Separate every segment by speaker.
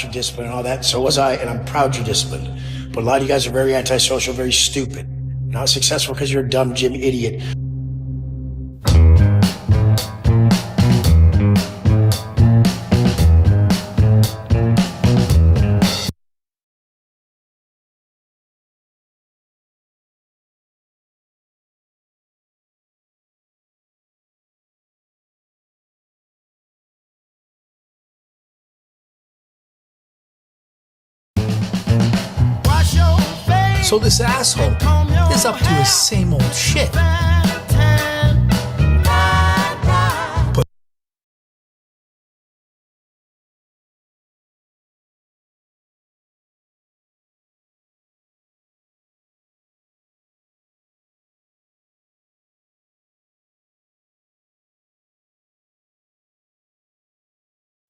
Speaker 1: you're disciplined and all that. So was I, and I'm proud you're disciplined. But a lot of you guys are very antisocial, very stupid. Not successful because you're a dumb Jim idiot.
Speaker 2: So this asshole is up to his same old shit. But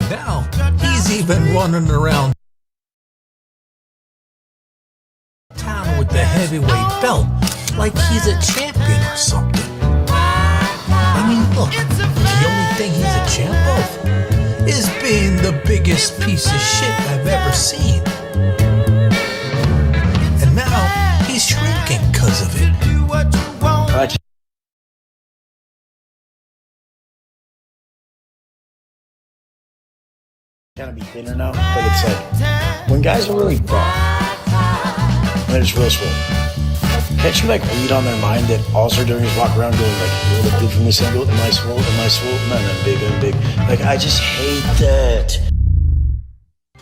Speaker 2: now he's even running around town with the heavyweight belt like he's a champion or something. I mean, look, the only thing he's a champ of is being the biggest piece of shit I've ever seen. And now he's shrinking because of it.
Speaker 1: Kind of be thinner now, but it's like when guys are really buff, they're just real swole. Can't you like read on their mind that all they're doing is walk around going like, "You look good from this angle. Am I swole? Am I swole? No, I'm big. I'm big." Like I just hate that.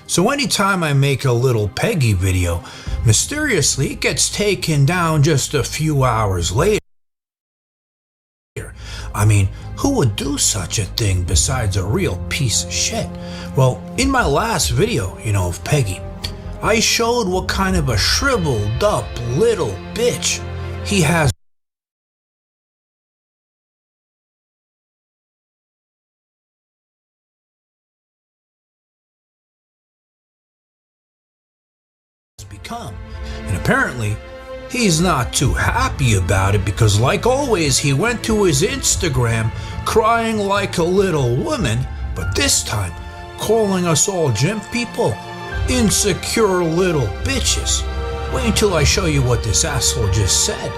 Speaker 2: So anytime I make a little Peggy video, mysteriously it gets taken down just a few hours later. I mean, who would do such a thing besides a real piece of shit? Well, in my last video, of Peggy, I showed what kind of a shriveled up little bitch he has become. And apparently, he's not too happy about it because, like always, he went to his Instagram crying like a little woman, but this time calling us all gym people insecure little bitches. Wait until I show you what this asshole just said.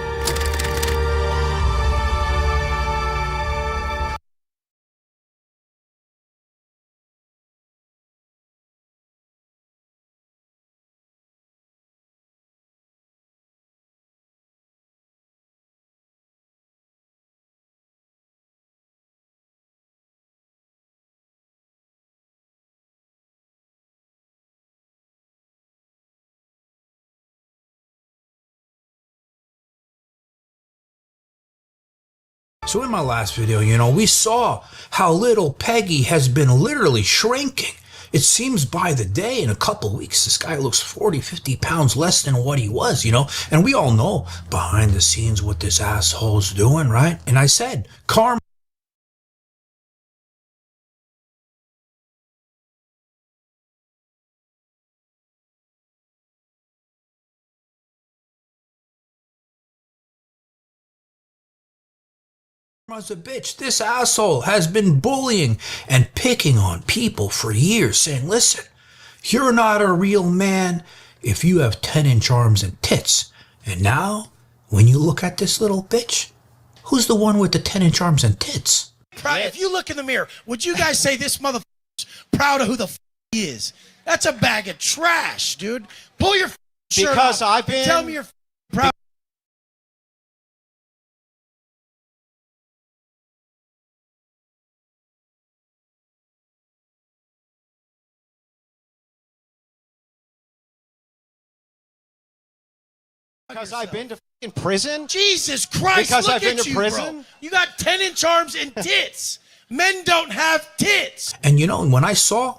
Speaker 2: So in my last video, we saw how little Peggy has been literally shrinking. It seems by the day, in a couple weeks, this guy looks 40, 50 pounds less than what he was, And we all know behind the scenes what this asshole's doing, right? And I said, karma as a bitch. This asshole has been bullying and picking on people for years, saying, listen, you're not a real man if you have 10-inch arms and tits. And now, when you look at this little bitch, who's the one with the 10-inch arms and tits?
Speaker 3: If you look in the mirror, would you guys say this motherfucker's proud of who the he is? That's a bag of trash, dude. Pull your shirt
Speaker 4: because
Speaker 3: off.
Speaker 4: I've been
Speaker 3: Tell me you're proud.
Speaker 4: Because I've been to fucking prison?
Speaker 3: Jesus Christ,
Speaker 4: because
Speaker 3: look
Speaker 4: I've been
Speaker 3: at
Speaker 4: to
Speaker 3: you,
Speaker 4: prison?
Speaker 3: bro. You got 10-inch arms and tits. Men don't have tits.
Speaker 2: And when I saw,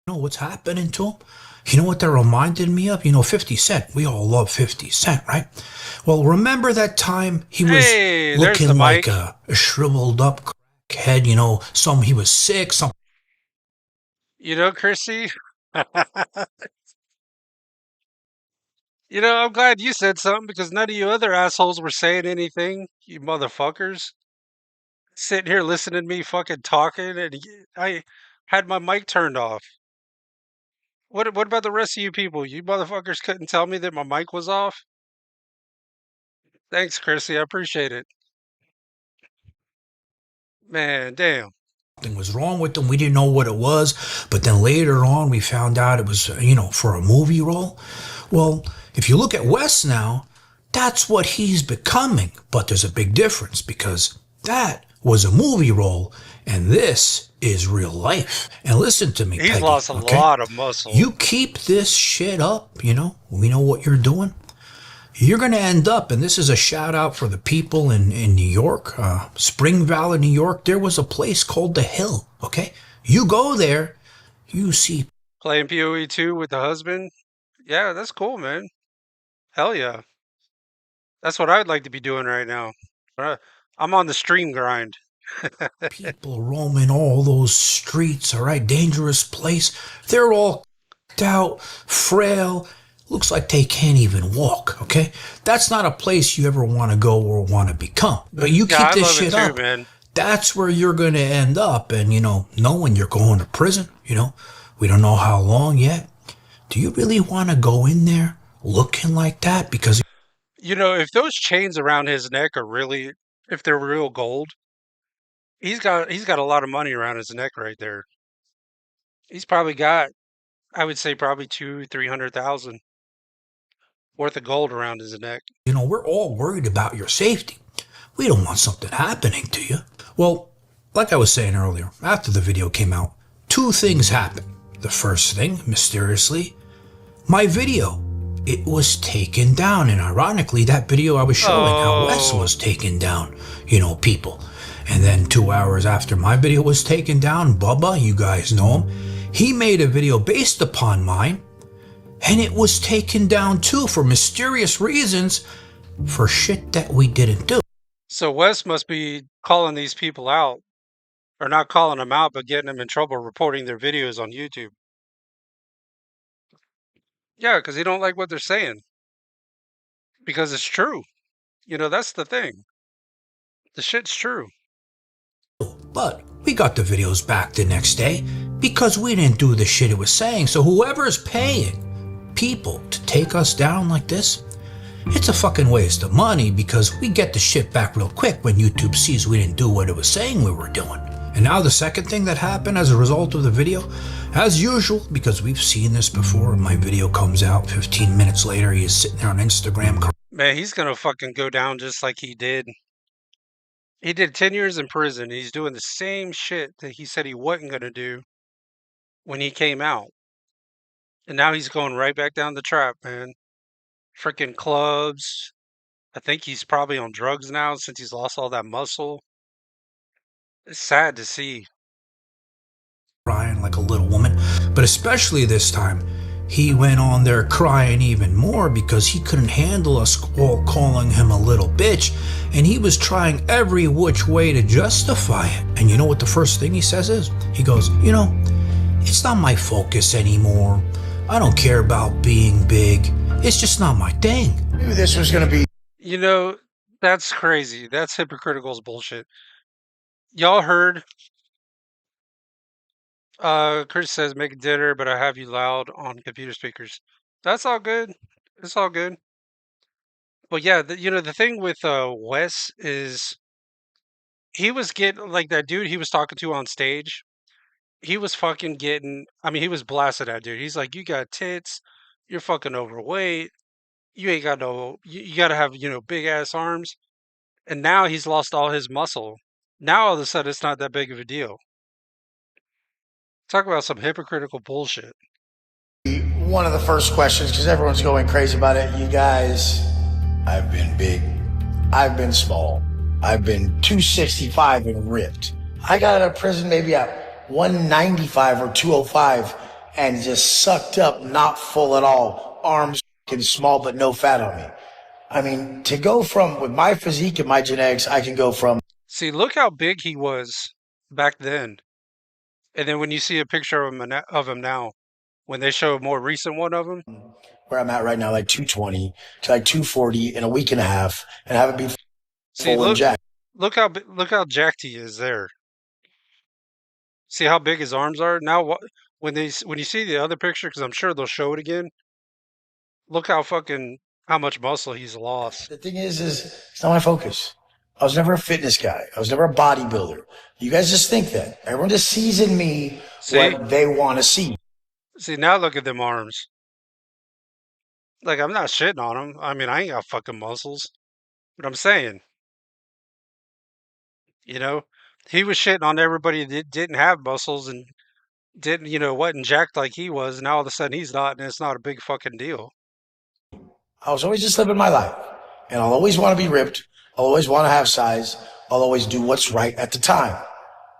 Speaker 2: what's happening to him? You know what that reminded me of? 50 Cent. We all love 50 Cent, right? Well, remember that time he was looking like a shriveled up crackhead, he was sick,
Speaker 5: Chrissy, You know, I'm glad you said something because none of you other assholes were saying anything, you motherfuckers. Sitting here listening to me fucking talking, and I had my mic turned off. What about the rest of you people? You motherfuckers couldn't tell me that my mic was off? Thanks, Chrissy. I appreciate it. Man, damn.
Speaker 2: Something was wrong with him. We didn't know what it was, but then later on we found out it was, for a movie role. Well, if you look at Wes now, that's what he's becoming. But there's a big difference because that was a movie role and this is real life. And listen to me,
Speaker 5: He's
Speaker 2: Peggy,
Speaker 5: lost a
Speaker 2: okay?
Speaker 5: lot of muscle.
Speaker 2: You keep this shit up, we know what you're doing. You're going to end up, and this is a shout out for the people in New York, Spring Valley, New York. There was a place called The Hill, okay? You go there, you see
Speaker 5: Playing PoE 2 with the husband? Yeah, that's cool, man. Hell yeah. That's what I'd like to be doing right now. I'm on the stream grind.
Speaker 2: people roaming all those streets, all right? Dangerous place. They're all out, frail. Looks like they can't even walk, okay? That's not a place you ever want to go or want to become. But you
Speaker 5: Yeah,
Speaker 2: keep
Speaker 5: I
Speaker 2: this
Speaker 5: love it
Speaker 2: shit
Speaker 5: too,
Speaker 2: up,
Speaker 5: man.
Speaker 2: that's where you're going to end up. And, knowing you're going to prison, we don't know how long yet. Do you really want to go in there looking like that? Because
Speaker 5: If those chains around his neck are really, if they're real gold, he's got a lot of money around his neck right there. He's probably got, I would say, probably 300,000 worth of gold around his neck.
Speaker 2: we're all worried about your safety. We don't want something happening to you. Well, like I was saying earlier, after the video came out, two things happened. The first thing, mysteriously, my video, it was taken down. And ironically, that video I was showing how Wes was taken down, people. And then 2 hours after my video was taken down, Bubba, you guys know him, he made a video based upon mine, and it was taken down too for mysterious reasons for shit that we didn't do.
Speaker 5: So Wes must be calling these people out, or not calling them out, but getting them in trouble reporting their videos on YouTube. Yeah, because he don't like what they're saying. Because it's true. That's the thing. The shit's true.
Speaker 2: But we got the videos back the next day because we didn't do the shit it was saying. So whoever's paying people to take us down like this, it's a fucking waste of money because we get the shit back real quick when YouTube sees we didn't do what it was saying we were doing. And now the second thing that happened as a result of the video, as usual, because we've seen this before, my video comes out 15 minutes later, he is sitting there on Instagram.
Speaker 5: Man, he's gonna fucking go down just like he did. He did 10 years in prison. And he's doing the same shit that he said he wasn't gonna do when he came out. And now he's going right back down the trap, man. Freaking clubs. I think he's probably on drugs now since he's lost all that muscle. It's sad to see.
Speaker 2: Crying like a little woman, but especially this time, he went on there crying even more because he couldn't handle us all calling him a little bitch, and he was trying every which way to justify it. And you know what the first thing he says is? He goes, it's not my focus anymore. I don't care about being big. It's just not my thing.
Speaker 1: Maybe this was going to be.
Speaker 5: That's crazy. That's hypocritical as bullshit. Y'all heard? Chris says, make dinner, but I have you loud on computer speakers. That's all good. It's all good. Well, yeah, the thing with Wes is he was getting, like, that dude he was talking to on stage. He was fucking getting, he was blasted at dude. He's like, you got tits, you're fucking overweight, you ain't got no, you gotta have, big ass arms. And now he's lost all his muscle. Now all of a sudden it's not that big of a deal. Talk about some hypocritical bullshit.
Speaker 1: One of the first questions, because everyone's going crazy about it. You guys, I've been big, I've been small, I've been 265 and ripped. I got out of prison maybe at 195 or 205 and just sucked up, not full at all, arms fucking small but no fat on me. To go from, with my physique and my genetics, I can go from.
Speaker 5: See, look how big he was back then. And then when you see a picture of him now, when they show a more recent one of him.
Speaker 1: Where I'm at right now, like 220 to like 240 in a week and a half, and have it be
Speaker 5: See,
Speaker 1: full and jacked.
Speaker 5: look how jacked he is there. See how big his arms are now. When you see the other picture, because I'm sure they'll show it again. Look how much muscle he's lost.
Speaker 1: The thing is it's not my focus. I was never a fitness guy. I was never a bodybuilder. You guys just think that. Everyone just sees in me what they want to see.
Speaker 5: See, now look at them arms. Like, I'm not shitting on him. I mean, I ain't got fucking muscles. But I'm saying, you know, he was shitting on everybody that didn't have muscles and wasn't jacked like he was. And now all of a sudden he's not, and it's not a big fucking deal.
Speaker 1: I was always just living my life. And I'll always want to be ripped. I'll always want to have size. I'll always do what's right at the time.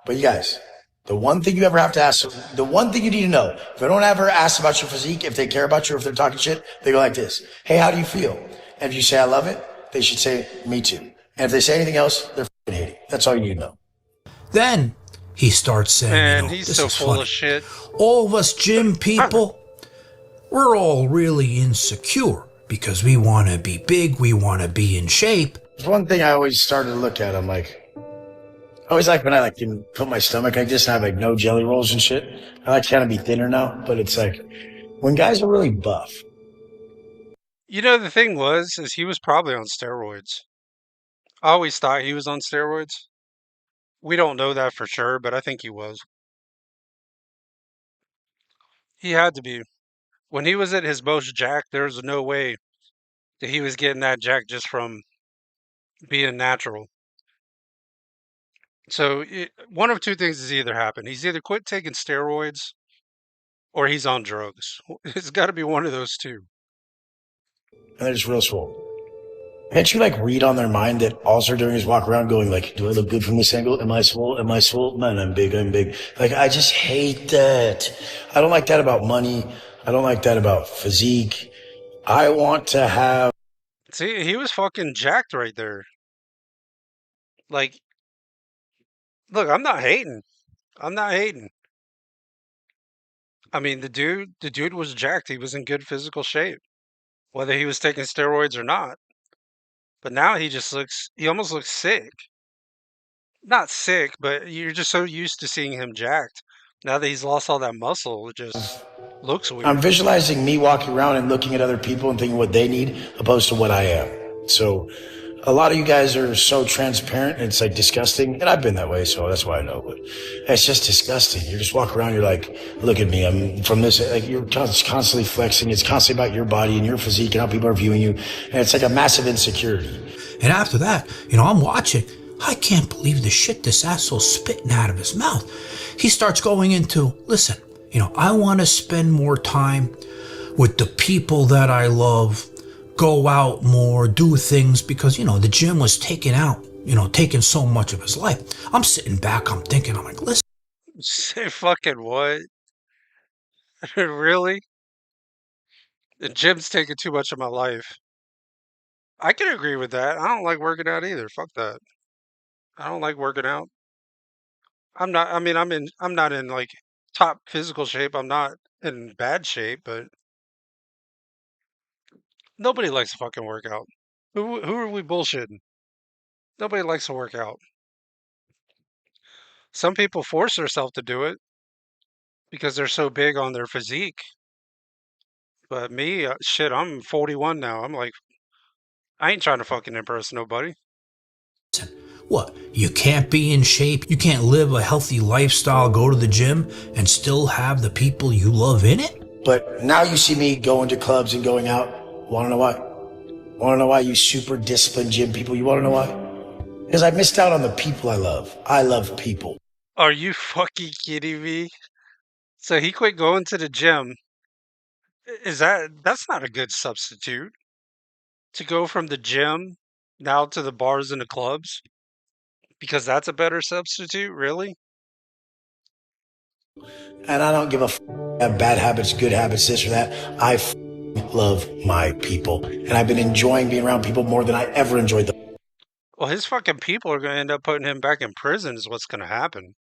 Speaker 1: But you guys, the one thing you ever have to ask, the one thing you need to know, if they don't ever ask about your physique, if they care about you, or if they're talking shit, they go like this. Hey, how do you feel? And if you say, I love it, they should say, me too. And if they say anything else, they're fucking hating. That's all you need to know.
Speaker 2: Then he starts saying,
Speaker 5: Man, he's
Speaker 2: this
Speaker 5: so
Speaker 2: is
Speaker 5: full
Speaker 2: funny.
Speaker 5: of shit.
Speaker 2: All of us gym people, we're all really insecure because we want to be big, we want to be in shape.
Speaker 1: There's one thing I always started to look at. I'm like, I always like when I can put my stomach like this and I have like no jelly rolls and shit. I like to kind of be thinner now, but it's like when guys are really buff.
Speaker 5: The thing is he was probably on steroids. I always thought he was on steroids. We don't know that for sure, but I think he was. He had to be. When he was at his most jacked, there was no way that he was getting that jacked just from being natural. So one of two things has either happened. He's either quit taking steroids or he's on drugs. It's got to be one of those two.
Speaker 1: And they're just real swole. Can't you like read on their mind that all they're doing is walk around going like, do I look good from this angle? Am I swole? Am I swole? Man, I'm big. I'm big. Like, I just hate that. I don't like that about money. I don't like that about physique. I want to have.
Speaker 5: See, he was fucking jacked right there. Like, look, I'm not hating. I'm not hating. I mean, the dude was jacked. He was in good physical shape, whether he was taking steroids or not. But now he almost looks sick. Not sick, but you're just so used to seeing him jacked. Now that he's lost all that muscle, it just looks weird.
Speaker 1: I'm visualizing me walking around and looking at other people and thinking what they need opposed to what I am. So a lot of you guys are so transparent and it's like disgusting. And I've been that way, so that's why I know. But it's just disgusting. You just walk around, you're like, look at me. I'm from this, like you're constantly flexing. It's constantly about your body and your physique and how people are viewing you. And it's like a massive insecurity.
Speaker 2: And after that, I'm watching. I can't believe the shit this asshole's spitting out of his mouth. He starts going into, listen, I want to spend more time with the people that I love, go out more, do things because, the gym was taking so much of his life. I'm sitting back, I'm thinking, I'm like, listen.
Speaker 5: Say fucking what? Really? The gym's taking too much of my life. I can agree with that. I don't like working out either. Fuck that. I don't like working out. I'm not in like top physical shape. I'm not in bad shape, but nobody likes to fucking work out. Who are we bullshitting? Nobody likes to work out. Some people force themselves to do it because they're so big on their physique. But me, shit, I'm 41 now. I'm like, I ain't trying to fucking impress nobody.
Speaker 2: What? You can't be in shape? You can't live a healthy lifestyle, go to the gym, and still have the people you love in it?
Speaker 1: But now you see me going to clubs and going out. Want to know why? Want to know why, you super disciplined gym people? You want to know why? Because I missed out on the people I love. I love people.
Speaker 5: Are you fucking kidding me? So he quit going to the gym. That's not a good substitute to go from the gym now to the bars and the clubs? Because that's a better substitute, really?
Speaker 1: And I don't give a have bad habits, good habits, this or that. I love my people. And I've been enjoying being around people more than I ever enjoyed them.
Speaker 5: Well, his fucking people are going to end up putting him back in prison is what's going to happen.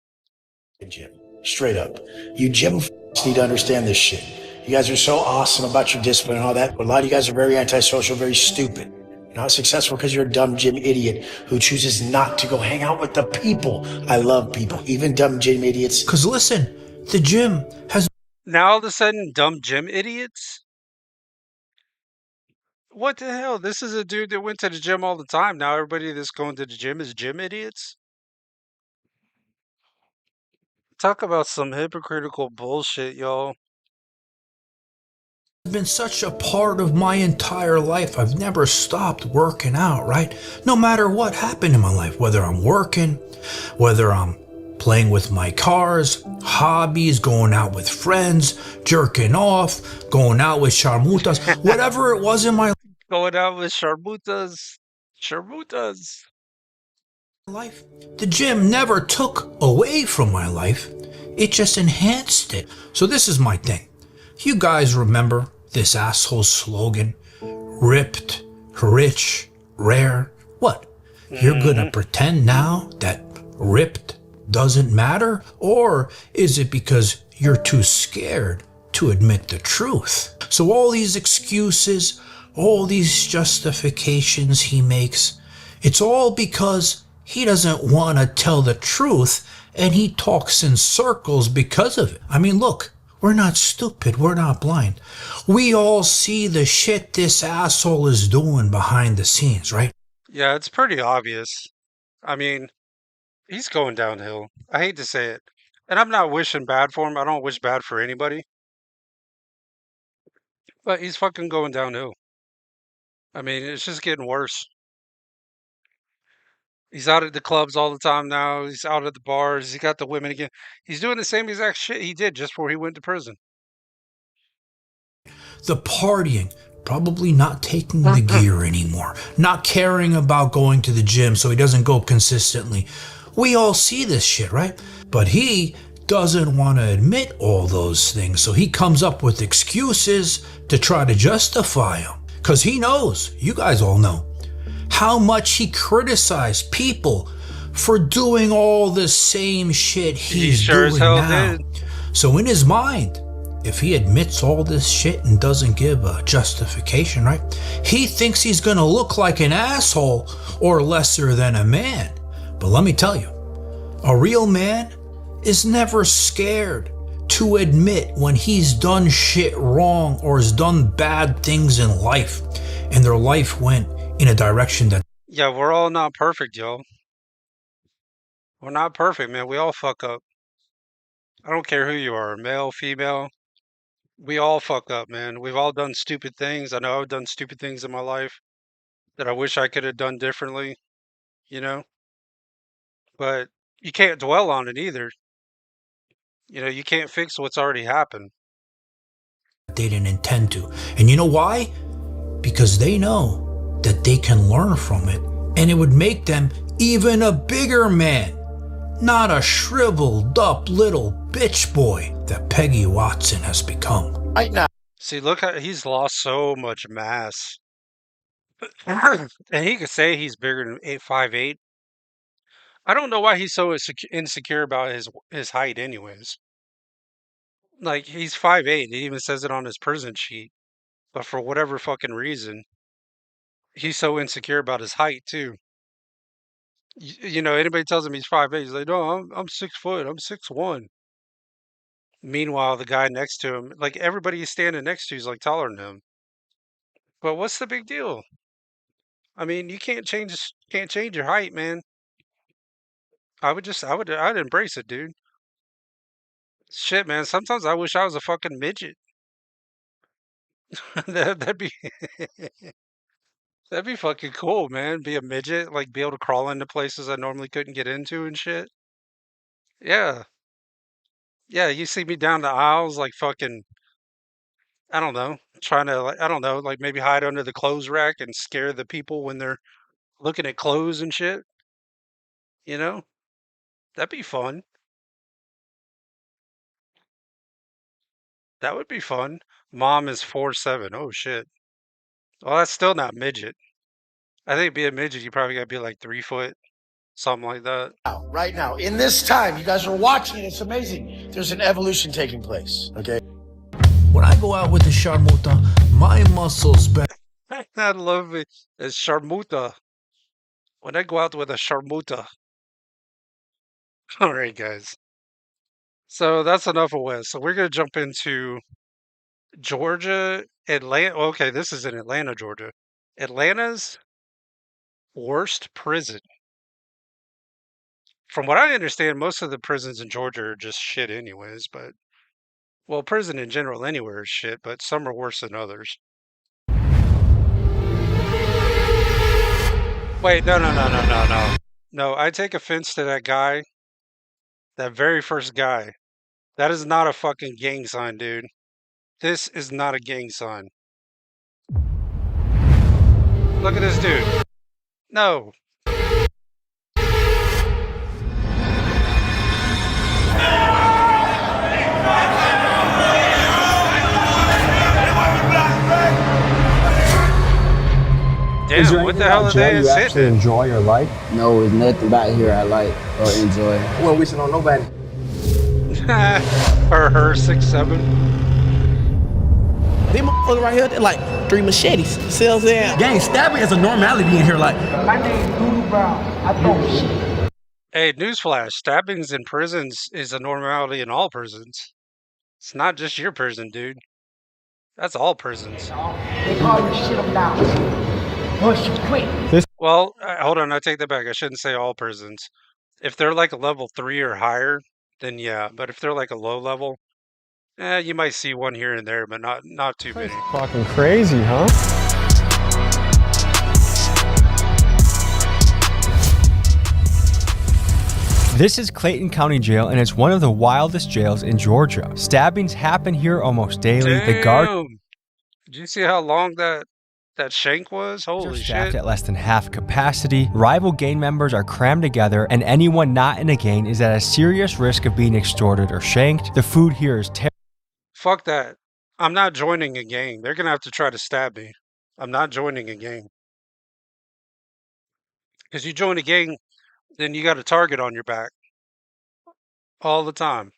Speaker 1: Gym. Straight up. You gym need to understand this shit. You guys are so awesome about your discipline and all that, but a lot of you guys are very antisocial, very stupid. You're not successful because you're a dumb gym idiot who chooses not to go hang out with the people. I love people, even dumb gym idiots.
Speaker 2: Because listen, the gym has
Speaker 5: Now all of a sudden, dumb gym idiots? What the hell? This is a dude that went to the gym all the time. Now everybody that's going to the gym is gym idiots? Talk about some hypocritical bullshit, y'all.
Speaker 2: been such a part of my entire life. I've never stopped working out, right? No matter what happened in my life, whether I'm working, whether I'm playing with my cars, hobbies, going out with friends, jerking off, going out with charmutas, whatever it was in my
Speaker 5: Going out with sharmutas. Sharmutas.
Speaker 2: life, the gym never took away from my life. It just enhanced it. So this is my thing. You guys remember this asshole slogan? Ripped, rich, rare. What? You're gonna pretend now that ripped doesn't matter? Or is it because you're too scared to admit the truth? So all these excuses, all these justifications he makes, it's all because he doesn't want to tell the truth, and he talks in circles because of it. I mean, look, we're not stupid. We're not blind. We all see the shit this asshole is doing behind the scenes, right?
Speaker 5: Yeah, it's pretty obvious. I mean, he's going downhill. I hate to say it. And I'm not wishing bad for him. I don't wish bad for anybody. But he's fucking going downhill. I mean, it's just getting worse. He's out at the clubs all the time now. He's out at the bars. He got the women again. He's doing the same exact shit he did just before he went to prison.
Speaker 2: The partying, probably not taking the gear anymore, not caring about going to the gym so he doesn't go consistently. We all see this shit, right? But he doesn't want to admit all those things, so he comes up with excuses to try to justify them. Because he knows, you guys all know, how much he criticized people for doing all the same shit he's
Speaker 5: sure as
Speaker 2: doing
Speaker 5: hell
Speaker 2: now.
Speaker 5: did.
Speaker 2: So in his mind, if he admits all this shit and doesn't give a justification, right? He thinks he's gonna look like an asshole or lesser than a man. But let me tell you, a real man is never scared to admit when he's done shit wrong or has done bad things in life and their life went in a direction that
Speaker 5: Yeah, we're all not perfect, yo. We're not perfect, man. We all fuck up. I don't care who you are, male, female. We all fuck up, man. We've all done stupid things. I know I've done stupid things in my life that I wish I could have done differently, you know? But you can't dwell on it either. You know, you can't fix what's already happened.
Speaker 2: they didn't intend to. And you know why? Because they know that they can learn from it and it would make them even a bigger man, not a shriveled up little bitch boy that Peggy Watson has become.
Speaker 1: Right now,
Speaker 5: See, look how he's lost so much mass. And he could say he's bigger than 5'8". I don't know why he's so insecure about his height anyways. Like, he's 5'8". He even says it on his prison sheet. But for whatever fucking reason, he's so insecure about his height too. You know, anybody tells him he's 5'8", he's like, no, I'm 6 foot, I'm 6'1". Meanwhile, the guy next to him, like everybody he's standing next to is like taller than him. But what's the big deal? I mean, you can't change your height, man. I'd embrace it, dude. Shit, man. Sometimes I wish I was a fucking midget. That'd be that'd be fucking cool, man. Be a midget, like be able to crawl into places I normally couldn't get into and shit. Yeah. Yeah, you see me down the aisles like fucking I don't know, trying to like I don't know, like maybe hide under the clothes rack and scare the people when they're looking at clothes and shit, you know? That'd be fun. That would be fun. Mom is 4'7". Oh shit. Well, that's still not midget. I think be a midget, you probably gotta be like 3 foot, something like that.
Speaker 1: right now, in this time, you guys are watching it. It's amazing. There's an evolution taking place. Okay.
Speaker 2: When I go out with the Sharmuta, my muscles bend.
Speaker 5: I love it. It's Sharmuta. When I go out with a Sharmuta. All right, guys. So that's enough of West. So we're gonna jump into Georgia, Atlanta. Okay, this is in Atlanta, Georgia. Atlanta's worst prison. From what I understand, most of the prisons in Georgia are just shit, anyways. But well, prison in general anywhere is shit, but some are worse than others. Wait, no. No, I take offense to that guy, that very first guy. That is not a fucking gang sign, dude. This is not a gang sign. Look at this dude. No. Damn, what the hell are they
Speaker 4: you actually
Speaker 5: sitting?
Speaker 4: enjoy or like?
Speaker 6: No, it's nothing about here I like or enjoy.
Speaker 4: Well, wishing on nobody.
Speaker 5: Or her 6'7".
Speaker 7: These motherfuckers right here, they're like 3 machetes. Sells there.
Speaker 8: Gang stabbing is a normality in here. Like,
Speaker 9: My name's Doodoo Brown. I throw shit.
Speaker 5: Hey, newsflash, stabbings in prisons is a normality in all prisons. It's not just your prison, dude. That's all prisons.
Speaker 9: They call you shit them down. Once you quit.
Speaker 5: Well, hold on, I take that back. I shouldn't say all prisons. If they're like a level 3 or higher, then yeah. But if they're like a low level, you might see one here and there, but not too many.
Speaker 4: Fucking crazy, huh?
Speaker 10: This is Clayton County Jail, and it's one of the wildest jails in Georgia. Stabbings happen here almost daily.
Speaker 5: Damn.
Speaker 10: The guard
Speaker 5: Did you see how long that shank was?
Speaker 10: are
Speaker 5: Holy
Speaker 10: staffed
Speaker 5: shit.
Speaker 10: at less than half capacity. Rival gang members are crammed together, and anyone not in a gang is at a serious risk of being extorted or shanked. The food here is terrible.
Speaker 5: Fuck that. I'm not joining a gang. They're gonna have to try to stab me. I'm not joining a gang. Because you join a gang, then you got a target on your back. All the time.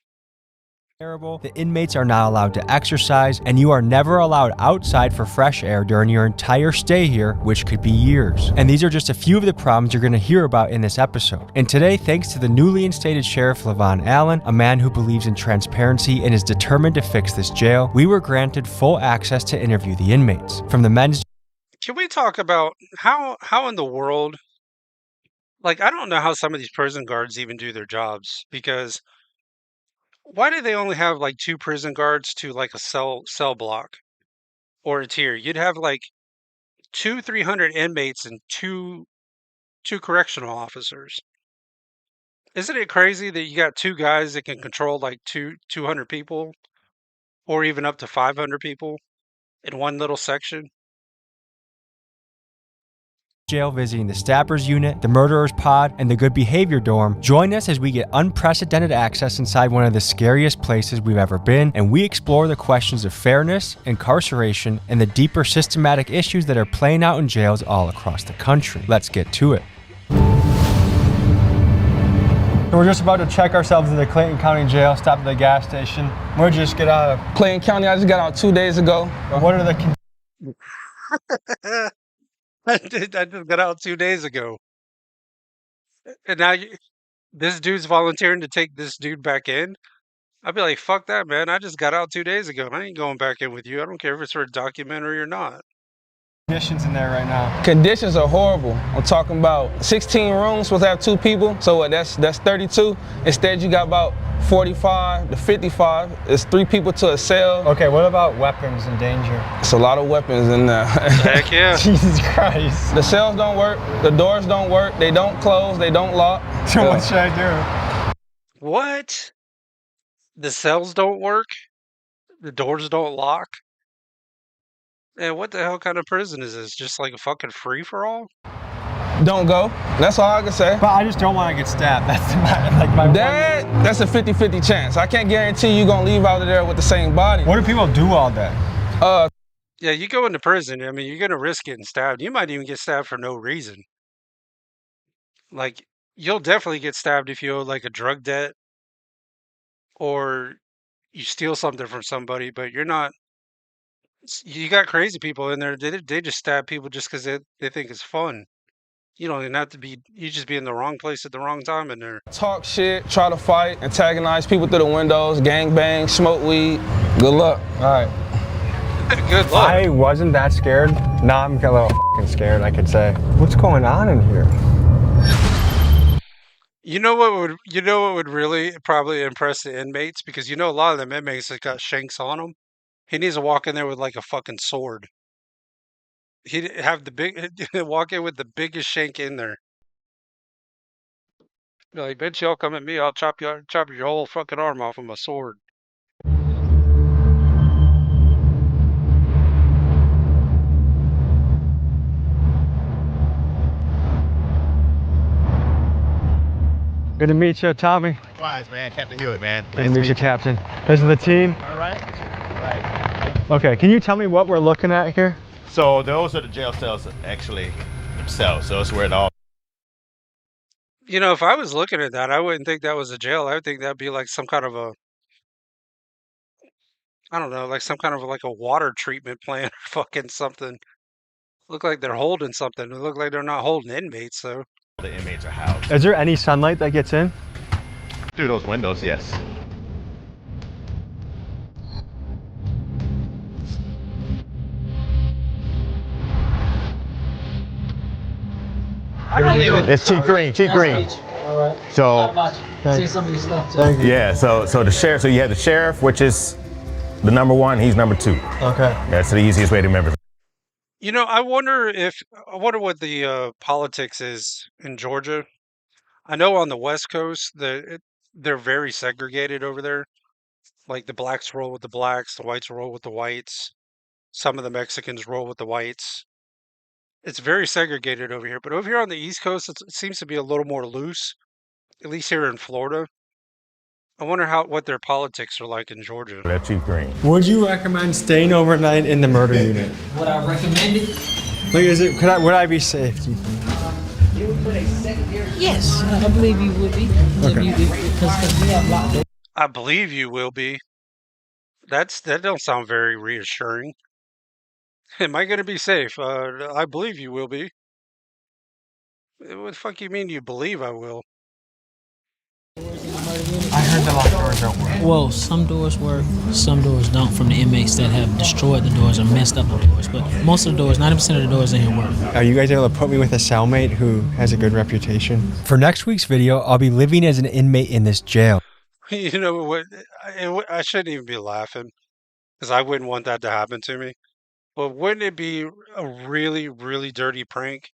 Speaker 10: The inmates are not allowed to exercise, and you are never allowed outside for fresh air during your entire stay here, which could be years. And these are just a few of the problems you're going to hear about in this episode. And today, thanks to the newly instated Sheriff Levon Allen, a man who believes in transparency and is determined to fix this jail, we were granted full access to interview the inmates. From the men's...
Speaker 5: Can we talk about how in the world, like, I don't know how some of these prison guards even do their jobs, because why do they only have like 2 prison guards to like a cell block or a tier? You'd have like 300 inmates and two correctional officers. Isn't it crazy that you got 2 guys that can control like 200 people or even up to 500 people in one little section?
Speaker 10: jail visiting the Stabbers Unit, the Murderers Pod, and the Good Behavior Dorm. Join us as we get unprecedented access inside one of the scariest places we've ever been, and we explore the questions of fairness, incarceration, and the deeper systematic issues that are playing out in jails all across the country. Let's get to it. We're just about to check ourselves into Clayton County Jail, stop at the gas station. We'll just get out of
Speaker 11: Clayton County. I just got out 2 days ago.
Speaker 10: What are the
Speaker 5: I just got out 2 days ago. And now this dude's volunteering to take this dude back in? I'd be like, fuck that, man. I just got out 2 days ago. I ain't going back in with you. I don't care if it's for a documentary or not.
Speaker 10: conditions in there right now?
Speaker 11: Conditions are horrible. I'm talking about 16 rooms, supposed to have 2 people. So what, that's 32. Instead, you got about 45 to 55. It's 3 people to a cell.
Speaker 10: Okay, what about weapons and danger?
Speaker 11: It's a lot of weapons in there.
Speaker 5: Heck yeah.
Speaker 10: Jesus Christ.
Speaker 11: The cells don't work. The doors don't work. They don't close. They don't lock.
Speaker 10: So what should I do?
Speaker 5: What? The cells don't work? The doors don't lock? Man, what the hell kind of prison is this? Just like a fucking free-for-all?
Speaker 11: Don't go. That's all I can say.
Speaker 10: But I just don't want to get stabbed. That's my
Speaker 11: That's a 50-50 chance. I can't guarantee you're going to leave out of there with the same body.
Speaker 10: What do people do all day?
Speaker 5: Yeah, you go into prison, I mean, you're going to risk getting stabbed. You might even get stabbed for no reason. Like, you'll definitely get stabbed if you owe, like, a drug debt or you steal something from somebody, but you're not You got crazy people in there. They just stab people just because they think it's fun. You don't even have to be. You just be in the wrong place at the wrong time in there.
Speaker 11: Talk shit, try to fight, antagonize people through the windows, gang bang, smoke weed. Good luck.
Speaker 10: All right.
Speaker 5: Good luck.
Speaker 10: I wasn't that scared. Now I'm a little fucking scared, I could say. What's going on in here?
Speaker 5: You know what would really probably impress the inmates, because a lot of them inmates that got shanks on them. He needs to walk in there with like a fucking sword. He'd have the big walk in with the biggest shank in there. Be like, bitch, y'all come at me, I'll chop your whole fucking arm off with my sword.
Speaker 10: Good to meet you, Tommy.
Speaker 12: Likewise, man. Captain Hewitt, man.
Speaker 10: Good to meet you, Captain. This is the team.
Speaker 12: All right. Right.
Speaker 10: Okay, can you tell me what we're looking at here?
Speaker 12: So those are the jail cells actually themselves. So it's where it all.
Speaker 5: If I was looking at that, I wouldn't think that was a jail. I would think that'd be like some kind of I don't know, like some kind of like a water treatment plant or fucking something. Look like they're holding something. It look like they're not holding inmates, though.
Speaker 12: The inmates are housed.
Speaker 10: Is there any sunlight that gets in?
Speaker 12: Through those windows, yes. It's Chief Green. Chief Green.
Speaker 9: All right.
Speaker 12: So
Speaker 9: See some of your stuff too.
Speaker 12: yeah, so the sheriff. So you have the sheriff, which is the number one. He's number two.
Speaker 10: Okay.
Speaker 12: That's the easiest way to remember.
Speaker 5: I wonder what the politics is in Georgia. I know on the West Coast they're very segregated over there. Like the blacks roll with the blacks, the whites roll with the whites. Some of the Mexicans roll with the whites. It's very segregated over here, but over here on the East Coast, it seems to be a little more loose. At least here in Florida. I wonder what their politics are like in Georgia.
Speaker 12: That's Chief Green.
Speaker 10: Would you recommend staying overnight in the murder unit?
Speaker 9: Would I recommend it?
Speaker 10: Like, would I be safe, do you think?
Speaker 9: Yes, I believe you would be. Because we have locked doors.
Speaker 5: I believe you will be. That don't sound very reassuring. Am I going to be safe? I believe you will be. What the fuck you mean you believe I will?
Speaker 10: I heard the locked doors don't work.
Speaker 9: Well, some doors work, some doors don't, from the inmates that have destroyed the doors or messed up the doors. But most of the doors, 90% of the doors in here work.
Speaker 10: Are you guys able to put me with a cellmate who has a good reputation? For next week's video, I'll be living as an inmate in this jail.
Speaker 5: You know what? I shouldn't even be laughing, because I wouldn't want that to happen to me. But wouldn't it be a really, really dirty prank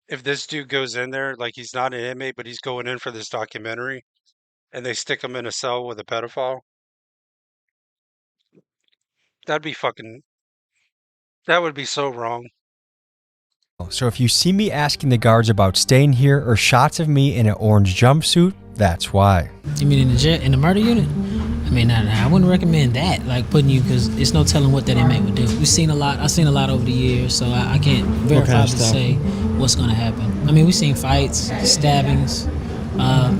Speaker 5: if this dude goes in there, like he's not an inmate, but he's going in for this documentary, and they stick him in a cell with a pedophile? That'd be fucking. That would be so wrong.
Speaker 10: So if you see me asking the guards about staying here or shots of me in an orange jumpsuit, that's why.
Speaker 9: You mean in the murder unit? I mean, I wouldn't recommend that, like putting you, because it's no telling what that inmate would do. I've seen a lot over the years, so I can't verify to say what's going to happen. I mean, we've seen fights, stabbings.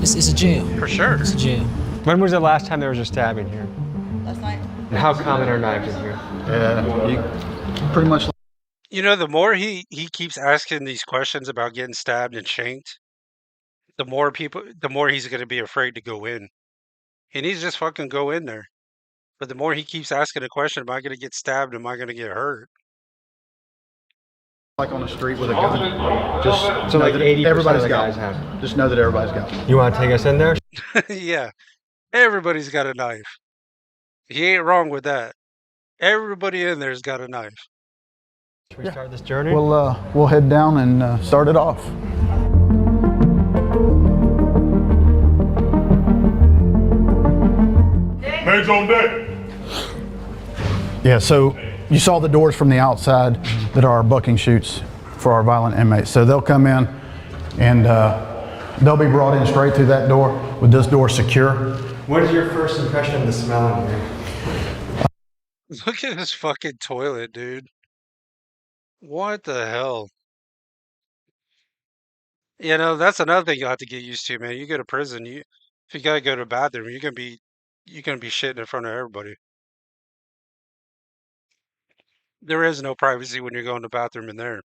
Speaker 9: It's a jail.
Speaker 5: For sure.
Speaker 9: It's a jail.
Speaker 10: When was the last time there was a stabbing here?
Speaker 13: Last night.
Speaker 10: And how common are knives in here?
Speaker 4: Yeah, pretty much.
Speaker 5: The more he keeps asking these questions about getting stabbed and shanked, the more he's going to be afraid to go in. He needs to just fucking go in there. But the more he keeps asking the question, am I going to get stabbed? Am I going to get hurt?
Speaker 4: Like on the street with a gun. Just
Speaker 10: So like 80%
Speaker 4: everybody's
Speaker 10: of the
Speaker 4: got
Speaker 10: guys
Speaker 4: one.
Speaker 10: have.
Speaker 4: Just know that everybody's got one.
Speaker 10: You want to take us in there?
Speaker 5: Yeah. Everybody's got a knife. He ain't wrong with that. Everybody in there's got a knife.
Speaker 10: Should we start this journey?
Speaker 4: We'll head down and start it off.
Speaker 14: Legs on deck.
Speaker 4: Yeah, so you saw the doors from the outside that are our bucking chutes for our violent inmates. So they'll come in and they'll be brought in straight through that door with this door secure.
Speaker 10: What is your first impression of the smell in here?
Speaker 5: Look at this fucking toilet, dude. What the hell? That's another thing you have to get used to, man. You go to prison, if you gotta go to the bathroom, you're gonna be shitting in front of everybody. There is no privacy when you're going to the bathroom in there.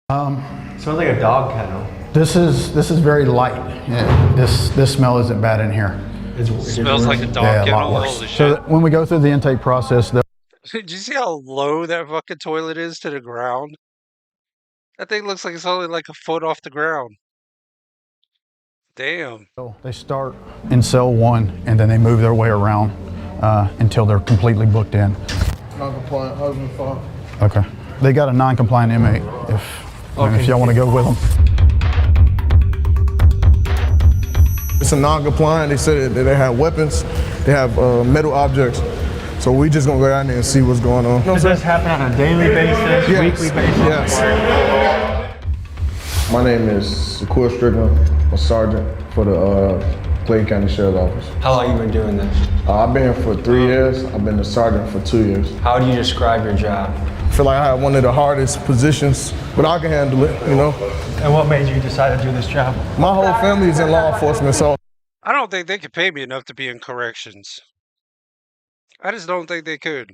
Speaker 10: Smells like a dog kennel.
Speaker 4: This is very light. Yeah, this smell isn't bad in here.
Speaker 5: Smells like a dog
Speaker 4: Yeah, a
Speaker 5: kennel.
Speaker 4: lot worse.
Speaker 5: Holy
Speaker 4: So
Speaker 5: shit.
Speaker 4: when we go through the intake process,
Speaker 5: Did you see how low that fucking toilet is to the ground? That thing looks like it's only like a foot off the ground. Damn.
Speaker 4: they start in cell 1 and then they move their way around until they're completely booked in.
Speaker 13: Non-compliant husband, father.
Speaker 4: Okay. They got a non-compliant inmate if y'all want to go with them.
Speaker 13: It's a non-compliant. They said that they have weapons, they have metal objects. So we just gonna go down there and see what's going on.
Speaker 10: Does this happen on a daily basis, weekly basis?
Speaker 13: Yes. My name is Shakur Strickland. I'm a sergeant for the Clayton County Sheriff's Office.
Speaker 10: How long have you been doing this?
Speaker 13: I've been here for 3 years. I've been a sergeant for 2 years.
Speaker 10: How do you describe your job?
Speaker 13: I feel like I have one of the hardest positions, but I can handle it, you know.
Speaker 10: And what made you decide to do this job?
Speaker 13: My whole family is in law enforcement, so.
Speaker 5: I don't think they could pay me enough to be in corrections. I just don't think they could.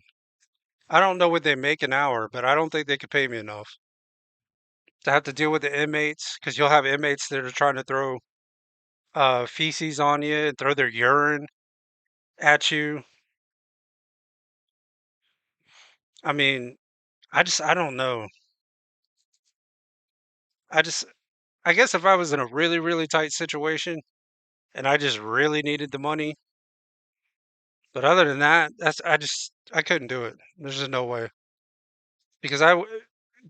Speaker 5: I don't know what they make an hour, but I don't think they could pay me enough to have to deal with the inmates, because you'll have inmates that are trying to throw feces on you and throw their urine at you. I mean, I don't know. I guess if I was in a really, really tight situation and I just really needed the money, but other than that, I couldn't do it. There's just no way. Because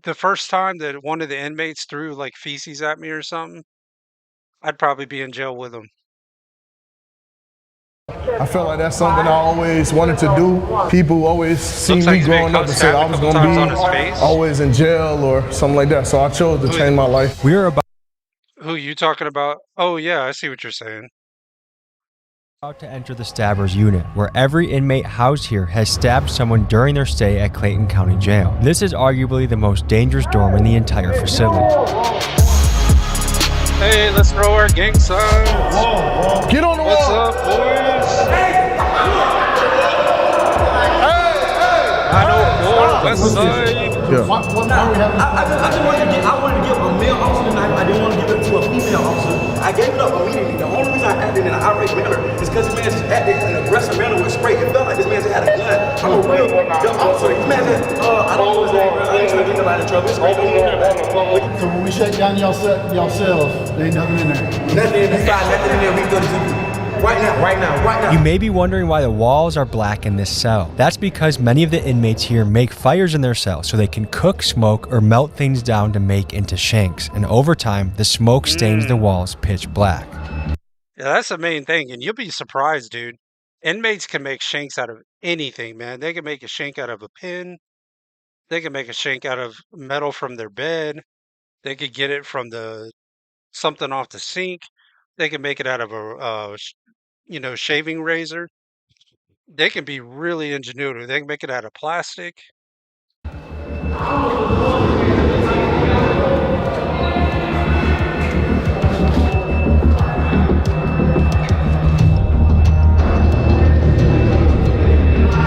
Speaker 5: the first time that one of the inmates threw like feces at me or something, I'd probably be in jail with them.
Speaker 13: I felt like that's something I always wanted to do. People always see me growing up and said I was gonna be always in jail or something like that. So I chose to change my life.
Speaker 10: We're about
Speaker 5: Who you talking about? Oh yeah, I see what you're saying.
Speaker 10: to enter the Stabbers unit, where every inmate housed here has stabbed someone during their stay at Clayton County Jail. This is arguably the most dangerous dorm in the entire facility.
Speaker 5: Hey, let's throw our gang signs.
Speaker 13: Get on the wall.
Speaker 5: What's up, boys? I know, West Side.
Speaker 8: I wanted to give a male officer the knife. I didn't want to give it to a female officer. I gave it up immediately. The only reason I acted in an irate manner is because this man just acted in an aggressive manner with spray. It felt like this man just had a gun. I'm a real dumb officer. This man said, I don't know his name. I ain't trying to get nobody in trouble. It's great.
Speaker 4: So when we shut down y'all cells, there ain't nothing in there.
Speaker 8: Nothing inside, nothing in there. We go to right now.
Speaker 10: You may be wondering why the walls are black in this cell. That's because many of the inmates here make fires in their cells so they can cook, smoke, or melt things down to make into shanks. And over time, the smoke stains the walls pitch black.
Speaker 5: Yeah, that's the main thing. And you'll be surprised, dude. Inmates can make shanks out of anything, man. They can make a shank out of a pin. They can make a shank out of metal from their bed. They could get it from something off the sink. They can make it out of a shaving razor. They can be really ingenuitive. They can make it out of plastic.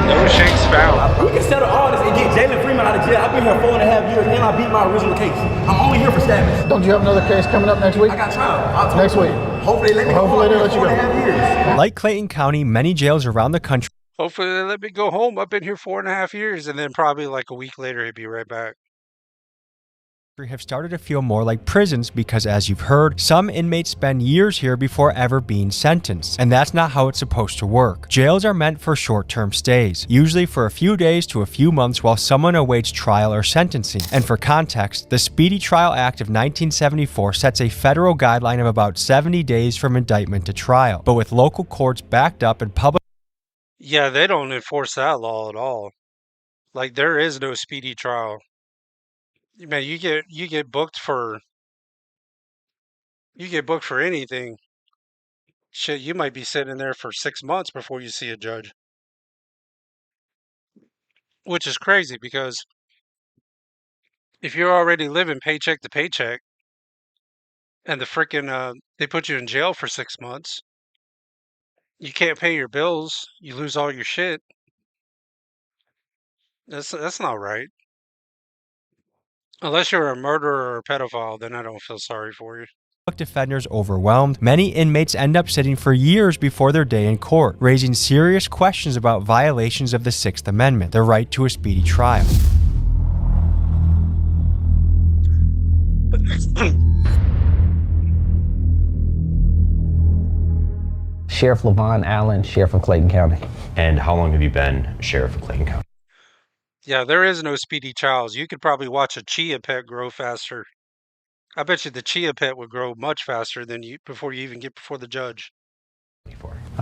Speaker 5: No shanks found.
Speaker 8: We can settle all this and get Jalen Freeman out of jail. I've been here 4.5 years and I beat my original case. I'm only here for stabbing.
Speaker 4: Don't you have another case coming up next week?
Speaker 8: I got trial.
Speaker 4: Next week.
Speaker 8: Hopefully they let me go.
Speaker 4: Hopefully they let you go.
Speaker 8: 4.5 years.
Speaker 10: Like Clayton County, many jails around the country
Speaker 5: Hopefully they let me go home. I've been here 4.5 years, and then probably like a week later he'd be right back.
Speaker 10: have started to feel more like prisons because, as you've heard, some inmates spend years here before ever being sentenced, and that's not how it's supposed to work. Jails are meant for short-term stays, usually for a few days to a few months while someone awaits trial or sentencing. And for context, the Speedy Trial Act of 1974 sets a federal guideline of about 70 days from indictment to trial, but with local courts backed up and public.
Speaker 5: Yeah, they don't enforce that law at all. Like, there is no speedy trial. Man, you get booked for anything. Shit, you might be sitting there for 6 months before you see a judge. Which is crazy because if you're already living paycheck to paycheck and the freaking they put you in jail for 6 months, you can't pay your bills, you lose all your shit. That's not right. Unless you're a murderer or a pedophile, then I don't feel sorry for you.
Speaker 10: Defenders overwhelmed, many inmates end up sitting for years before their day in court, raising serious questions about violations of the Sixth Amendment, the right to a speedy trial.
Speaker 6: Sheriff Levon Allen, Sheriff of Clayton County.
Speaker 14: And how long have you been Sheriff of Clayton County?
Speaker 5: Yeah, there is no speedy trials. You could probably watch a chia pet grow faster. I bet you the chia pet would grow much faster than you before you even get before the judge.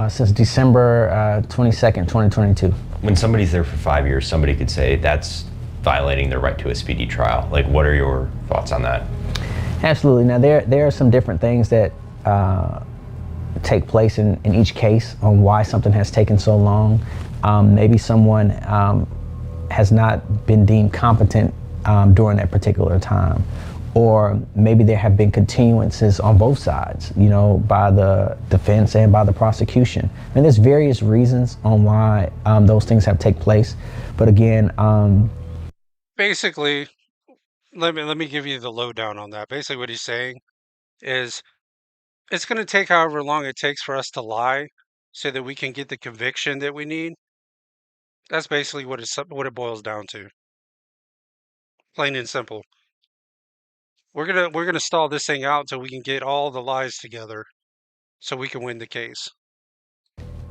Speaker 6: Since December 22nd, 2022.
Speaker 14: When somebody's there for 5 years, somebody could say that's violating their right to a speedy trial. Like, what are your thoughts on that?
Speaker 6: Absolutely. Now, there are some different things that take place in each case on why something has taken so long. Maybe someone has not been deemed competent during that particular time. Or maybe there have been continuances on both sides, you know, by the defense and by the prosecution. I mean, there's various reasons on why those things have taken place. But again,
Speaker 5: basically, let me give you the lowdown on that. Basically, what he's saying is it's going to take however long it takes for us to lie so that we can get the conviction that we need. That's basically what it boils down to. Plain and simple. We're gonna stall this thing out until we can get all the lies together so we can win the case.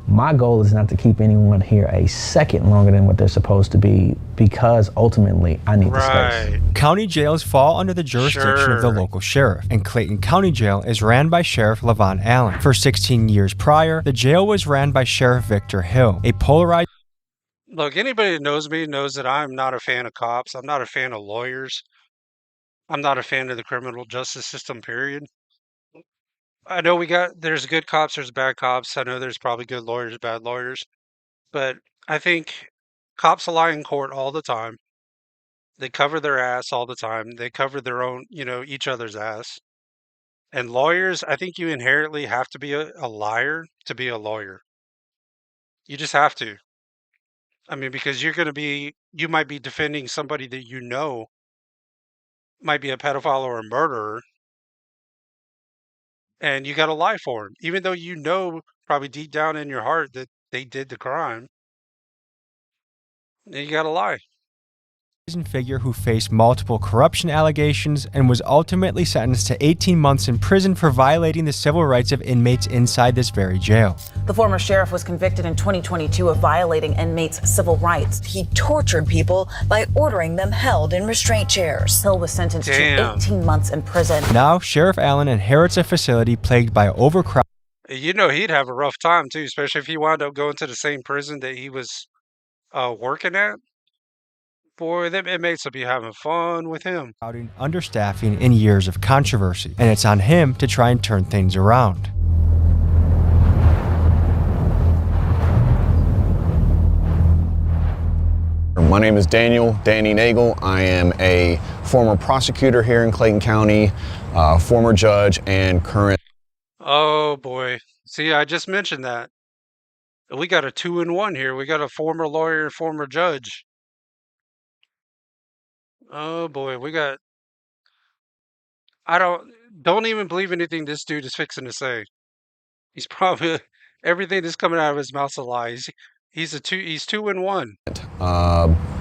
Speaker 6: my goal is not to keep anyone here a second longer than what they're supposed to be, because ultimately I need the space.
Speaker 10: County jails fall under the jurisdiction of the local sheriff, and Clayton County Jail is ran by Sheriff Levon Allen. For 16 years prior, the jail was ran by Sheriff Victor Hill, a polarized...
Speaker 5: Look, anybody that knows me knows that I'm not a fan of cops. I'm not a fan of lawyers. I'm not a fan of the criminal justice system, period. I know there's good cops, there's bad cops. I know there's probably good lawyers, bad lawyers. But I think cops lie in court all the time. They cover their ass all the time. They cover their own, each other's ass. And lawyers, I think you inherently have to be a liar to be a lawyer. You just have to. I mean, because you might be defending somebody that you know might be a pedophile or a murderer, and you got to lie for them, even though you know probably deep down in your heart that they did the crime. And you got to lie.
Speaker 10: Figure who faced multiple corruption allegations and was ultimately sentenced to 18 months in prison for violating the civil rights of inmates inside this very jail.
Speaker 15: The former sheriff was convicted in 2022 of violating inmates' civil rights.
Speaker 16: He tortured people by ordering them held in restraint chairs.
Speaker 15: Hill was sentenced to 18 months in prison.
Speaker 10: Now, Sheriff Allen inherits a facility plagued by overcrowding.
Speaker 5: You know, he'd have a rough time too, especially if he wound up going to the same prison that he was working at. Boy, them inmates will be having fun with him.
Speaker 10: Understaffing and years of controversy, and it's on him to try and turn things around.
Speaker 17: My name is Danny Nagel. I am a former prosecutor here in Clayton County, former judge, and current.
Speaker 5: Oh boy. See, I just mentioned that. We got a 2-in-1 here. We got a former lawyer and former judge. Oh boy, I don't even believe anything this dude is fixing to say. He's probably everything that's coming out of his mouth's a lie. He's 2-in-1.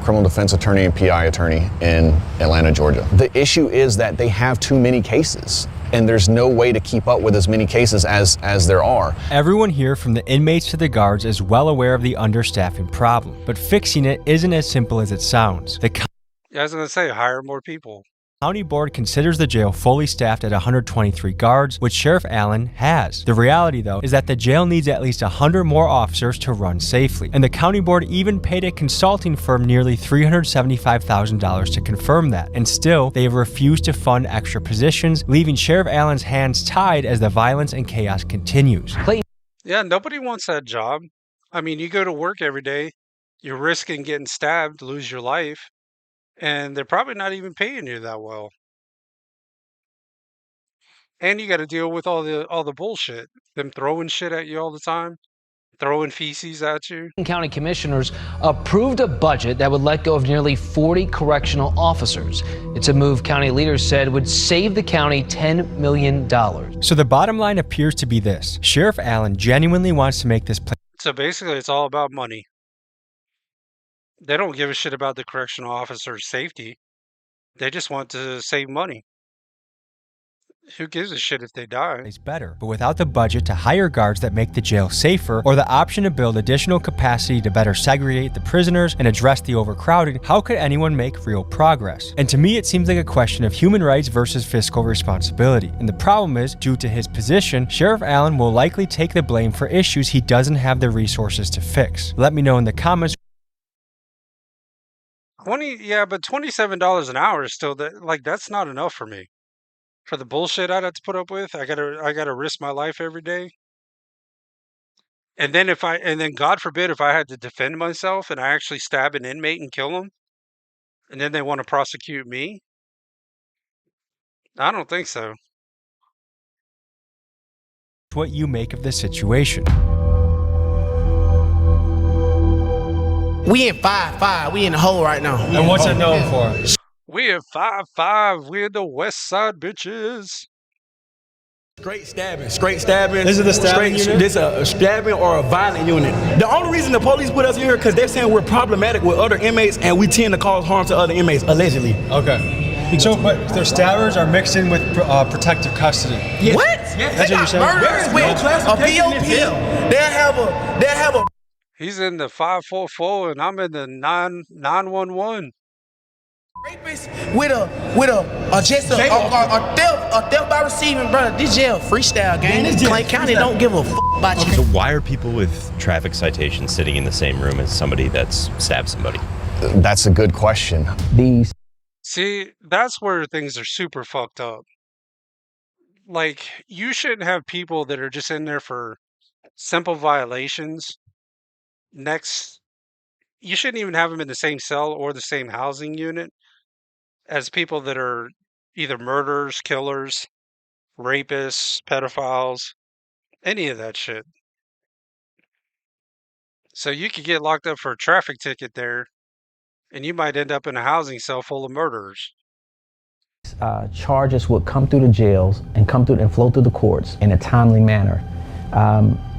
Speaker 17: Criminal defense attorney and PI attorney in Atlanta, Georgia. The issue is that they have too many cases, and there's no way to keep up with as many cases as there are.
Speaker 10: Everyone here, from the inmates to the guards, is well aware of the understaffing problem, but fixing it isn't as simple as it sounds.
Speaker 5: Yeah, I was gonna say, hire more people.
Speaker 10: County Board considers the jail fully staffed at 123 guards, which Sheriff Allen has. The reality, though, is that the jail needs at least 100 more officers to run safely. And the County Board even paid a consulting firm nearly $375,000 to confirm that. And still, they have refused to fund extra positions, leaving Sheriff Allen's hands tied as the violence and chaos continues.
Speaker 5: Yeah, nobody wants that job. I mean, you go to work every day, you're risking getting stabbed, lose your life. And they're probably not even paying you that well. And you got to deal with all the bullshit. Them throwing shit at you all the time. throwing feces at you.
Speaker 18: County commissioners approved a budget that would let go of nearly 40 correctional officers. It's a move county leaders said would save the county $10 million.
Speaker 10: So the bottom line appears to be this. Sheriff Allen genuinely wants to make this plan.
Speaker 5: So basically, it's all about money. They don't give a shit about the correctional officer's safety. They just want to save money. Who gives a shit if they die?
Speaker 10: It's better, but without the budget to hire guards that make the jail safer, or the option to build additional capacity to better segregate the prisoners and address the overcrowding, how could anyone make real progress? And to me, it seems like a question of human rights versus fiscal responsibility. And the problem is, due to his position, Sheriff Allen will likely take the blame for issues he doesn't have the resources to fix. Let me know in the comments.
Speaker 5: But $27 an hour is still that's not enough for me. For the bullshit I'd have to put up with, I gotta risk my life every day. And then God forbid if I had to defend myself and I actually stab an inmate and kill him, and then they want to prosecute me. I don't think so.
Speaker 10: What you make of this situation.
Speaker 7: We in 5-5. We in the hole right now.
Speaker 10: And what's it known for?
Speaker 5: We at 5-5. We're the West Side bitches.
Speaker 8: Straight stabbing.
Speaker 10: This is the stabbing unit?
Speaker 8: This is a stabbing or a violent unit. The only reason the police put us in here because they're saying we're problematic with other inmates and we tend to cause harm to other inmates, allegedly.
Speaker 10: Okay. So, but their stabbers are mixed in with protective custody.
Speaker 7: Yes. What?
Speaker 8: Yes.
Speaker 10: That's what you're saying?
Speaker 7: Murderers with a BOP. They'll have a.
Speaker 5: He's in the 544 and I'm in the 911.
Speaker 7: Rapist with a theft by receiving, brother. This jail freestyle game. Clay County don't give a fuck about you.
Speaker 14: So why are people with traffic citations sitting in the same room as somebody that's stabbed somebody?
Speaker 17: That's a good question.
Speaker 5: See, that's where things are super fucked up. Like, you shouldn't have people that are just in there for simple violations. You shouldn't even have them in the same cell or the same housing unit as people that are either murderers, killers, rapists, pedophiles, any of that shit. So you could get locked up for a traffic ticket there, and you might end up in a housing cell full of murderers.
Speaker 6: Charges would come through the jails and flow through the courts in a timely manner.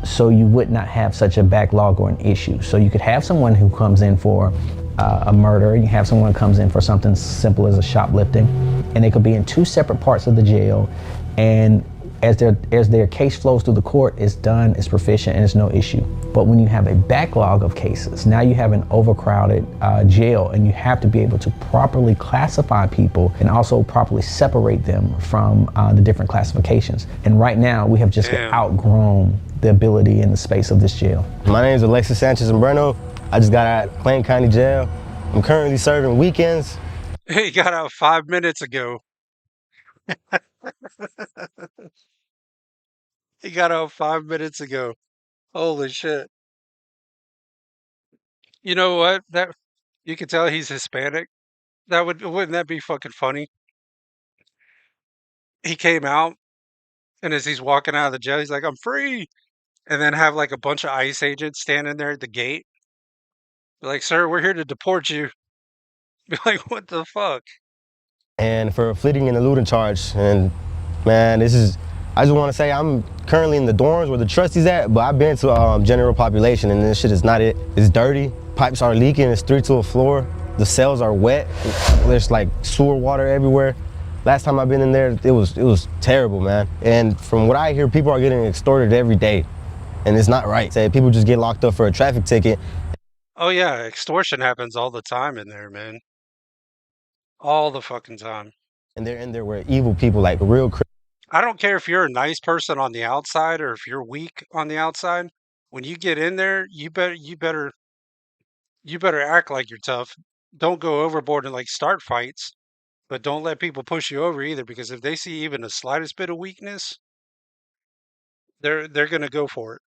Speaker 6: So you would not have such a backlog or an issue. So you could have someone who comes in for a murder, you have someone who comes in for something simple as a shoplifting, and they could be in two separate parts of the jail, and as their case flows through the court, it's done, it's proficient, and it's no issue. But when you have a backlog of cases, now you have an overcrowded jail, and you have to be able to properly classify people and also properly separate them from the different classifications. And right now, we have just outgrown the ability and the space of this jail.
Speaker 19: My name is Alexis Sanchez-Umbreno. I just got out of Plain County Jail. I'm currently serving weekends.
Speaker 5: He got out 5 minutes ago. He got out 5 minutes ago. Holy shit. You know what? That you can tell he's Hispanic. Wouldn't that be fucking funny? He came out, and as he's walking out of the jail, he's like, "I'm free," and then have like a bunch of ICE agents standing there at the gate. They're like, "Sir, we're here to deport you." Be like, "What the fuck?"
Speaker 19: And for a fleeing and eluding charge. And man, I just want to say I'm currently in the dorms where the trustee's at, but I've been to general population and this shit is not it. It's dirty, pipes are leaking, it's 3 to a floor, the cells are wet, there's like sewer water everywhere. Last time I've been in there, it was terrible, man. And from what I hear, people are getting extorted every day, and it's not right. Say people just get locked up for a traffic ticket.
Speaker 5: Oh yeah, extortion happens all the time in there, man. All the fucking time.
Speaker 19: And they're in there where evil people, like real.
Speaker 5: I don't care if you're a nice person on the outside or if you're weak on the outside. When you get in there, you better act like you're tough. Don't go overboard and like start fights, but don't let people push you over either. Because if they see even the slightest bit of weakness, they're gonna go for it.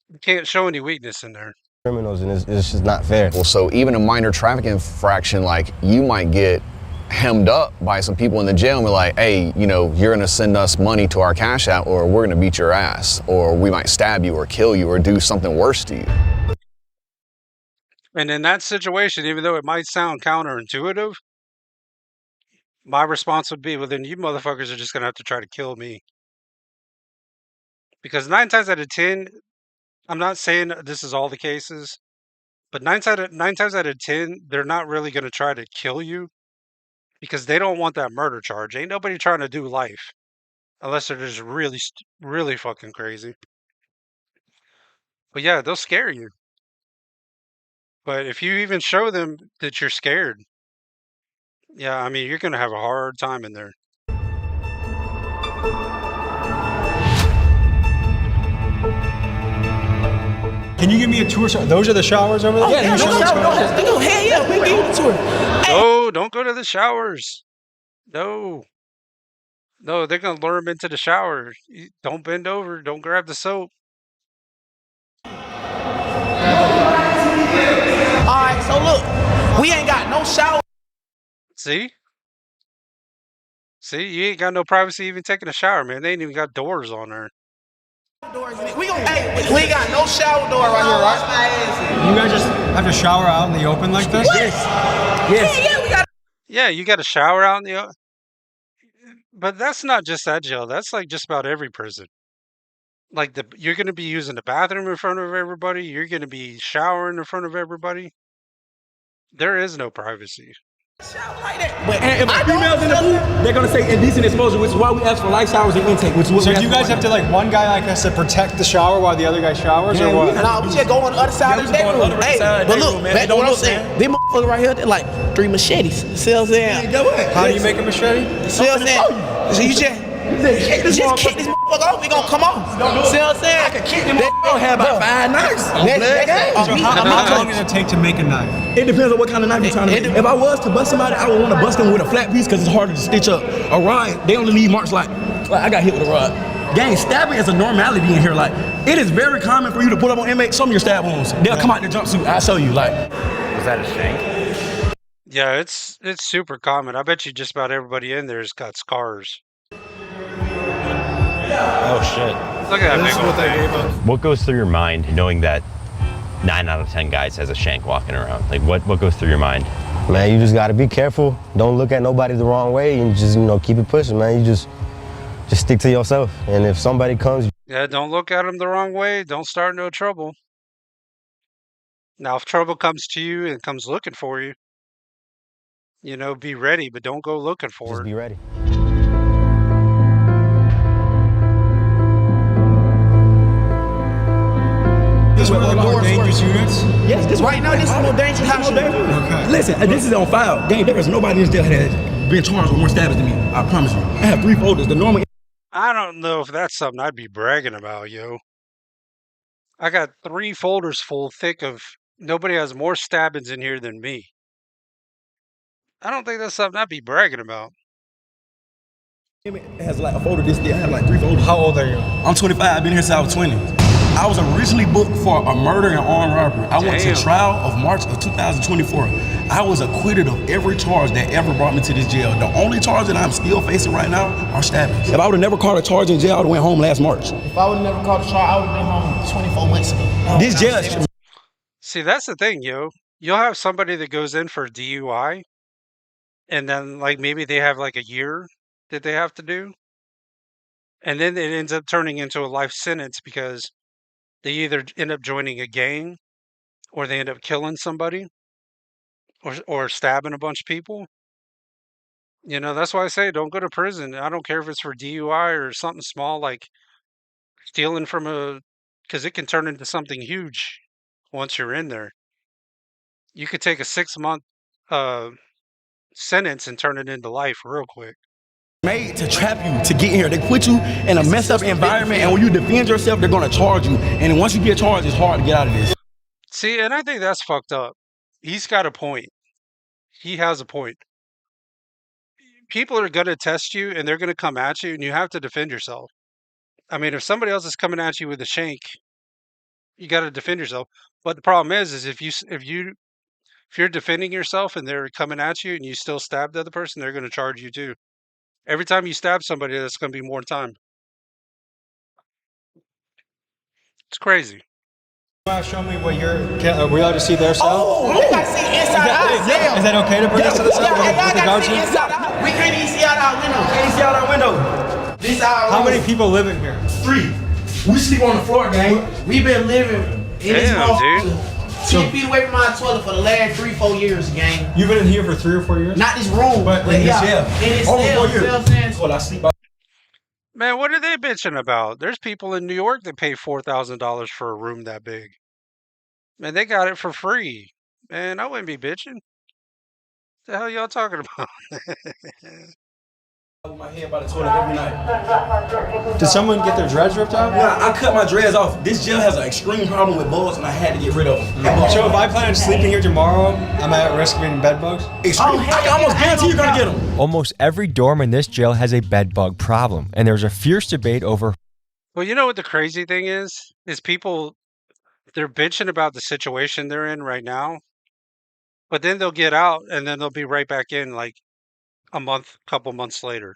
Speaker 5: You can't show any weakness in there.
Speaker 19: Criminals, and it's just not fair.
Speaker 17: Well, so even a minor traffic infraction, like you might get hemmed up by some people in the jail and be like, hey, you know, you're gonna send us money to our cash app or we're gonna beat your ass or we might stab you or kill you or do something worse to you.
Speaker 5: And in that situation, even though it might sound counterintuitive, my response would be, well, then you motherfuckers are just gonna have to try to kill me. Because 9 times out of 10, I'm not saying this is all the cases, but 9 times out of 10, they're not really gonna try to kill you because they don't want that murder charge. Ain't nobody trying to do life unless they're just really fucking crazy. But yeah, they'll scare you. But if you even show them that you're scared, yeah, I mean, you're gonna have a hard time in there.
Speaker 10: Can you give me a tour? Those are the showers over there?
Speaker 7: Yeah, no, hell yeah, we give you the tour.
Speaker 5: No, don't go to the showers. No. No, they're gonna lure him into the shower. Don't bend over. Don't grab the soap.
Speaker 7: Alright, so look, we ain't got no shower.
Speaker 5: See? See, you ain't got no privacy even taking a shower, man. They ain't even got doors on there.
Speaker 7: We ain't got no shower door right here, right?
Speaker 10: You guys just have to shower out in the open like this?
Speaker 7: Yes. Yeah, we got.
Speaker 5: Yeah, you got a shower out in the. But that's not just that jail. That's like just about every prison. Like you're gonna be using the bathroom in front of everybody. You're gonna be showering in front of everybody. There is no privacy.
Speaker 8: And if a female's in the booth, they're gonna say indecent exposure, which is why we ask for light showers and intake. Which is what
Speaker 10: So do you guys have to, like, one guy like us to protect the shower while the other guy showers, or what?
Speaker 7: Nah, we just go on the other side of the bedroom. Hey, but look, back to what I'm saying. These motherfuckers right here, they're like 3 machetes. See what I'm saying?
Speaker 10: How do you make a machete?
Speaker 7: See what I'm saying? So you just kick this motherfucker off, we gonna come off. See what I'm saying? I can kick them off. Have about 5 knives.
Speaker 10: So how long does it take to make a knife?
Speaker 8: It depends on what kind of knife you're trying to make. If I was to bust somebody, I would want to bust them with a flat piece because it's harder to stitch up. A rod, they only leave marks like I got hit with a rod. Gang, stabbing is a normality in here. Like, it is very common for you to put up on inmates. Some of your stab wounds, they'll come out their jumpsuit. I'll show you. Like,
Speaker 14: Was that a shank?
Speaker 5: Yeah, it's super common. I bet you just about everybody in there has got scars.
Speaker 14: Oh shit.
Speaker 5: Look at that big old thing.
Speaker 14: What goes through your mind knowing that 9 out of 10 guys has a shank walking around? Like what goes through your mind?
Speaker 19: Man, you just gotta be careful. Don't look at nobody the wrong way and just, keep it pushing, man. You just stick to yourself. And if somebody comes...
Speaker 5: Yeah, don't look at them the wrong way. Don't start no trouble. Now, if trouble comes to you and comes looking for you, be ready, but don't go looking for it.
Speaker 19: Just be ready.
Speaker 8: This is one of the more dangerous units? Yes, this
Speaker 7: right now, this is more dangerous house.
Speaker 8: Okay. Listen, this is on file. Gang, there is nobody in this jail that has been charged with more stabbings than me. I promise you. I have 3 folders. The normal...
Speaker 5: I don't know if that's something I'd be bragging about, yo. I got 3 folders full thick of nobody has more stabbings in here than me. I don't think that's something I'd be bragging about.
Speaker 8: It has like a folder this day. I have like 3 folders.
Speaker 10: How old are you?
Speaker 8: I'm 25. I've been here since I was 20. I was originally booked for a murder and armed robbery. I went to trial of March of 2024. I was acquitted of every charge that ever brought me to this jail. The only charge that I'm still facing right now are stabbings. If I would have never caught a charge in jail, I would have went home last March.
Speaker 7: If I would have never caught a charge, I would have been home 24 months ago.
Speaker 8: This jail...
Speaker 5: See, that's the thing, yo. You'll have somebody that goes in for DUI, and then, like, maybe they have, like, a year that they have to do. And then it ends up turning into a life sentence because they either end up joining a gang or they end up killing somebody or stabbing a bunch of people. That's why I say don't go to prison. I don't care if it's for DUI or something small like stealing from because it can turn into something huge once you're in there. You could take a 6-month sentence and turn it into life real quick.
Speaker 8: Made to trap you to get in here. They put you in a messed up environment, and when you defend yourself, they're gonna charge you. And then once you get charged, it's hard to get out of this.
Speaker 5: See, and I think that's fucked up. He's got a point. He has a point. People are gonna test you, and they're gonna come at you, and you have to defend yourself. I mean, if somebody else is coming at you with a shank, you got to defend yourself. But the problem is if If you're defending yourself and they're coming at you and you still stab the other person, they're going to charge you too. Every time you stab somebody, that's going to be more time. It's crazy.
Speaker 10: Show me what you're. Are we allowed to see their cell?
Speaker 7: Oh, we gotta see inside out.
Speaker 10: Is that okay to bring us to the cell?
Speaker 7: Yeah, y'all gotta see inside out. We can't even see out our window. Can't even see out our window. This our
Speaker 10: How many people live in here?
Speaker 7: 3. We sleep on the floor, gang. We've been living in this motherfucker 10 feet away from our toilet for the last 3-4 years, gang.
Speaker 10: You've been in here for 3 or 4 years?
Speaker 7: Not this room, but yeah. In this cell. Well, I sleep.
Speaker 5: Man, what are they bitching about? There's people in New York that pay $4,000 for a room that big. Man, they got it for free. Man, I wouldn't be bitching. The hell y'all talking about?
Speaker 8: My head by the toilet every night.
Speaker 10: Did someone get their dreads ripped out?
Speaker 8: Nah, I cut my dreads off. This jail has an extreme problem with bugs, and I had to get rid of them.
Speaker 10: So if I plan on sleeping here tomorrow, am I at risk of getting bed bugs?
Speaker 8: Extreme. I can almost guarantee you're gonna get them.
Speaker 10: Almost every dorm in this jail has a bed bug problem, and there's a fierce debate over.
Speaker 5: Well, you know what the crazy thing is? Is people, they're bitching about the situation they're in right now, but then they'll get out and then they'll be right back in like couple months later.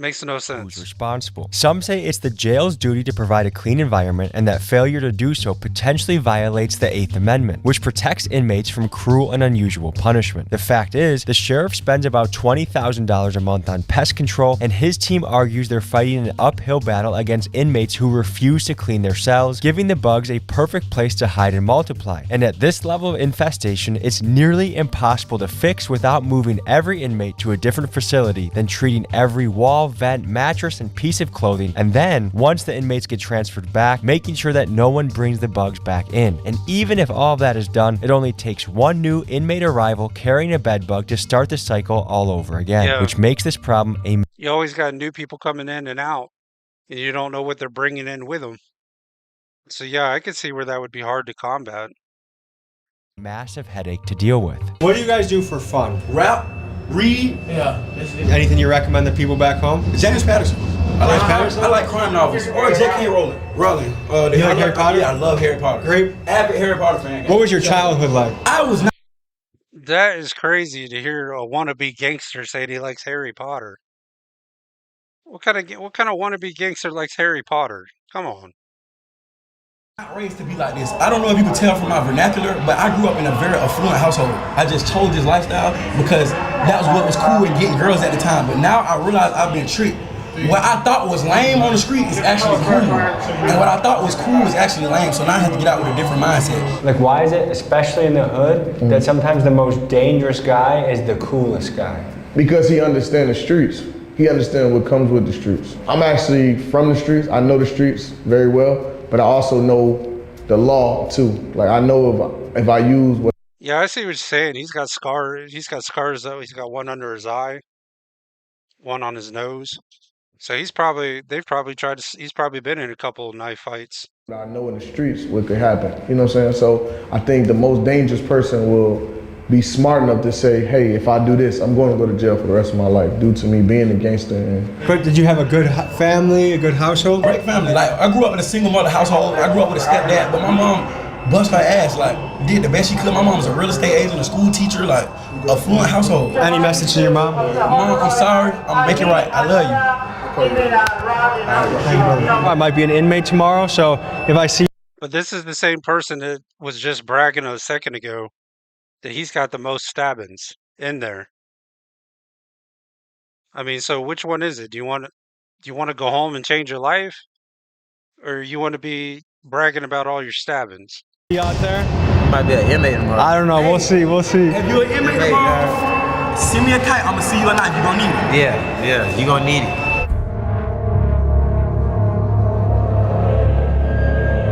Speaker 5: Makes no sense.
Speaker 10: Who's responsible? Some say it's the jail's duty to provide a clean environment, and that failure to do so potentially violates the 8th Amendment, which protects inmates from cruel and unusual punishment. The fact is, the sheriff spends about $20,000 a month on pest control, and his team argues they're fighting an uphill battle against inmates who refuse to clean their cells, giving the bugs a perfect place to hide and multiply. And at this level of infestation, it's nearly impossible to fix without moving every inmate to a different facility, then treating every wall, vent, mattress, and piece of clothing, and then, once the inmates get transferred back, making sure that no one brings the bugs back in. And even if all of that is done, it only takes one new inmate arrival carrying a bed bug to start the cycle all over again, which makes this problem a...
Speaker 5: You always got new people coming in and out, and you don't know what they're bringing in with them. So yeah, I could see where that would be hard to combat.
Speaker 10: massive headache to deal with. What do you guys do for fun?
Speaker 8: Rap, read.
Speaker 7: Yeah.
Speaker 10: Anything you recommend to people back home?
Speaker 8: James Patterson. I like crime novels. Or J.K. Rowling.
Speaker 10: You like Harry Potter?
Speaker 8: Yeah, I love Harry Potter.
Speaker 10: Great.
Speaker 8: Avid Harry Potter fan.
Speaker 10: What was your childhood like?
Speaker 8: I was not.
Speaker 5: That is crazy to hear a wannabe gangster say he likes Harry Potter. What kind of wannabe gangster likes Harry Potter? Come on.
Speaker 8: Not raised to be like this. I don't know if you can tell from my vernacular, but I grew up in a very affluent household. I just chose this lifestyle because that was what was cool in getting girls at the time. But now I realize I've been tricked. What I thought was lame on the street is actually cool. And what I thought was cool is actually lame. So now I have to get out with a different mindset.
Speaker 20: Like, why is it, especially in the hood, that sometimes the most dangerous guy is the coolest guy?
Speaker 13: Because he understands the streets. He understands what comes with the streets. I'm actually from the streets. I know the streets very well, but I also know the law too. Like, I know if I use what.
Speaker 5: Yeah, I see what you're saying. He's got scars. He's got scars though. He's got one under his eye, one on his nose. So he's probably he's probably been in a couple of knife fights.
Speaker 13: I know in the streets what could happen. You know what I'm saying? So I think the most dangerous person will be smart enough to say, hey, if I do this, I'm going to go to jail for the rest of my life due to me being a gangster.
Speaker 10: But did you have a good family, a good household?
Speaker 8: Great family. Like, I grew up in a single mother household. I grew up with a stepdad, but my mom bust her ass, like, did the best she could. My mom was a real estate agent, a school teacher, like, affluent household.
Speaker 10: Any message to your mom?
Speaker 8: Mom, I'm sorry. I'm making it right. I love you.
Speaker 10: I might be an inmate tomorrow, so if I see...
Speaker 5: But this is the same person that was just bragging a second ago that he's got the most stabbings in there. I mean, so which one is it? Do you want to go home and change your life, or you want to be bragging about all your stabbings?
Speaker 10: You out there?
Speaker 7: Might be an inmate tomorrow.
Speaker 10: I don't know. We'll see. We'll see.
Speaker 8: If you're an inmate tomorrow, send me a kite. I'm gonna see you at night. You're gonna need it.
Speaker 7: Yeah, you're gonna need it.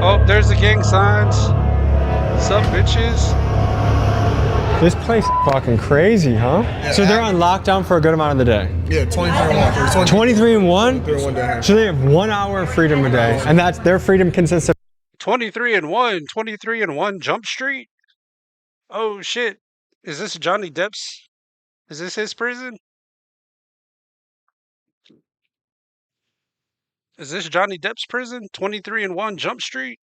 Speaker 5: Oh, there's the gang signs. Sup, bitches?
Speaker 10: This place is fucking crazy, huh?
Speaker 13: Yeah,
Speaker 10: so they're on lockdown for a good amount of the day?
Speaker 13: Yeah, 23 and 1.
Speaker 10: 23 and 1?
Speaker 13: 1 day.
Speaker 10: So they have 1 hour of freedom a day, and that's their freedom consists of
Speaker 5: 23 and 1 Jump Street? Oh shit. Is this Johnny Depp's? Is this his prison? Is this Johnny Depp's prison? 23 and 1 Jump Street?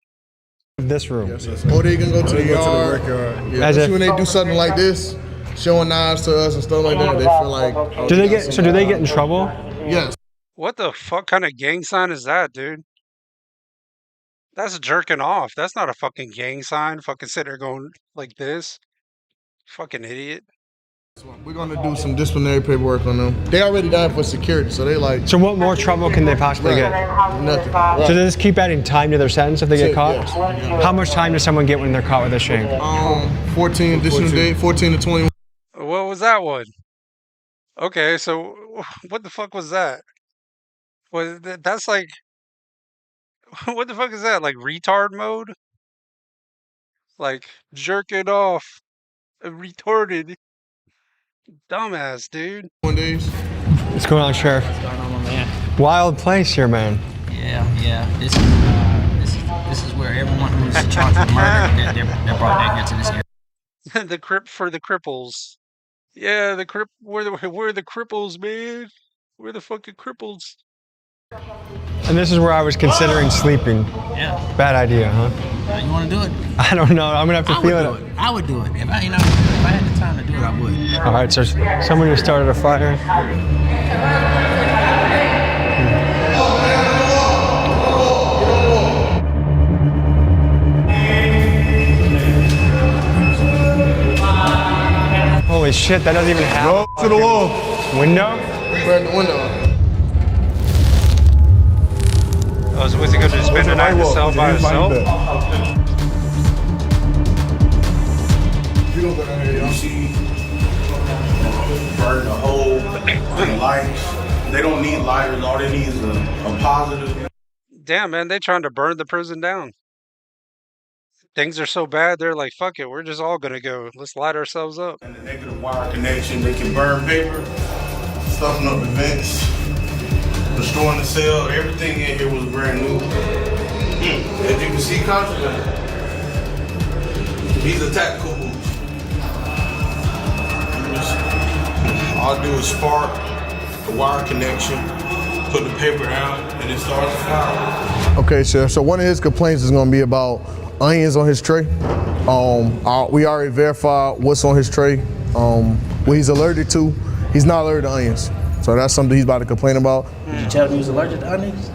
Speaker 10: This room.
Speaker 13: Or they can go to the yard. Yeah,
Speaker 10: As
Speaker 13: especially
Speaker 10: if-
Speaker 13: when they do something like this, showing knives to us and stuff like that, they feel like. Oh,
Speaker 10: Do they
Speaker 13: got
Speaker 10: get?
Speaker 13: some-
Speaker 10: So do they get in trouble?
Speaker 13: Yes.
Speaker 5: What the fuck kind of gang sign is that, dude? That's jerking off. That's not a fucking gang sign. Fucking sit there going like this. Fucking idiot.
Speaker 13: We're gonna do some disciplinary paperwork on them. They already died for security, so they like.
Speaker 10: So what more trouble can they possibly get?
Speaker 13: Nothing.
Speaker 10: So they just keep adding time to their sentence if they get caught?
Speaker 13: Yes.
Speaker 10: How much time does someone get when they're caught with a shame?
Speaker 13: 14 additional day, 14 to 21.
Speaker 5: What was that one? Okay, so what the fuck was that? That's like, what the fuck is that? Like retard mode? Like jerking off, retarded, dumbass dude.
Speaker 13: 1 days.
Speaker 10: What's going on, Sheriff?
Speaker 9: What's going on, man?
Speaker 10: Wild place here, man.
Speaker 9: Yeah. This is where everyone who's charged with murder, they're brought back here to this area.
Speaker 5: The crip for the cripples. Yeah, we're the cripples, man. We're the fucking cripples.
Speaker 10: And this is where I was considering sleeping.
Speaker 9: Yeah.
Speaker 10: Bad idea, huh?
Speaker 9: You want to do it?
Speaker 10: I don't know. I'm gonna have to feel it.
Speaker 9: I would do it. If I had the time to do it, I would.
Speaker 10: All right, so someone who started a fire. Holy shit, that doesn't even happen.
Speaker 13: Go to the wall.
Speaker 10: Window?
Speaker 13: Grab the window.
Speaker 5: Oh, so what's he gonna spend the night in the cell by himself?
Speaker 13: You don't go down here, y'all.
Speaker 21: Burn the hole, the lights. They don't need lighters. All they need is a positive.
Speaker 5: Damn, man, they trying to burn the prison down. Things are so bad, they're like, fuck it, we're just all gonna go. Let's light ourselves up.
Speaker 21: And the negative wire connection, they can burn paper, stuffing up the vents, destroying the cell. Everything in here was brand new. As you can see, constantly, these are tactical moves. All I do is spark the wire connection, put the paper down, and it starts to fire.
Speaker 13: Okay, Sheriff. So one of his complaints is gonna be about onions on his tray. We already verified what's on his tray. What he's allergic to. He's not allergic to onions. So that's something he's about to complain about.
Speaker 9: Did you tell him he was allergic to onions?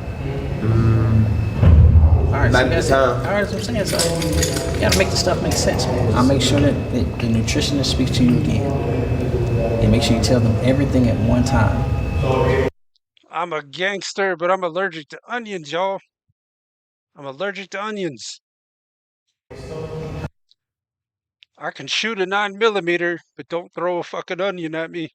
Speaker 9: All right,
Speaker 19: Not this time.
Speaker 9: All right, that's what I'm saying. So you gotta make the stuff make sense, man. I'll make sure that the nutritionist speaks to you again. And make sure you tell them everything at one time.
Speaker 5: I'm a gangster, but I'm allergic to onions, y'all. I'm allergic to onions. I can shoot a 9mm, but don't throw a fucking onion at me.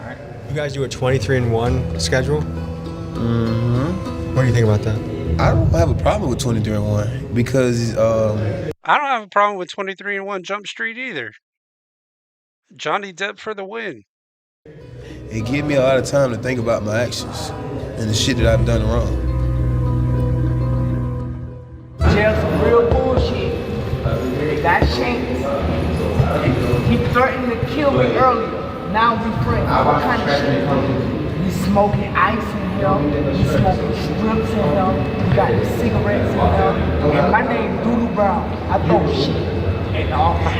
Speaker 10: You guys do a 23-and-1 schedule? Mm-hmm. What do you think about that?
Speaker 22: I don't have a problem with 23-and-1 because
Speaker 5: I don't have a problem with 23-and-1 Jump Street either. Johnny Depp for the win.
Speaker 22: it gives me a lot of time to think about my actions and the shit that I've done wrong.
Speaker 23: Jail some real bullshit. They got shanked. He threatened to kill me earlier. Now we friends. What kind of shit? We smoking ice in here. We smoking strips in here. We got the cigarettes in here. And my name Doodoo Brown. I throw shit. And all my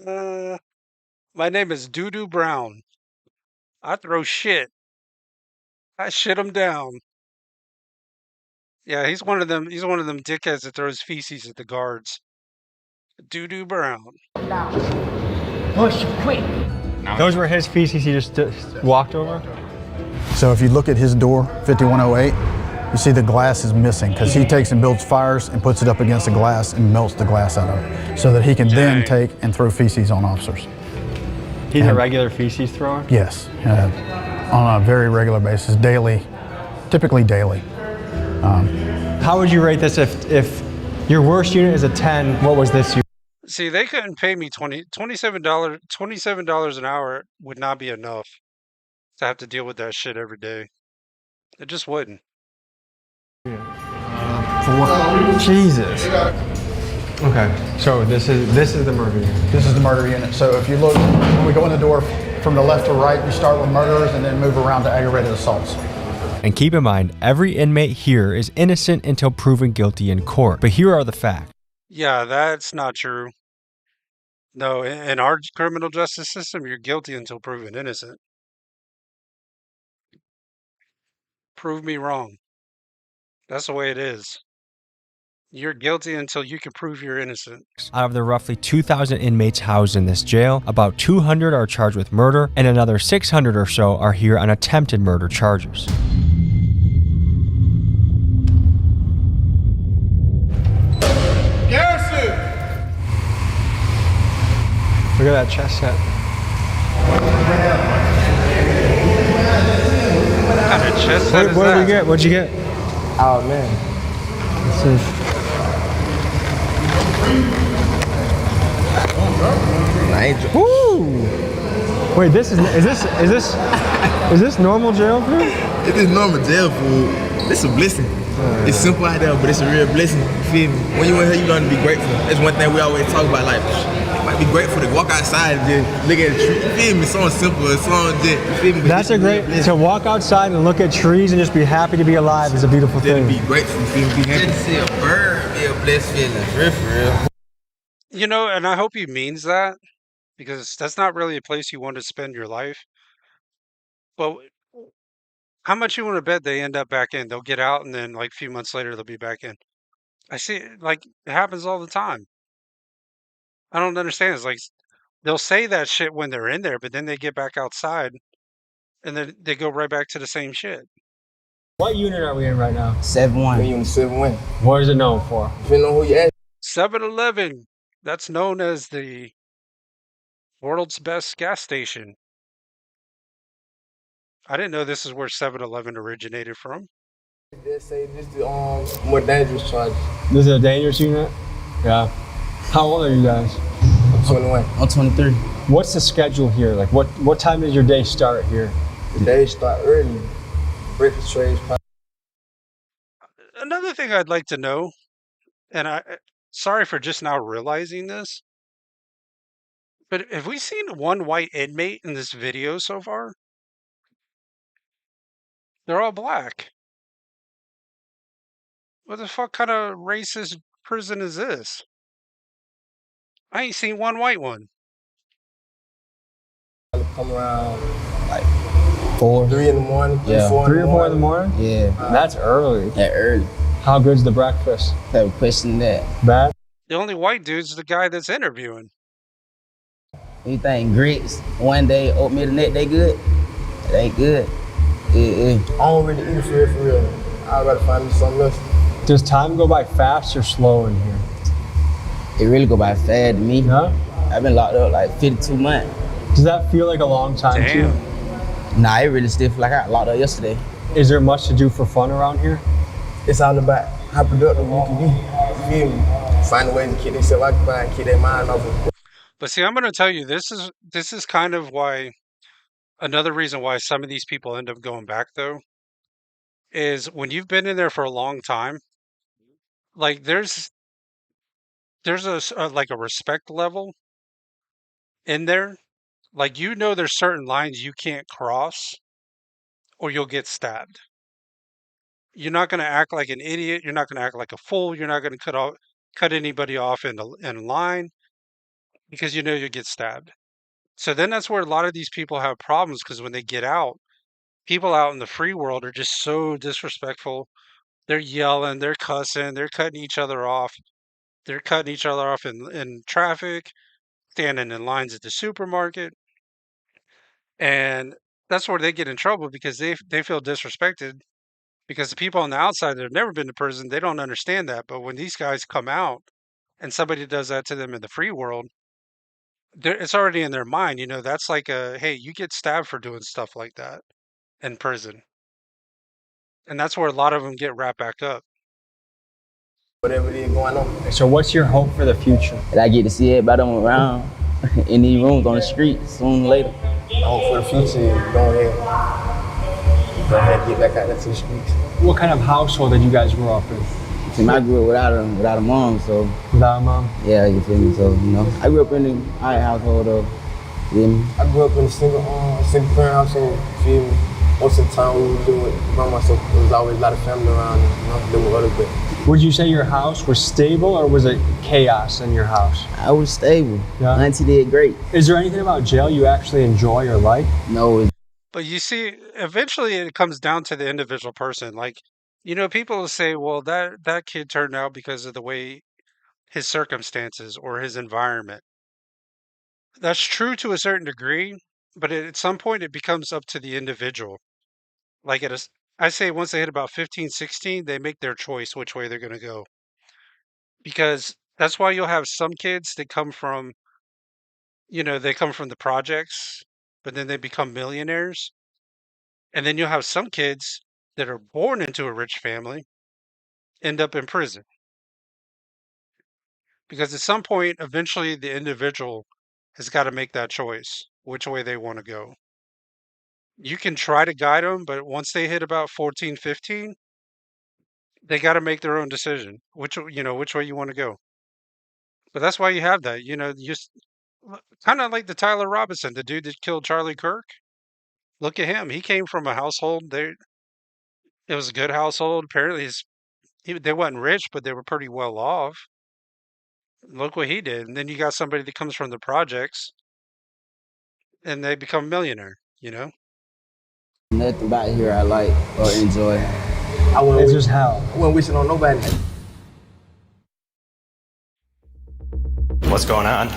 Speaker 23: shit.
Speaker 5: My name is Doo-Doo Brown. I throw shit. I shit him down. Yeah, he's one of them. He's one of them dickheads that throws feces at the guards. Doo-Doo Brown.
Speaker 23: Push quick.
Speaker 10: Those were his feces he just walked over?
Speaker 4: So if you look at his door, 5108, you see the glass is missing because he takes and builds fires and puts it up against the glass and melts the glass out of it so that he can then take and throw feces on officers.
Speaker 10: He's a regular feces thrower?
Speaker 4: Yes, on a very regular basis, daily, typically daily.
Speaker 10: How would you rate this if your worst unit is a 10, what was this unit?
Speaker 5: See, they couldn't pay me $27 an hour would not be enough to have to deal with that shit every day. It just wouldn't.
Speaker 10: For what? Jesus. Okay, so this is the murder unit.
Speaker 4: This is the murder unit. So if you look, when we go in the door from the left to right, you start with murderers and then move around to aggravated assaults.
Speaker 10: And keep in mind, every inmate here is innocent until proven guilty in court. But here are the facts.
Speaker 5: Yeah, that's not true. No, in our criminal justice system, you're guilty until proven innocent. Prove me wrong. That's the way it is. You're guilty until you can prove you're innocent.
Speaker 10: Out of the roughly 2,000 inmates housed in this jail, about 200 are charged with murder, and another 600 or so are here on attempted murder charges.
Speaker 22: Garrison!
Speaker 10: Look at that chest set.
Speaker 5: What kind of chest set is
Speaker 10: What did
Speaker 5: that?
Speaker 10: we get? What'd you get?
Speaker 11: Oh man.
Speaker 10: Let's see. Woo! Wait, is this normal jail food?
Speaker 22: It is normal jail food. It's a blessing. It's simple out there, but it's a real blessing. You feel me? When you in here, you learn to be grateful. That's one thing we always talk about. Like, you might be grateful to walk outside and just look at a tree. You feel me? Something simple, something just, you feel me? But
Speaker 10: That's a great, to walk outside and look at trees and just be happy to be alive is a beautiful thing.
Speaker 22: Be grateful, you feel me? Be happy. Just to see a bird be a blessed feeling. For real.
Speaker 5: You know, and I hope he means that, because that's not really a place you want to spend your life. But how much you want to bet they end up back in? They'll get out and then like a few months later they'll be back in. I see it, like it happens all the time. I don't understand. It's like they'll say that shit when they're in there, but then they get back outside and then they go right back to the same shit.
Speaker 10: What unit are we in right now?
Speaker 11: 7-1.
Speaker 22: Unit 7-1.
Speaker 10: What is it known for?
Speaker 22: Depending on who you ask.
Speaker 5: 7-Eleven. That's known as the world's best gas station. I didn't know this is where 7-Eleven originated from.
Speaker 22: They say this is the more dangerous charge.
Speaker 10: This is a dangerous unit? Yeah. How old are you guys?
Speaker 22: I'm 21.
Speaker 11: I'm 23.
Speaker 10: What's the schedule here? Like what time does your day start here?
Speaker 22: The day start early. Breakfast trays.
Speaker 5: Another thing I'd like to know, and sorry for just now realizing this, but have we seen one white inmate in this video so far? They're all black. What the fuck kind of racist prison is this? I ain't seen one white one.
Speaker 22: Come around like
Speaker 11: 3
Speaker 22: in the morning.
Speaker 11: Yeah.
Speaker 10: 3 or 4 in the morning?
Speaker 11: Yeah.
Speaker 10: That's early.
Speaker 11: That early.
Speaker 10: How good's the breakfast?
Speaker 11: Have a question that.
Speaker 10: Bad?
Speaker 5: The only white dude's the guy that's interviewing.
Speaker 11: You think grits one day, oatmeal the next day good? It ain't good.
Speaker 22: I don't really eat for real. I'd rather find me something else.
Speaker 10: Does time go by fast or slow in here?
Speaker 11: It really go by fast to me.
Speaker 10: Huh?
Speaker 11: I've been locked up like 52 months.
Speaker 10: Does that feel like a long time to you?
Speaker 11: Nah, it really still feel like I got locked up yesterday.
Speaker 10: Is there much to do for fun around here?
Speaker 22: It's all about how productive you can be. You feel me? Find a way to keep themselves occupied and keep their mind off of.
Speaker 5: But see, I'm going to tell you, this is kind of why, another reason why some of these people end up going back, though, is when you've been in there for a long time, like there's a like a respect level in there. Like, you know, there's certain lines you can't cross or you'll get stabbed. You're not going to act like an idiot. You're not going to act like a fool. You're not going to cut anybody off in line because you know you'll get stabbed. So then that's where a lot of these people have problems, because when they get out, people out in the free world are just so disrespectful. They're yelling, they're cussing, they're cutting each other off. They're cutting each other off in traffic, standing in lines at the supermarket. And that's where they get in trouble, because they feel disrespected, because the people on the outside that have never been to prison, they don't understand that. But when these guys come out and somebody does that to them in the free world, it's already in their mind. You know, that's like hey, you get stabbed for doing stuff like that in prison. And that's where a lot of them get wrapped back up.
Speaker 22: Whatever it is going on.
Speaker 10: So what's your hope for the future?
Speaker 11: That I get to see everybody around in these rooms on the street sooner or later.
Speaker 22: Hope for the future is go ahead and get back out there to the streets.
Speaker 10: What kind of household did you guys grow up in?
Speaker 11: See, I grew up without a mom, so.
Speaker 10: Without a mom?
Speaker 11: Yeah, you feel me? So, you know, I grew up in an household, though. You feel me?
Speaker 22: I grew up in a single parent household, you feel me? most of the time we were doing by myself. There was always a lot of family around, dealing with others. But
Speaker 10: Would you say your house was stable, or was it chaos in your house?
Speaker 1: I was stable.
Speaker 10: Yeah.
Speaker 1: Auntie did great.
Speaker 10: Is there anything about jail you actually enjoy or like?
Speaker 1: No.
Speaker 5: But you see, eventually it comes down to the individual person. Like, people will say, well, that kid turned out because of the way his circumstances or his environment. That's true to a certain degree, but at some point it becomes up to the individual. Like I say once they hit about 15, 16, they make their choice which way they're going to go. Because that's why you'll have some kids that come from, they come from the projects, but then they become millionaires. And then you'll have some kids that are born into a rich family end up in prison. Because at some point, eventually the individual has got to make that choice, which way they want to go. You can try to guide them, but once they hit about 14, 15, they got to make their own decision, which way you want to go. But that's why you have that, kind of like the Tyler Robinson, the dude that killed Charlie Kirk. Look at him. He came from a household there. It was a good household. Apparently they wasn't rich, but they were pretty well off. Look what he did. And then you got somebody that comes from the projects and they become a millionaire,
Speaker 1: Nothing about here I like or enjoy.
Speaker 22: It's just how. I wasn't wishing on nobody.
Speaker 14: What's going on?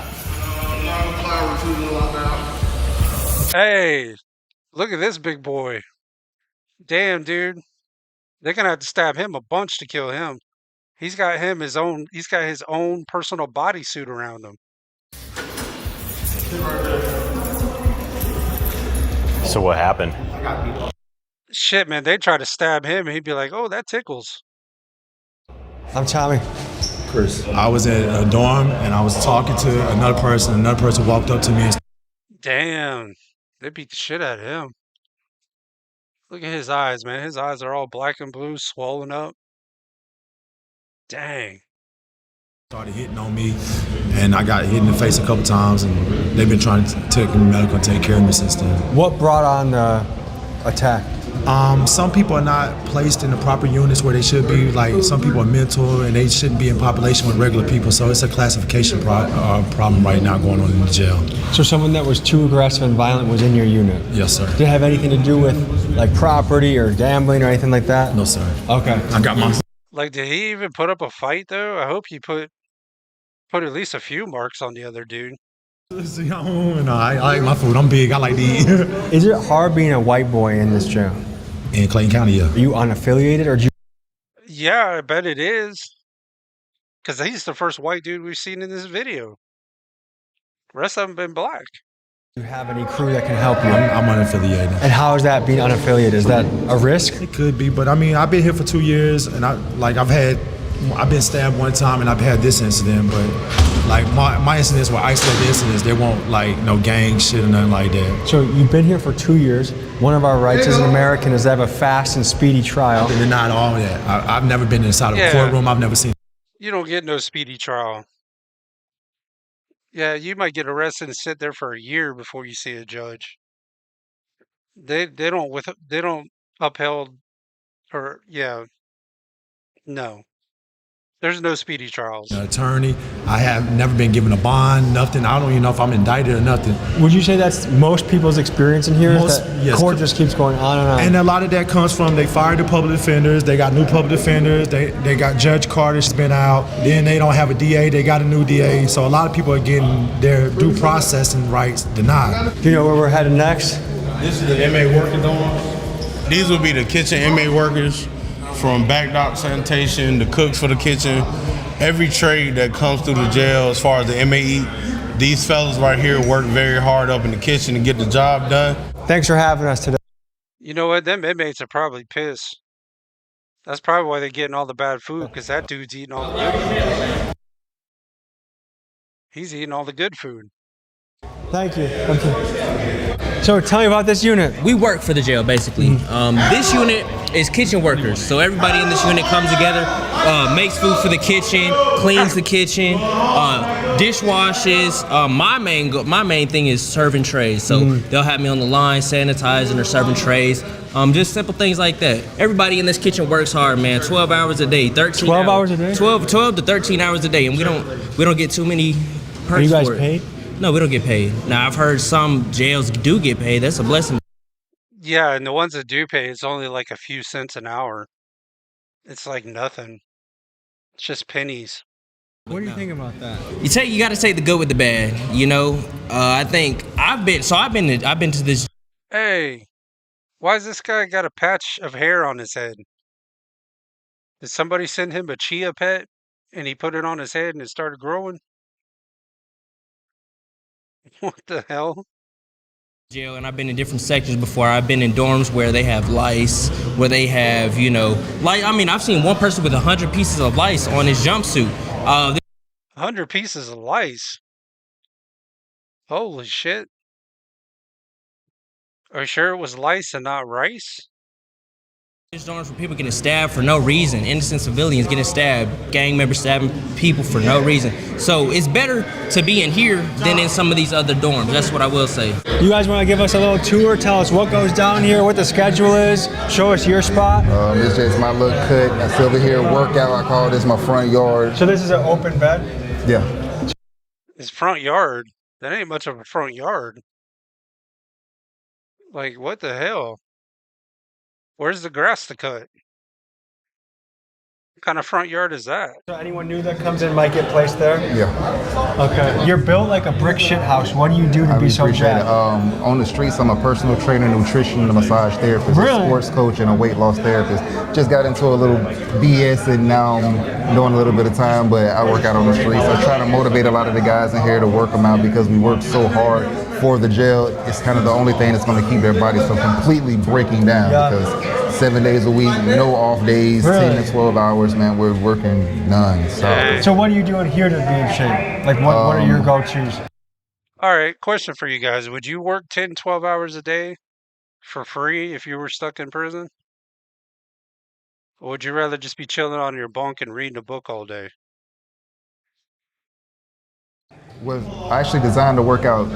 Speaker 5: Hey, look at this big boy. Damn, dude. They're going to have to stab him a bunch to kill him. He's got his own personal bodysuit around him.
Speaker 14: So what happened?
Speaker 5: Shit, man, they try to stab him and he'd be like, oh, that tickles.
Speaker 10: I'm Tommy.
Speaker 2: Chris. I was at a dorm and I was talking to another person. Another person walked up to me and
Speaker 5: Damn, they beat the shit out of him. Look at his eyes, man. His eyes are all black and blue, swollen up. Dang.
Speaker 2: started hitting on me, and I got hit in the face a couple times, and they've been trying to take me medical and take care of me since then.
Speaker 10: What brought on the attack?
Speaker 2: Some people are not placed in the proper units where they should be. Like, some people are mental and they shouldn't be in population with regular people. So it's a classification problem right now going on in the jail.
Speaker 10: So someone that was too aggressive and violent was in your unit?
Speaker 2: Yes, sir.
Speaker 10: Did it have anything to do with like property or gambling or anything like that?
Speaker 2: No, sir.
Speaker 10: Okay.
Speaker 2: I got my.
Speaker 5: Like, did he even put up a fight though? I hope he put at least a few marks on the other dude.
Speaker 2: I like my food. I'm big. I like to eat.
Speaker 10: Is it hard being a white boy in this jail?
Speaker 2: In Clayton County, yeah.
Speaker 10: Are you unaffiliated or do you?
Speaker 5: Yeah, I bet it is. Because he's the first white dude we've seen in this video. The rest of them been black.
Speaker 10: Do you have any crew that can help you?
Speaker 2: I'm unaffiliated.
Speaker 10: And how is that being unaffiliated? Is that a risk?
Speaker 2: It could be, but I mean, I've been here for 2 years, and I've been stabbed one time, and I've had this incident, but like my incidents were isolated incidents. They won't like no gang shit or nothing like that.
Speaker 10: So you've been here for 2 years. One of our rights as an American is to have a fast and speedy trial.
Speaker 2: I've been denied all that. I've never been inside of a courtroom. I've never seen.
Speaker 5: You don't get no speedy trial. Yeah, you might get arrested and sit there for a year before you see a judge. They don't upheld or no. There's no speedy trials.
Speaker 2: An attorney. I have never been given a bond, nothing. I don't even know if I'm indicted or nothing.
Speaker 10: Would you say that's most people's experience in here?
Speaker 2: Yes.
Speaker 10: Court just keeps going on and on.
Speaker 2: And a lot of that comes from they fired the public defenders. They got new public defenders. They got Judge Carter's been out. Then they don't have a DA. They got a new DA. So a lot of people are getting their due processing rights denied.
Speaker 10: Do you know where we're headed next?
Speaker 21: This is the inmate working dorm. These will be the kitchen inmate workers. From back dock sanitation, the cooks for the kitchen, every trade that comes through the jail as far as the inmate eat, these fellas right here work very hard up in the kitchen to get the job done.
Speaker 10: Thanks for having us today.
Speaker 5: You know what? Them inmates are probably pissed. That's probably why they're getting all the bad food, because that dude's eating all the good food. He's eating all the good food.
Speaker 10: Thank you. So tell me about this unit.
Speaker 3: We work for the jail, basically. This unit is kitchen workers. So everybody in this unit comes together, makes food for the kitchen, cleans the kitchen, dishwashes. My main thing is serving trays. So they'll have me on the line sanitizing or serving trays. Just simple things like that. Everybody in this kitchen works hard, man. 12 hours a day, 13
Speaker 2: 12 hours a day?
Speaker 3: 12 to 13 hours a day, and we don't get too many perks.
Speaker 2: Are you guys
Speaker 3: for it.
Speaker 2: paid?
Speaker 3: No, we don't get paid. Now I've heard some jails do get paid. That's a blessing.
Speaker 5: Yeah, and the ones that do pay, it's only like a few cents an hour. It's like nothing. It's just pennies.
Speaker 2: What do you think about that?
Speaker 3: You got to take the good with the bad. You know, I think I've been to this.
Speaker 5: Hey, why has this guy got a patch of hair on his head? Did somebody send him a chia pet and he put it on his head and it started growing? What the hell?
Speaker 3: Jail, and I've been in different sectors before. I've been in dorms where they have lice, where they have, I've seen one person with 100 pieces of lice on his jumpsuit.
Speaker 5: 100 pieces of lice. Holy shit. Are you sure it was lice and not rice?
Speaker 3: There's dorms where people getting stabbed for no reason. Innocent civilians getting stabbed. Gang members stabbing people for no reason. So it's better to be in here than in some of these other dorms. That's what I will say.
Speaker 2: You guys want to give us a little tour? Tell us what goes down here, what the schedule is. Show us your spot.
Speaker 12: It's just my little cut. I sit over here, workout. I call this my front yard.
Speaker 2: So this is an open bed?
Speaker 12: Yeah.
Speaker 5: His front yard? That ain't much of a front yard. Like, what the hell? Where's the grass to cut? What kind of front yard is that?
Speaker 2: So anyone new that comes in might get placed there?
Speaker 12: Yeah.
Speaker 2: Okay. You're built like a brick shit house. What do you do to be so jacked?
Speaker 12: On the streets, I'm a personal trainer, nutrition, and massage therapist, a sports coach, and a weight loss therapist. Just got into a little BS, and now I'm doing a little bit of time, but I work out on the streets. I try to motivate a lot of the guys in here to work them out because we work so hard for the jail. It's kind of the only thing that's going to keep their bodies from completely breaking down because 7 days a week, no off days, 10 to 12 hours, man, we're working none.
Speaker 2: So what are you doing here to be in shape? Like what are your go-tos?
Speaker 5: All right, question for you guys. Would you work 10, 12 hours a day for free if you were stuck in prison? Or would you rather just be chilling on your bunk and reading a book all day?
Speaker 12: I actually designed the workout.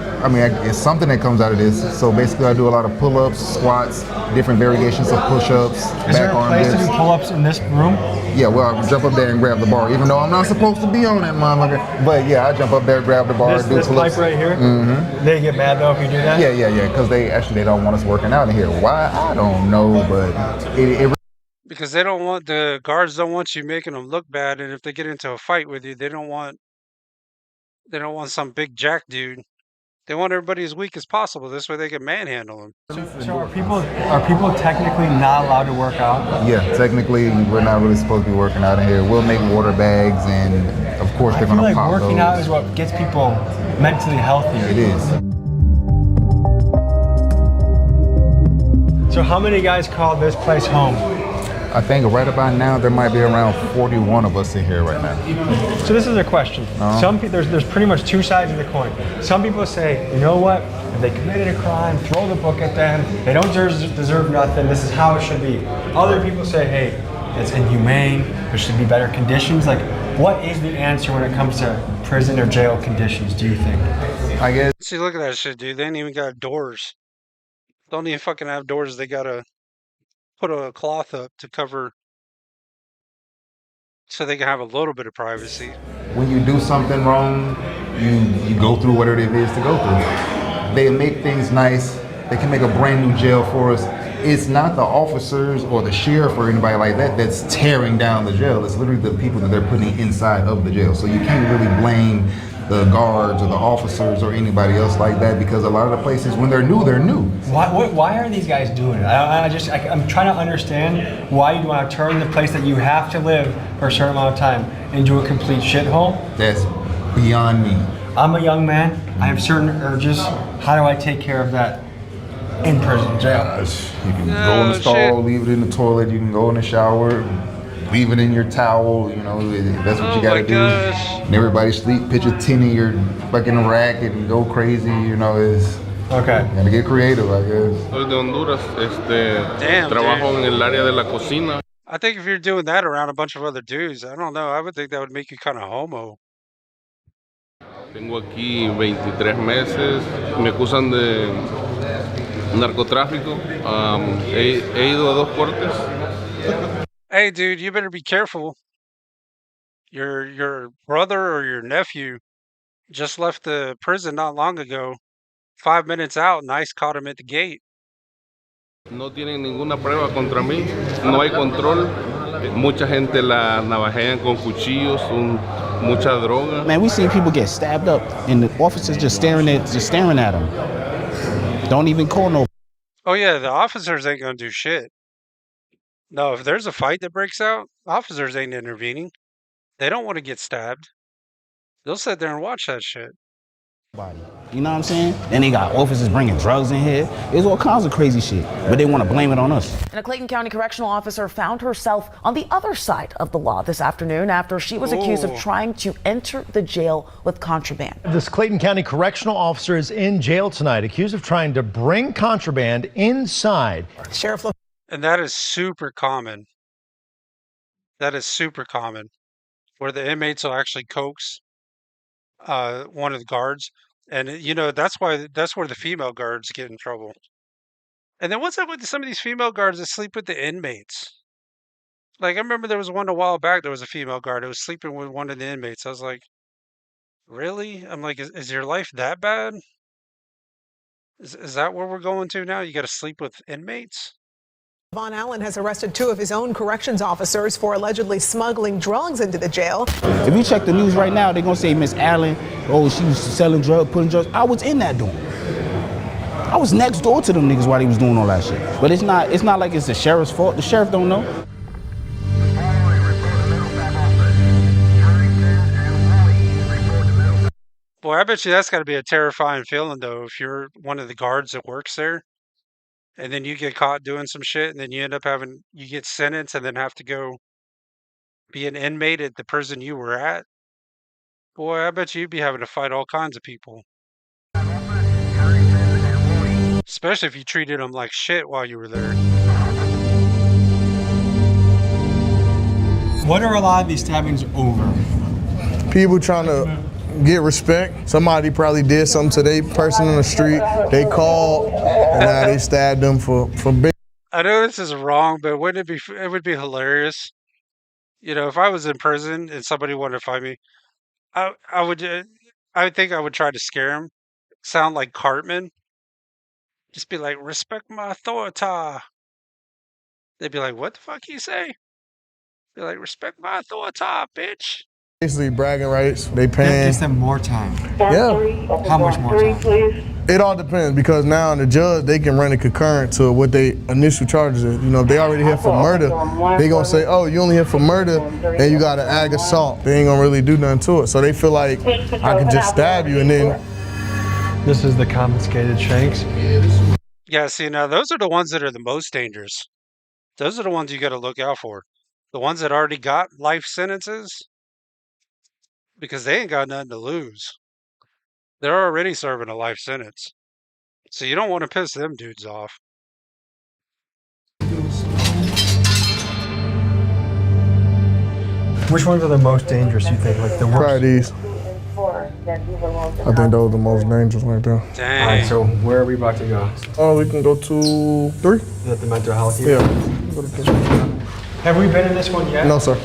Speaker 12: It's something that comes out of this. So basically, I do a lot of pull-ups, squats, different variations of push-ups,
Speaker 2: Is there a place to do pull-ups in this room?
Speaker 12: Yeah, well, I jump up there and grab the bar, even though I'm not supposed to be on that motherfucker. But yeah, I jump up there, grab the bar, do
Speaker 2: this
Speaker 12: pull-ups.
Speaker 2: pipe right here?
Speaker 12: Mm-hmm.
Speaker 2: They get mad though if you do that?
Speaker 12: Yeah, because they don't want us working out in here. Why? I don't know, but
Speaker 5: Because the guards don't want you making them look bad, and if they get into a fight with you, they don't want some big jack dude. They want everybody as weak as possible. This way they can manhandle them.
Speaker 2: So are people technically not allowed to work out?
Speaker 12: Yeah, technically we're not really supposed to be working out in here. We'll make water bags, and of course they're going to pop those.
Speaker 2: Working out is what gets people mentally healthier.
Speaker 12: It is.
Speaker 2: So how many guys call this place home?
Speaker 12: I think right about now there might be around 41 of us in here right now.
Speaker 2: So this is a question. There's pretty much two sides of the coin. Some people say, you know what? If they committed a crime, throw the book at them. They don't deserve nothing. This is how it should be. Other people say, hey, it's inhumane. There should be better conditions. Like, what is the answer when it comes to prison or jail conditions? Do you think?
Speaker 12: I guess.
Speaker 5: See, look at that shit, dude. They ain't even got doors. Don't even fucking have doors. They gotta put a cloth up to cover so they can have a little bit of privacy.
Speaker 12: When you do something wrong, you go through whatever it is to go through. They make things nice. They can make a brand new jail for us. It's not the officers or the sheriff or anybody like that that's tearing down the jail. It's literally the people that they're putting inside of the jail. So you can't really blame the guards or the officers or anybody else like that, because a lot of the places, when they're new, they're new.
Speaker 2: Why are these guys doing it? I'm trying to understand why you want to turn the place that you have to live for a certain amount of time into a complete shithole.
Speaker 12: That's beyond me.
Speaker 2: I'm a young man. I have certain urges. How do I take care of that in prison, jail?
Speaker 12: You can go in the stall, leave it in the toilet. You can go in the shower, leave it in your towel. You know, that's what you gotta do. And everybody sleep, pitch a tin in your fucking rack and go crazy. You know, it's
Speaker 2: okay.
Speaker 12: Gotta get creative, I guess.
Speaker 15: Soy de Honduras.
Speaker 5: Damn,
Speaker 15: trabajo
Speaker 5: dude.
Speaker 15: en el área de la cocina.
Speaker 5: I think if you're doing that around a bunch of other dudes, I don't know. I would think that would make you kind of homo.
Speaker 15: Tengo aquí 23 meses. Me acusan de narcotráfico. He ido a 2 cortes.
Speaker 5: Hey, dude, you better be careful. Your brother or your nephew just left the prison not long ago. 5 minutes out, and ICE caught him at the gate.
Speaker 15: No tienen ninguna prueba contra mí. No hay control. Mucha gente la navajean con cuchillos, mucha droga.
Speaker 1: Man, we seen people get stabbed up, and the officers just staring at them. Don't even call no.
Speaker 5: Oh yeah, the officers ain't gonna do shit. No, if there's a fight that breaks out, officers ain't intervening. They don't want to get stabbed. They'll sit there and watch that shit.
Speaker 1: You know what I'm saying? Then they got officers bringing drugs in here. There's all kinds of crazy shit, but they want to blame it on us.
Speaker 16: And a Clayton County correctional officer found herself on the other side of the law this afternoon after she was accused of trying to enter the jail with contraband.
Speaker 18: This Clayton County correctional officer is in jail tonight, accused of trying to bring contraband inside. Sheriff.
Speaker 5: And that is super common. That is super common, where the inmates will actually coax one of the guards, and that's where the female guards get in trouble. And then what's up with some of these female guards that sleep with the inmates? Like I remember there was one a while back. There was a female guard who was sleeping with one of the inmates. I was like, really? I'm like, is your life that bad? Is that where we're going to now? You got to sleep with inmates?
Speaker 24: Von Allen has arrested 2 of his own corrections officers for allegedly smuggling drugs into the jail.
Speaker 1: If you check the news right now, they're gonna say Miss Allen, oh, she was selling drugs, putting drugs. I was in that dorm. I was next door to them niggas while they was doing all that shit. But it's not like it's the sheriff's fault. The sheriff don't know.
Speaker 5: Boy, I bet you that's got to be a terrifying feeling, though, if you're one of the guards that works there, and then you get caught doing some shit, and then you end up you get sentenced and then have to go be an inmate at the prison you were at. Boy, I bet you'd be having to fight all kinds of people. Especially if you treated them like shit while you were there.
Speaker 10: What are a lot of these stabbings over?
Speaker 13: People trying to get respect. Somebody probably did something to their person on the street. They called, and now they stabbed them for big.
Speaker 5: I know this is wrong, but wouldn't it would be hilarious. If I was in prison and somebody wanted to fight me, I think I would try to scare him. Sound like Cartman. Just be like, respect my authority. They'd be like, what the fuck you say? Be like, respect my authority, bitch.
Speaker 13: Basically bragging rights. They paying.
Speaker 10: That gives them more time.
Speaker 13: Yeah.
Speaker 10: How much more time?
Speaker 13: It all depends, because now the judge, they can run it concurrent to what they initial charges is. If they already here for murder, they gonna say, oh, you only here for murder, and you got an ag assault. They ain't gonna really do nothing to it. So they feel like I can just stab you and then.
Speaker 18: This is the confiscated shanks.
Speaker 5: Yeah, see, now those are the ones that are the most dangerous. Those are the ones you got to look out for. The ones that already got life sentences, because they ain't got nothing to lose. They're already serving a life sentence. So you don't want to piss them dudes off.
Speaker 18: Which ones are the most dangerous, you think? Like the worst?
Speaker 13: Probably these. I think those are the most dangerous right there.
Speaker 5: Dang.
Speaker 18: All right, so where are we about to go?
Speaker 13: Oh, we can go to 3.
Speaker 18: Is that the mental health
Speaker 13: Yeah.
Speaker 18: Have we been in this one yet?
Speaker 13: No, sir.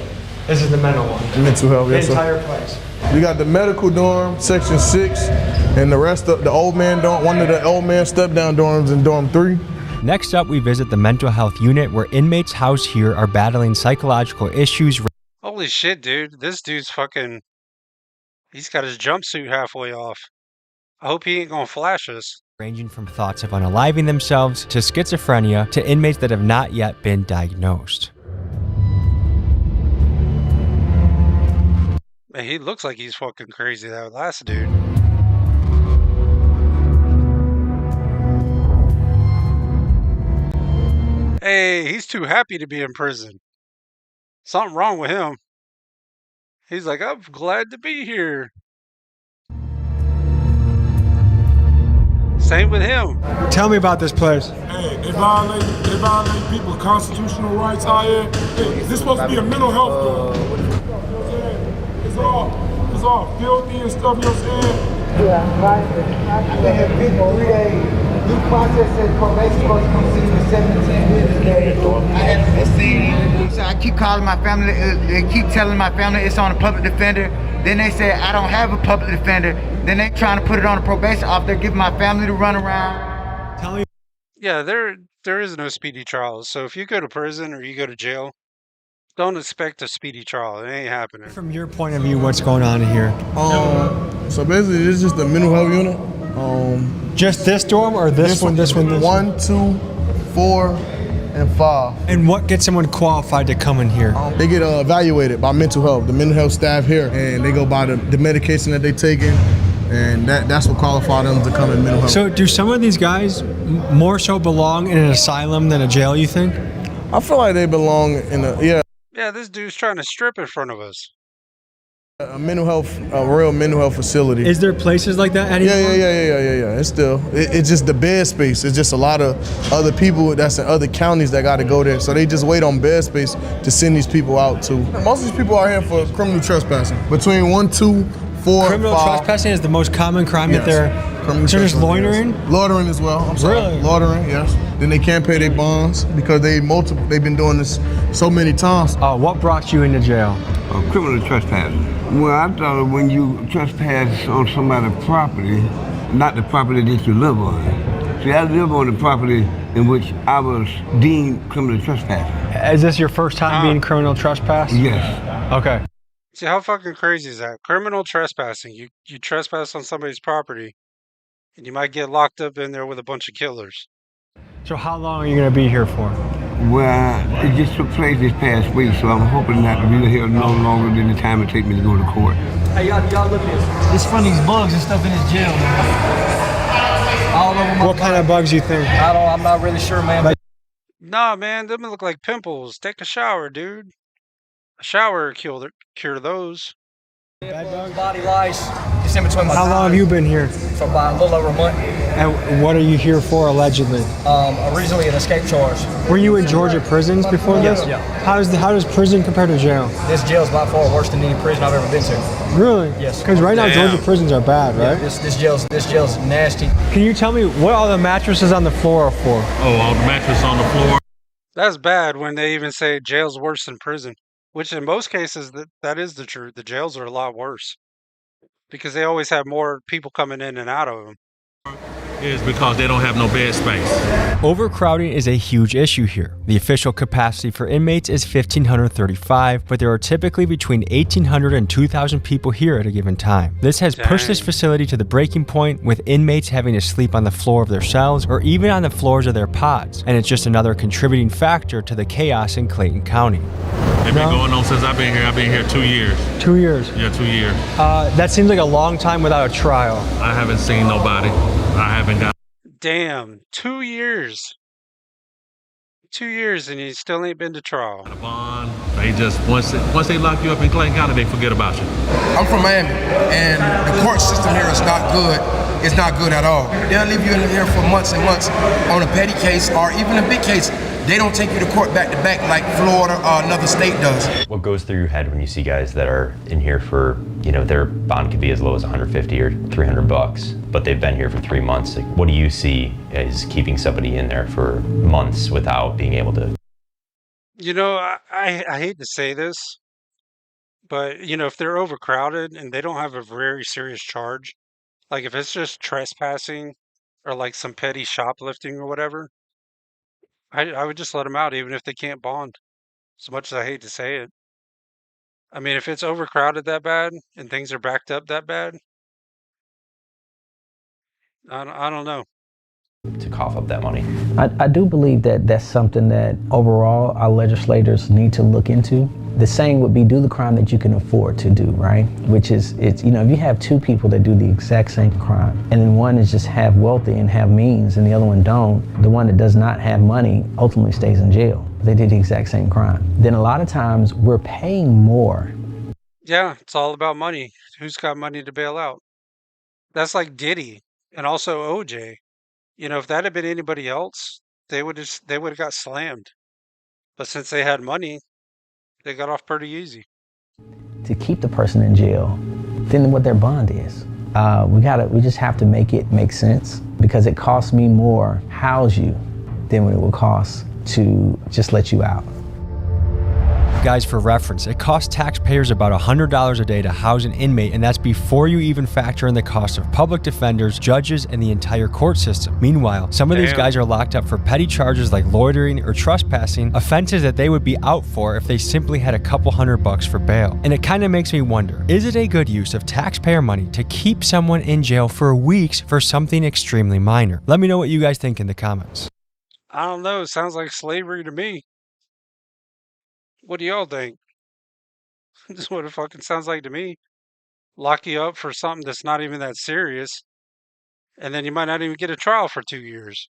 Speaker 18: This is the mental one.
Speaker 13: Mental health,
Speaker 18: The
Speaker 13: yes, sir.
Speaker 18: entire place.
Speaker 13: We got the medical dorm, section 6, and the rest of the old man dorm, one of the old man step-down dorms in dorm 3.
Speaker 10: Next up, we visit the mental health unit where inmates housed here are battling psychological issues.
Speaker 5: Holy shit, dude. This dude's fucking... He's got his jumpsuit halfway off. I hope he ain't gonna flash us.
Speaker 10: Ranging from thoughts of unaliving themselves to schizophrenia to inmates that have not yet been diagnosed.
Speaker 5: Man, he looks like he's fucking crazy, that last dude. Hey, he's too happy to be in prison. Something wrong with him. He's like, I'm glad to be here. Same with him.
Speaker 18: Tell me about this place.
Speaker 25: Hey, they violate people's constitutional rights out here. Hey, this supposed to be a mental health door. It's was all filthy and stuff, you know what I'm saying?
Speaker 6: Yeah, right. I've been here 53 days. Due process said probation supposed to come see me 17 business days. I haven't been seen. So I keep calling my family. They keep telling my family it's on a public defender. Then they say I don't have a public defender. Then they trying to put it on a probation officer. They're giving my family to run around.
Speaker 2: Tell me.
Speaker 5: Yeah, there is no speedy trial. So if you go to prison or you go to jail, don't expect a speedy trial. It ain't happening.
Speaker 10: From your point of view, what's going on here?
Speaker 13: So basically, it's just the mental health unit.
Speaker 10: Just this dorm or this one, this
Speaker 13: 1, 2, 4, and 5.
Speaker 10: And what gets someone qualified to come in here?
Speaker 13: They get evaluated by mental health, the mental health staff here, and they go by the medication that they taking, and that's what qualifies them to come in mental health.
Speaker 10: So do some of these guys more so belong in an asylum than a jail, you think?
Speaker 13: I feel like they belong in
Speaker 5: Yeah, this dude's trying to strip in front of us.
Speaker 13: a mental health, a real mental health facility.
Speaker 10: Is there places like that anymore?
Speaker 13: Yeah. It's still, it's just the bed space. It's just a lot of other people that's in other counties that got to go there. So they just wait on bed space to send these people out to. Most of these people are here for criminal trespassing. Between 1, 2, 4,
Speaker 10: Criminal
Speaker 13: 5.
Speaker 10: trespassing is the most common crime that
Speaker 13: Yes.
Speaker 10: they're.
Speaker 13: Criminal
Speaker 10: So there's
Speaker 13: trespassing,
Speaker 10: loitering?
Speaker 13: yes. Loitering as well. I'm sorry.
Speaker 10: Really?
Speaker 13: Loitering, yes. Then they can't pay their bonds because they've been doing this so many times.
Speaker 10: What brought you into jail?
Speaker 7: Criminal trespassing. Well, I thought when you trespass on somebody's property, not the property that you live on. See, I live on the property in which I was deemed criminal trespassing.
Speaker 10: Is this your first time being criminal trespass?
Speaker 7: Yes.
Speaker 10: Okay.
Speaker 5: See, how fucking crazy is that? Criminal trespassing. You trespass on somebody's property, and you might get locked up in there with a bunch of killers.
Speaker 10: So how long are you going to be here for?
Speaker 7: Well, it just took place this past week, so I'm hoping not to be here no longer than the time it takes me to go to court.
Speaker 8: Hey, y'all look at this. It's from these bugs and stuff in this jail, man. All over my
Speaker 10: What kind of bugs you think?
Speaker 8: I'm not really sure, man. But
Speaker 5: Nah, man, them look like pimples. Take a shower, dude. A shower cure those.
Speaker 8: body lice. It's in between my
Speaker 10: How long have you been here?
Speaker 8: For about a little over a month.
Speaker 10: And what are you here for, allegedly?
Speaker 8: Originally an escape charge.
Speaker 10: Were you in Georgia prisons before this?
Speaker 8: Yeah.
Speaker 10: How does prison compare to jail?
Speaker 8: This jail's by far worse than any prison I've ever been to.
Speaker 10: Really?
Speaker 8: Yes.
Speaker 10: Because right now
Speaker 5: Damn.
Speaker 10: Georgia prisons are bad,
Speaker 8: Yeah,
Speaker 10: right?
Speaker 8: this jail's nasty.
Speaker 10: Can you tell me what all the mattresses on the floor are for?
Speaker 17: Oh, all the mattress on the floor.
Speaker 5: That's bad when they even say jail's worse than prison, which in most cases that is the truth. The jails are a lot worse because they always have more people coming in and out of them.
Speaker 17: Is because they don't have no bed space.
Speaker 10: Overcrowding is a huge issue here. The official capacity for inmates is 1,535, but there are typically between 1,800 and 2,000 people here at a given time. This has pushed this facility to the breaking point, with inmates having to sleep on the floor of their cells or even on the floors of their pods, and it's just another contributing factor to the chaos in Clayton County.
Speaker 17: It's been going on since I've been here. I've been here 2 years.
Speaker 10: 2 years?
Speaker 17: Yeah, 2 years.
Speaker 10: That seems like a long time without a trial.
Speaker 17: I haven't seen nobody. I haven't got.
Speaker 5: Damn, 2 years. 2 years and you still ain't been to trial.
Speaker 17: Bond. They just once they lock you up in Clayton County, they forget about you.
Speaker 20: I'm from Miami, and the court system here is not good. It's not good at all. They'll leave you in there for months and months on a petty case or even a big case. They don't take you to court back to back like Florida or another state does.
Speaker 14: What goes through your head when you see guys that are in here for, their bond could be as low as 150 or 300 bucks, but they've been here for 3 months? Like, what do you see as keeping somebody in there for months without being able to?
Speaker 5: I hate to say this, but if they're overcrowded and they don't have a very serious charge, like if it's just trespassing or like some petty shoplifting or whatever, I would just let them out even if they can't bond. As much as I hate to say it. I mean, if it's overcrowded that bad and things are backed up that bad, I don't know.
Speaker 14: To cough up that money.
Speaker 26: I do believe that that's something that overall our legislators need to look into. The saying would be, do the crime that you can afford to do, right? Which is, if you have two people that do the exact same crime, and then one is just half wealthy and have means and the other one don't, the one that does not have money ultimately stays in jail. They did the exact same crime. Then a lot of times we're paying more.
Speaker 5: Yeah, it's all about money. Who's got money to bail out? That's like Diddy and also OJ. If that had been anybody else, they would have got slammed. But since they had money, they got off pretty easy.
Speaker 26: To keep the person in jail, than what their bond is. We just have to make it make sense, because it costs me more to house you than what it will cost to just let you out.
Speaker 10: Guys, for reference, it costs taxpayers about $100 a day to house an inmate, and that's before you even factor in the cost of public defenders, judges, and the entire court system. Meanwhile, some of these guys are locked up for petty charges like loitering or trespassing, offenses that they would be out for if they simply had a couple $100 for bail. And it kind of makes me wonder, is it a good use of taxpayer money to keep someone in jail for weeks for something extremely minor? Let me know what you guys think in the comments.
Speaker 5: I don't know. Sounds like slavery to me. What do y'all think? This is what it fucking sounds like to me. Lock you up for something that's not even that serious, and then you might not even get a trial for 2 years.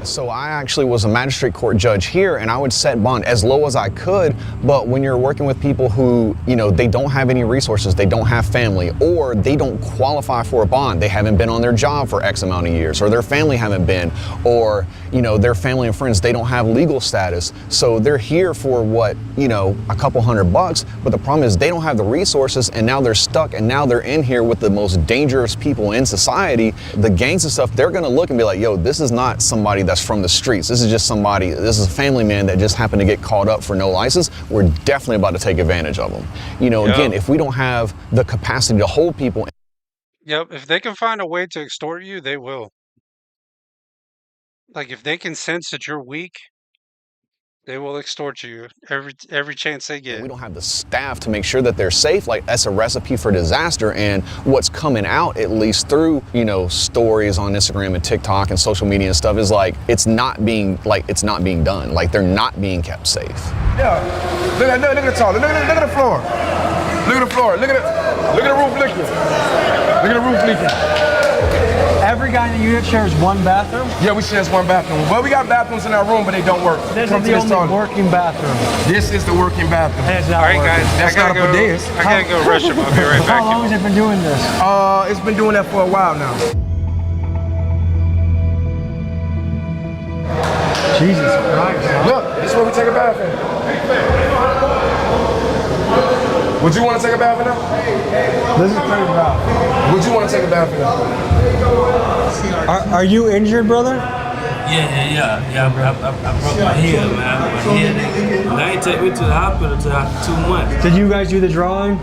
Speaker 4: So I actually was a magistrate court judge here, and I would set bond as low as I could. But when you're working with people who, they don't have any resources, they don't have family, or they don't qualify for a bond, they haven't been on their job for X amount of years, or their family haven't been, or, their family and friends, they don't have legal status. So they're here for what, a couple $100, but the problem is they don't have the resources, and now they're stuck, and now they're in here with the most dangerous people in society. The gangs and stuff, they're gonna look and be like, yo, this is not somebody that's from the streets. This is just somebody, this is a family man that just happened to get caught up for no license. We're definitely about to take advantage of them. Again, if we don't have the capacity to hold people.
Speaker 5: Yep, if they can find a way to extort you, they will. Like, if they can sense that you're weak, they will extort you every chance they get.
Speaker 4: We don't have the staff to make sure that they're safe. Like, that's a recipe for disaster. And what's coming out, at least through, stories on Instagram and TikTok and social media and stuff, is like, it's not being done. Like, they're not being kept safe.
Speaker 20: Yeah. Look at the toilet. Look at the floor. Look at the floor. Look at the roof leaking. Look at the roof leaking.
Speaker 8: Every guy in the unit shares one bathroom?
Speaker 20: Yeah, we share one bathroom. Well, we got bathrooms in our room, but they don't work.
Speaker 8: This is the only working bathroom.
Speaker 20: This is the working bathroom.
Speaker 8: And it's not
Speaker 5: All right,
Speaker 8: working.
Speaker 5: guys,
Speaker 20: That's not a bidet.
Speaker 5: I gotta go rush him. I'll be right back.
Speaker 8: How long has it been doing this?
Speaker 20: It's been doing that for a while now.
Speaker 8: Jesus Christ.
Speaker 20: Look, this is where we take a bath in. Would you want to take a bath in now?
Speaker 8: This is pretty rough.
Speaker 20: Would you want to take a bath in now?
Speaker 8: Are you injured, brother?
Speaker 9: Yeah. I broke my heel, man. My heel. They ain't take me to the hospital till 2 months.
Speaker 8: Did you guys do the drawing?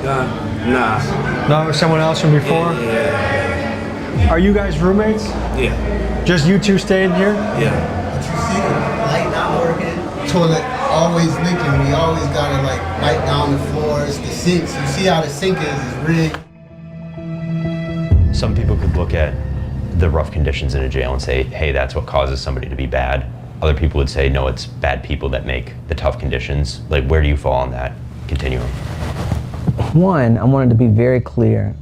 Speaker 9: Nah.
Speaker 8: No, someone else from before?
Speaker 9: Yeah.
Speaker 8: Are you guys roommates?
Speaker 9: Yeah.
Speaker 8: Just you two staying here?
Speaker 9: Yeah.
Speaker 11: But you see the light not working, toilet always leaking. We always gotta wipe down the floors, the sinks. You see how the sink is rigged.
Speaker 14: Some people could look at the rough conditions in a jail and say, hey, that's what causes somebody to be bad. Other people would say, no, it's bad people that make the tough conditions. Like, where do you fall on that continuum?
Speaker 26: One, I wanted to be very clear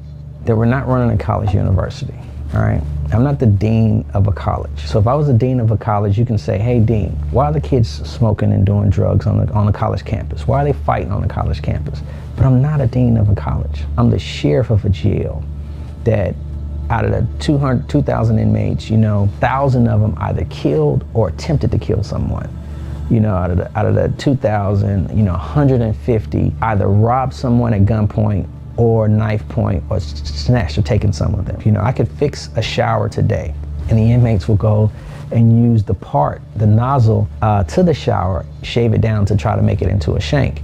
Speaker 26: that we're not running a college university, all right? I'm not the dean of a college. So if I was the dean of a college, you can say, hey, dean, why are the kids smoking and doing drugs on the college campus? Why are they fighting on the college campus? But I'm not a dean of a college. I'm the sheriff of a jail that out of the 2,000 inmates, 1,000 of them either killed or attempted to kill someone. Out of the 2,000, 150 either robbed someone at gunpoint or knife point or snatched or taken some of them. I could fix a shower today and the inmates will go and use the nozzle to the shower, shave it down to try to make it into a shank.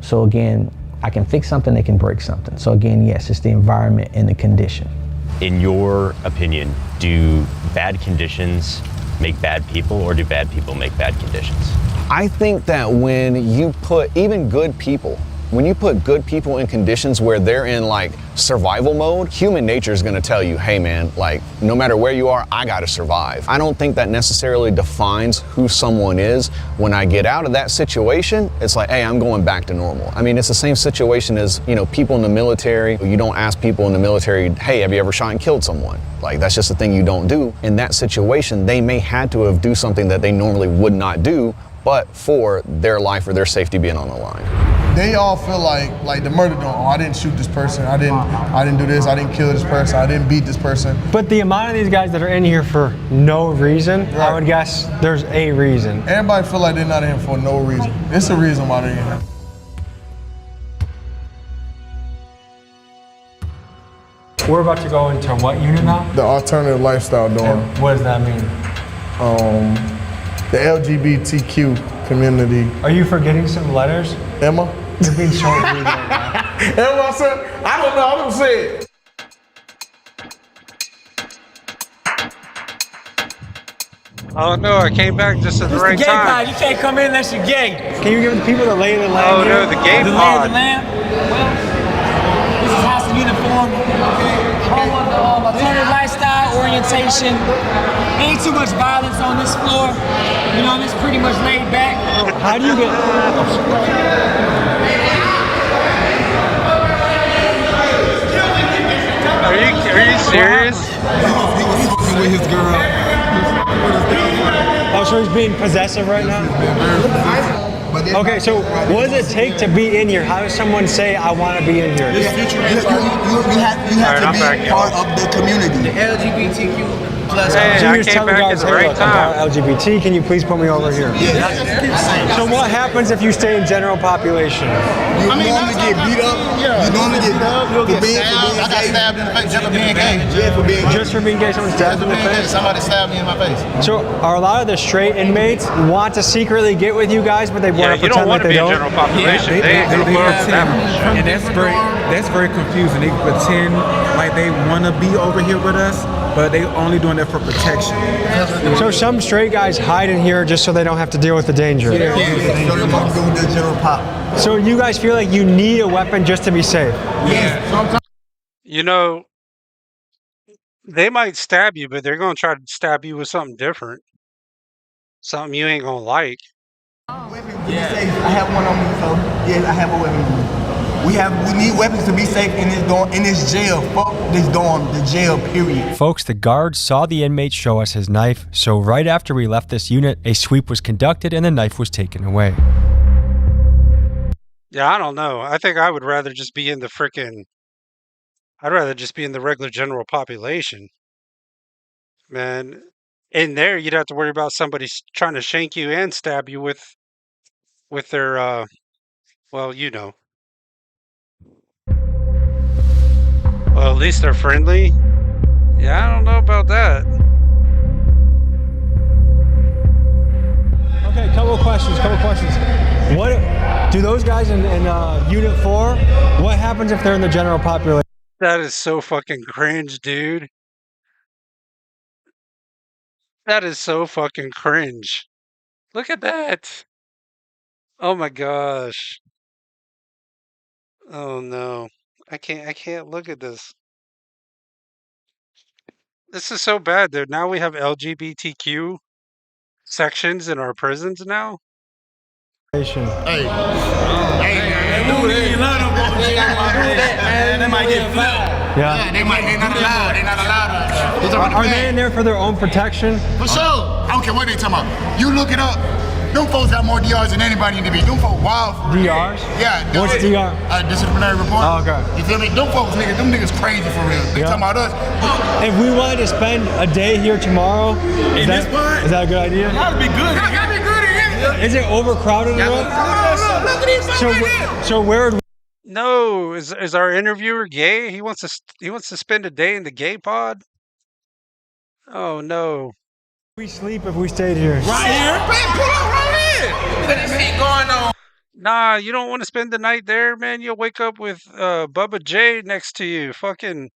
Speaker 26: So again, I can fix something, they can break something. So again, yes, it's the environment and the condition.
Speaker 14: In your opinion, do bad conditions make bad people, or do bad people make bad conditions?
Speaker 4: I think that when you put even good people, when you put good people in conditions where they're in survival mode, human nature is gonna tell you, hey man, no matter where you are, I gotta survive. I don't think that necessarily defines who someone is. When I get out of that situation, it's like, hey, I'm going back to normal. I mean, it's the same situation as, people in the military. You don't ask people in the military, hey, have you ever shot and killed someone? That's just a thing you don't do. In that situation, they may had to have do something that they normally would not do, but for their life or their safety being on the line.
Speaker 13: They all feel like the murder dog. Oh, I didn't shoot this person. I didn't do this. I didn't kill this person. I didn't beat this person.
Speaker 8: But the amount of these guys that are in here for no reason, right. I would guess there's a reason.
Speaker 13: Everybody feel like they're not in for no reason. It's a reason why they're in here.
Speaker 10: We're about to go into what unit now?
Speaker 13: The alternative lifestyle dorm.
Speaker 10: And what does that mean?
Speaker 13: The LGBTQ community.
Speaker 10: Are you forgetting some letters?
Speaker 13: Emma?
Speaker 10: You're being so rude right now.
Speaker 13: Emma said, I don't know, I don't say it.
Speaker 5: Oh no, I came back just at the right
Speaker 8: Gay
Speaker 5: time.
Speaker 8: pod, you can't come in unless you're gay.
Speaker 10: Can you give the people the lay of the land?
Speaker 5: Oh no,
Speaker 10: here?
Speaker 5: the gay
Speaker 8: The lay of
Speaker 5: pod.
Speaker 8: the land? Well, this is House of Uniform. Home of the alternative lifestyle orientation. Ain't too much violence on this floor. You know, it's pretty much laid back.
Speaker 10: How do you get?
Speaker 5: Are you serious?
Speaker 2: He was fucking with his girl.
Speaker 10: Oh, so he's being possessive right now? Okay, so what does it take to be in here? How does someone say, I want to be in here?
Speaker 20: You have to be part of the community. The LGBTQ plus.
Speaker 5: Hey,
Speaker 10: So
Speaker 5: I
Speaker 10: you just
Speaker 5: came
Speaker 10: tell the
Speaker 5: back
Speaker 10: guys,
Speaker 5: at the
Speaker 10: hey,
Speaker 5: right
Speaker 10: look, I'm part
Speaker 5: time.
Speaker 10: of LGBT, can you please put me over here? So what happens if you stay in general population?
Speaker 20: You normally get beat up. You normally get beat up.
Speaker 11: You'll get stabbed. I got stabbed in the face just for being gay.
Speaker 10: Just for being gay, someone stabbed in the face?
Speaker 11: Somebody stabbed me in my face.
Speaker 10: So are a lot of the straight inmates want to secretly get with you guys, but they want to
Speaker 5: you don't
Speaker 10: pretend
Speaker 5: want
Speaker 10: like
Speaker 5: to
Speaker 10: they
Speaker 5: be in
Speaker 10: don't?
Speaker 5: general population. They
Speaker 3: and that's very confusing. They pretend like they want to be over here with us, but they only doing that for protection.
Speaker 10: So some straight guys hide in here just so they don't have to deal with the danger. So you guys feel like you need a weapon just to be safe?
Speaker 5: You know, they might stab you, but they're gonna try to stab you with something different, something you ain't gonna like.
Speaker 20: I have one on me, so yes, I have a weapon on me. We need weapons to be safe in this dorm, in this jail. Fuck this dorm, the jail, period.
Speaker 10: Folks, the guards saw the inmate show us his knife, so right after we left this unit, a sweep was conducted and the knife was taken away.
Speaker 5: Yeah, I don't know. I think I would rather just be in the I'd rather just be in the regular general population. Man, in there you'd have to worry about somebody trying to shank you and stab you with their well, you know. Well, at least they're friendly. Yeah, I don't know about that.
Speaker 10: Okay, couple questions. What do those guys in Unit 4, what happens if they're in the general population?
Speaker 5: That is so fucking cringe, dude. That is so fucking cringe. Look at that. Oh my gosh. Oh no. I can't look at this. This is so bad, dude. Now we have LGBTQ sections in our prisons now.
Speaker 11: Hey, they might get flipped.
Speaker 10: Yeah.
Speaker 11: They not allowed. They not allowed.
Speaker 10: Are they in there for their own protection?
Speaker 11: For sure. I don't care what they talking about. You look it up. Them folks have more DRs than anybody in the beat. Them folks wild.
Speaker 10: DRs?
Speaker 11: Yeah.
Speaker 10: What's DR?
Speaker 11: Disciplinary report.
Speaker 10: Oh, okay.
Speaker 11: You feel me? Them folks, them niggas crazy for real. They talking about us.
Speaker 10: If we wanted to spend a day here tomorrow, is that a good idea?
Speaker 11: That'd be good. That'd be good.
Speaker 10: Is it overcrowded enough?
Speaker 11: Look at these folks.
Speaker 10: So where would
Speaker 5: No, is our interviewer gay? He wants to spend a day in the gay pod? Oh no.
Speaker 10: we sleep if we stayed here?
Speaker 11: Right here? Pull up right here. Look at this shit going on.
Speaker 5: Nah, you don't want to spend the night there, man. You'll wake up with Bubba J next to you. Fucking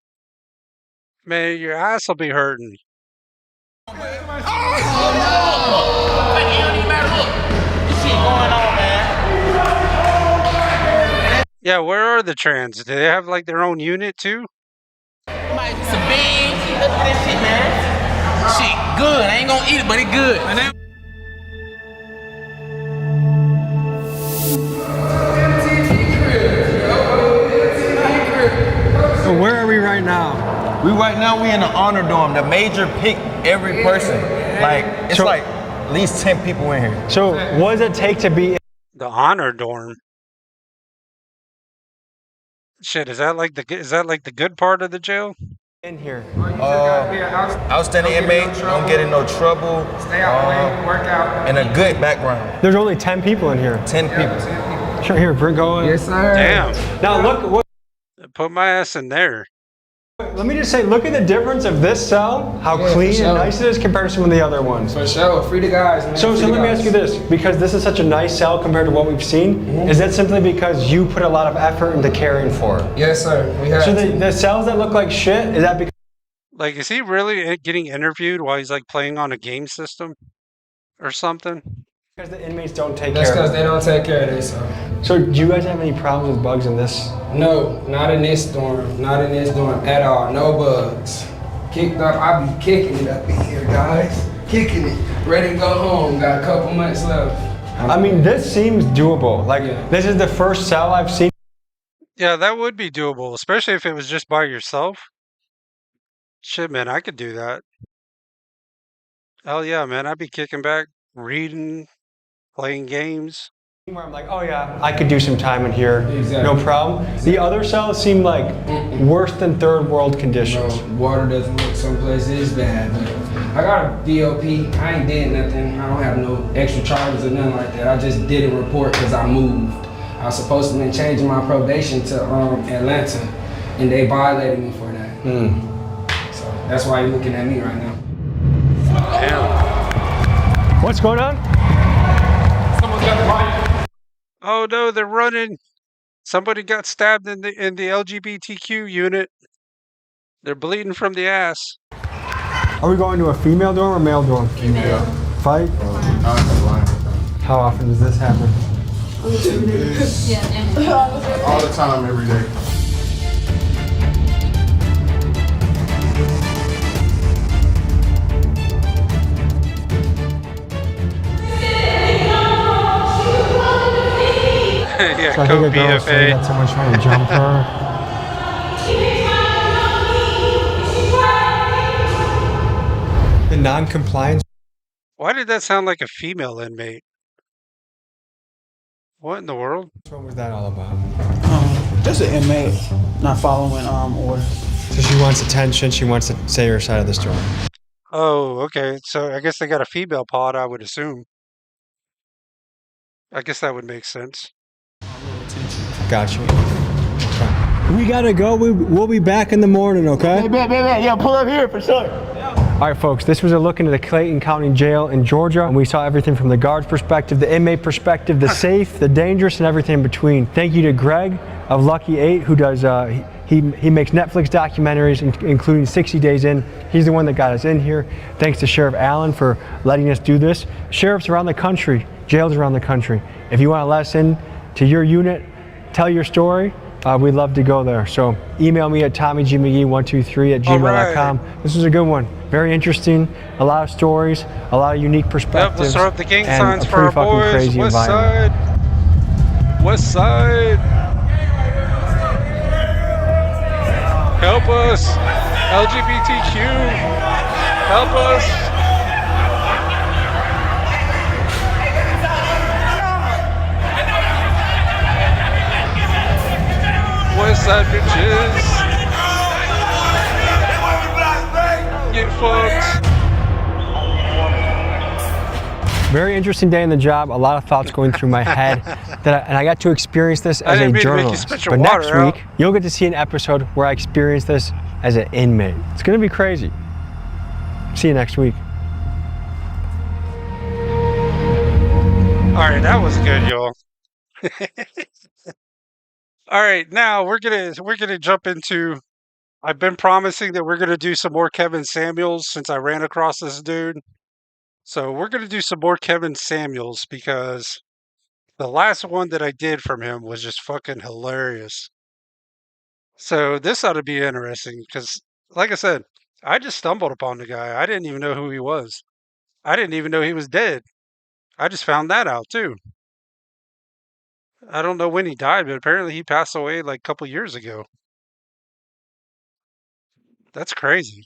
Speaker 5: man, your ass will be hurting. Yeah, where are the trans? Do they have like their own unit too?
Speaker 8: Might be some beans. Look at this shit, man. Shit, good. I ain't gonna eat it, but it good.
Speaker 10: So where are we right now?
Speaker 12: We in the honor dorm. The major pick every person. Like it's like at least 10 people in here.
Speaker 10: So what does it take to be
Speaker 5: The honor dorm. Shit, is that like the good part of the jail?
Speaker 10: in here?
Speaker 12: Outstanding inmate, don't get in no trouble. Stay out late, work out. And a good background.
Speaker 10: There's only 10 people in here.
Speaker 12: 10 people.
Speaker 10: Sure, here, bring going.
Speaker 12: Yes, sir.
Speaker 5: Damn.
Speaker 10: Now look, what?
Speaker 5: Put my ass in there.
Speaker 10: Let me just say, look at the difference of this cell, how
Speaker 15: Yeah,
Speaker 10: clean
Speaker 15: for sure.
Speaker 10: and nice it is compared to some of the other ones.
Speaker 15: For sure, free the guys, man.
Speaker 10: So
Speaker 15: Free
Speaker 10: let
Speaker 15: the
Speaker 10: me
Speaker 15: guys.
Speaker 10: ask you this, because this is such a nice cell compared to what we've seen, is that simply because you put a lot of effort into caring for it?
Speaker 15: Yes, sir. We have
Speaker 10: So
Speaker 15: to.
Speaker 10: the cells that look like shit, is that because
Speaker 5: Like, is he really getting interviewed while he's like playing on a game system or something?
Speaker 10: the inmates don't take
Speaker 15: That's
Speaker 10: care of
Speaker 15: because they don't take care of themselves.
Speaker 10: So do you guys have any problems with bugs in this?
Speaker 15: No, not in this dorm. Not in this dorm at all. No bugs. Kicked up. I be kicking it up in here, guys. Kicking it. Ready to go home. Got a couple months left.
Speaker 10: I mean, this seems doable. Like, this is the first cell I've seen.
Speaker 5: Yeah, that would be doable, especially if it was just by yourself. Shit, man, I could do that. Hell yeah, man, I'd be kicking back, reading, playing games.
Speaker 10: Where I'm like, oh yeah, I could do some time in here,
Speaker 15: Exactly.
Speaker 10: no problem. The other cells seem like worse than third world conditions.
Speaker 15: Bro, water doesn't look some places bad, but I got a DOP. I ain't did nothing. I don't have no extra charges or nothing like that. I just did a report because I moved. I was supposed to be changing my probation to Atlanta, and they violated me for that. So that's why you're looking at me right now.
Speaker 5: Damn.
Speaker 10: What's going on?
Speaker 15: Someone's got the mic.
Speaker 5: Oh no, they're running. Somebody got stabbed in the LGBTQ unit. They're bleeding from the ass.
Speaker 10: Are we going to a female dorm or male dorm?
Speaker 13: Female.
Speaker 10: Fight? How often does this happen?
Speaker 13: All the time, every day.
Speaker 5: Yeah,
Speaker 10: So I
Speaker 5: go
Speaker 10: think a girl was saying
Speaker 5: BFA.
Speaker 10: that someone's trying to jump her. The non-compliance.
Speaker 5: Why did that sound like a female inmate? What in the world?
Speaker 10: What was that all about?
Speaker 1: Just an inmate not following orders.
Speaker 10: So she wants attention. She wants to say her side of the story.
Speaker 5: Oh, okay. So I guess they got a female pod, I would assume. I guess that would make sense.
Speaker 10: Gotcha. Okay. We gotta go. We'll be back in the morning, okay?
Speaker 6: Yeah, pull up here for sure.
Speaker 10: All right, folks, this was a look into the Clayton County Jail in Georgia, and we saw everything from the guard's perspective, the inmate perspective, the safe, the dangerous, and everything in between. Thank you to Greg of Lucky 8, who does, he makes Netflix documentaries, including 60 Days In. He's the one that got us in here. Thanks to Sheriff Allen for letting us do this. Sheriffs around the country, jails around the country. If you want to let us in to your unit, tell your story, we'd love to go there. So email me at tommygmcgee123@gmail.com. This was a good one. Very interesting. A lot of stories, a lot of unique perspectives.
Speaker 5: Yep, let's throw up the gang
Speaker 10: and
Speaker 5: signs
Speaker 10: a
Speaker 5: for our
Speaker 10: pretty fucking
Speaker 5: boys.
Speaker 10: crazy
Speaker 5: West
Speaker 10: environment.
Speaker 5: side. West side. Help us. LGBTQ. Help us. West side bitches. Get fucked.
Speaker 10: Very interesting day in the job. A lot of thoughts going through my head, and I got to experience this
Speaker 5: I
Speaker 10: as
Speaker 5: didn't
Speaker 10: a
Speaker 5: mean to make you
Speaker 10: journalist.
Speaker 5: spit your
Speaker 10: But next
Speaker 5: water out.
Speaker 10: week, you'll get to see an episode where I experience this as an inmate. It's going to be crazy. See you next week.
Speaker 5: All right, that was good, y'all. All right, now we're gonna jump into. I've been promising that we're gonna do some more Kevin Samuels since I ran across this dude. So we're gonna do some more Kevin Samuels because the last one that I did from him was just fucking hilarious. So this ought to be interesting because, like I said, I just stumbled upon the guy. I didn't even know who he was. I didn't even know he was dead. I just found that out too. I don't know when he died, but apparently he passed away like a couple years ago. That's crazy.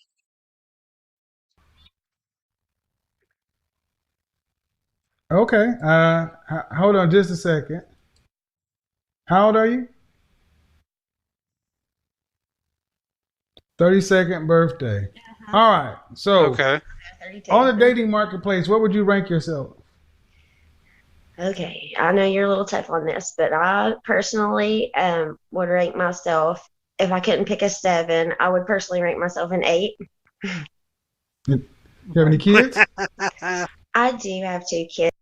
Speaker 25: Okay. Hold on just a second. How old are you? 32nd birthday. All right. So,
Speaker 5: okay.
Speaker 25: On the dating marketplace, what would you rank yourself?
Speaker 16: Okay, I know you're a little tough on this, but I personally would rank myself if I couldn't pick a 7, I would personally rank myself an 8.
Speaker 25: You have any kids?
Speaker 16: I do have 2 kids.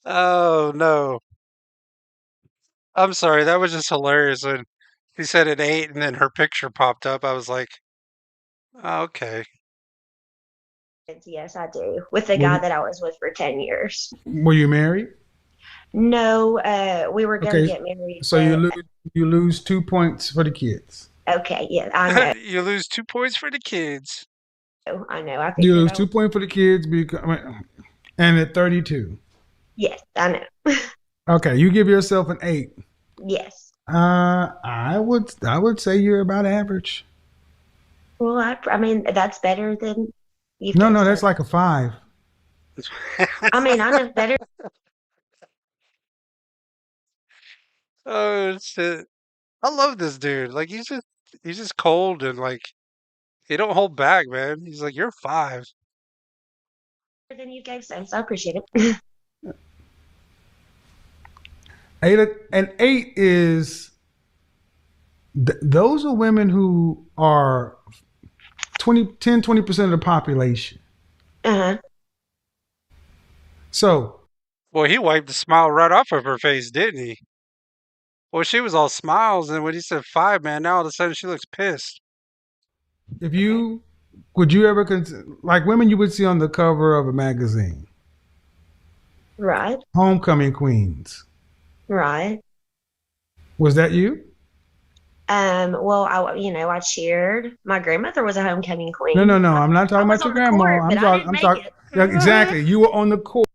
Speaker 5: Oh no. I'm sorry, that was just hilarious when she said an 8 and then her picture popped up. I was like, oh, okay.
Speaker 16: Yes, I do. With the
Speaker 25: Were
Speaker 16: guy
Speaker 25: you,
Speaker 16: that I was with for 10 years.
Speaker 25: were you married?
Speaker 16: No, we were going to
Speaker 25: Okay,
Speaker 16: get married,
Speaker 25: so
Speaker 16: but
Speaker 25: you lose 2 points for the kids.
Speaker 16: okay, yeah, I know.
Speaker 5: You lose 2 points for the kids.
Speaker 16: I know. I
Speaker 25: You
Speaker 16: figured
Speaker 25: lose
Speaker 16: I
Speaker 25: 2 points for the kids and at 32.
Speaker 16: Yes, I know.
Speaker 25: Okay, you give yourself an 8.
Speaker 16: Yes.
Speaker 25: I would say you're about average.
Speaker 16: Well, I mean, that's better than you
Speaker 25: No,
Speaker 16: think.
Speaker 25: no, that's like a 5.
Speaker 16: I mean, I know better.
Speaker 5: Oh shit. I love this dude. Like he's just cold and like he don't hold back, man. He's like, you're 5.
Speaker 16: Than you gave sense. I appreciate it.
Speaker 25: An 8 is those are women who are 20% of the population.
Speaker 16: Uh-huh.
Speaker 25: So
Speaker 5: Well, he wiped the smile right off of her face, didn't he? Well, she was all smiles, and when he said 5, man, now all of a sudden she looks pissed.
Speaker 25: would you ever like women you would see on the cover of a magazine?
Speaker 16: Right.
Speaker 25: Homecoming queens.
Speaker 16: Right.
Speaker 25: Was that you?
Speaker 16: Well, I cheered. My grandmother was a homecoming queen.
Speaker 25: No. I'm not talking about your grandma.
Speaker 16: I'm
Speaker 25: talking. Yeah, exactly. You were on the court.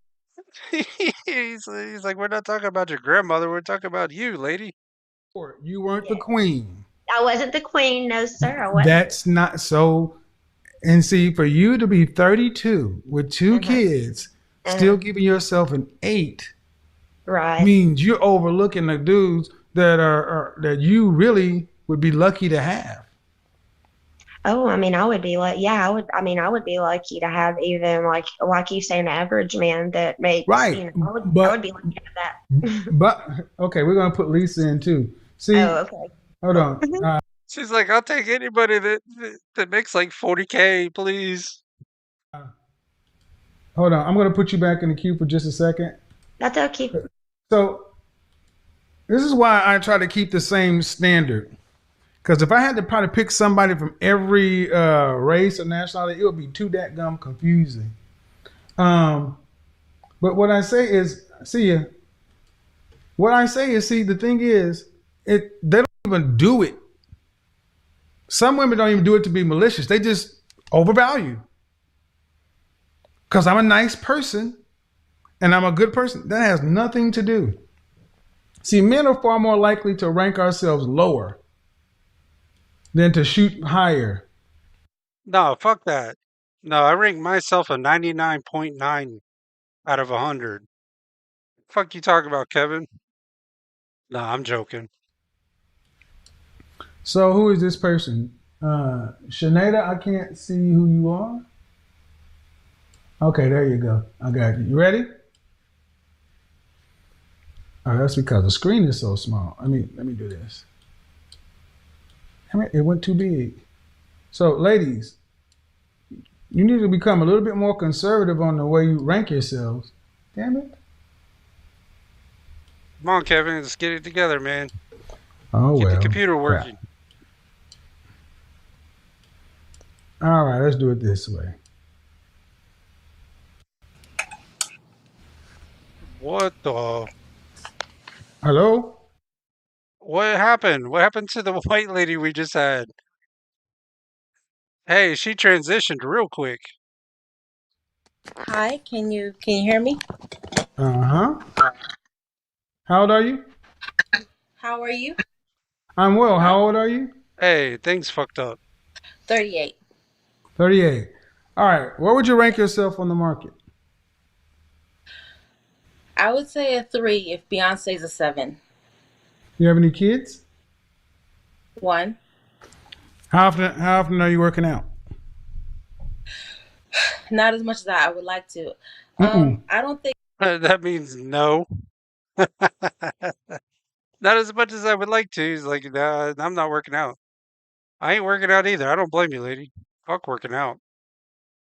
Speaker 5: He's like, we're not talking about your grandmother. We're talking about you, lady.
Speaker 25: You weren't the queen.
Speaker 16: I wasn't the queen, no sir. I wasn't.
Speaker 25: That's not so. And see, for you to be 32 with 2 kids, still giving yourself an 8,
Speaker 16: right,
Speaker 25: means you're overlooking the dudes that are that you really would be lucky to have.
Speaker 16: Oh, I mean, I would be like, yeah, I would. I mean, I would be lucky to have even like you say, an average man that makes
Speaker 25: Right.
Speaker 16: I would be lucky to have that.
Speaker 25: But okay, we're gonna put Lisa in too. See,
Speaker 16: okay.
Speaker 25: Hold on.
Speaker 5: She's like, I'll take anybody that makes like 40K, please.
Speaker 25: Hold on. I'm gonna put you back in the queue for just a second.
Speaker 16: That's okay.
Speaker 25: So this is why I try to keep the same standard. Because if I had to probably pick somebody from every race or nationality, it would be too dadgum confusing. But what I say is, see, the thing is, they don't even do it. Some women don't even do it to be malicious. They just overvalue. Because I'm a nice person and I'm a good person. That has nothing to do. See, men are far more likely to rank ourselves lower than to shoot higher.
Speaker 5: No, fuck that. No, I rank myself a 99.9 out of 100. Fuck you talking about, Kevin? No, I'm joking.
Speaker 25: So who is this person? Shanada, I can't see who you are. Okay, there you go. I got you. You ready? Oh, that's because the screen is so small. Let me do this. It went too big. So, ladies, you need to become a little bit more conservative on the way you rank yourselves. Damn it.
Speaker 5: Come on, Kevin, let's get it together, man.
Speaker 25: Oh,
Speaker 5: Get
Speaker 25: well.
Speaker 5: the computer
Speaker 25: Crap.
Speaker 5: working.
Speaker 25: All right, let's do it this way.
Speaker 5: What the?
Speaker 25: Hello?
Speaker 5: What happened? What happened to the white lady we just had? Hey, she transitioned real quick.
Speaker 19: Hi, can you hear me?
Speaker 25: Uh-huh. How old are you?
Speaker 19: How are you?
Speaker 25: I'm well. How old are you?
Speaker 5: Hey, things fucked up.
Speaker 19: 38.
Speaker 25: 38. All right. Where would you rank yourself on the market?
Speaker 19: I would say a 3 if Beyonce's a 7.
Speaker 25: You have any kids?
Speaker 19: 1.
Speaker 25: How often are you working out?
Speaker 19: Not as much as I would like to. I don't think
Speaker 5: That means no. Not as much as I would like to. He's like, nah, I'm not working out. I ain't working out either. I don't blame you, lady. Fuck working out.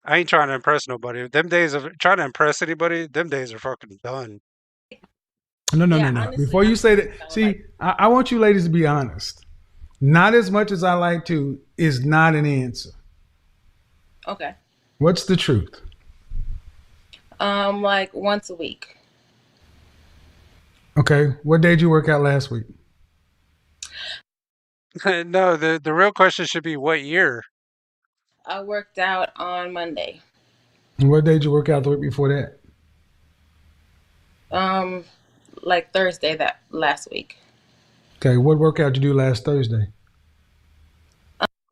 Speaker 5: I ain't trying to impress nobody. Them days of trying to impress anybody, them days are fucking done.
Speaker 25: No. Before you say that, see, I want you ladies to be honest. Not as much as I like to is not an answer.
Speaker 19: Okay.
Speaker 25: What's the truth?
Speaker 19: Like once a week.
Speaker 25: Okay. What day did you work out last week?
Speaker 5: No, the real question should be what year?
Speaker 19: I worked out on Monday.
Speaker 25: And what day did you work out the week before that?
Speaker 19: Like Thursday that last week.
Speaker 25: Okay. What workout did you do last Thursday?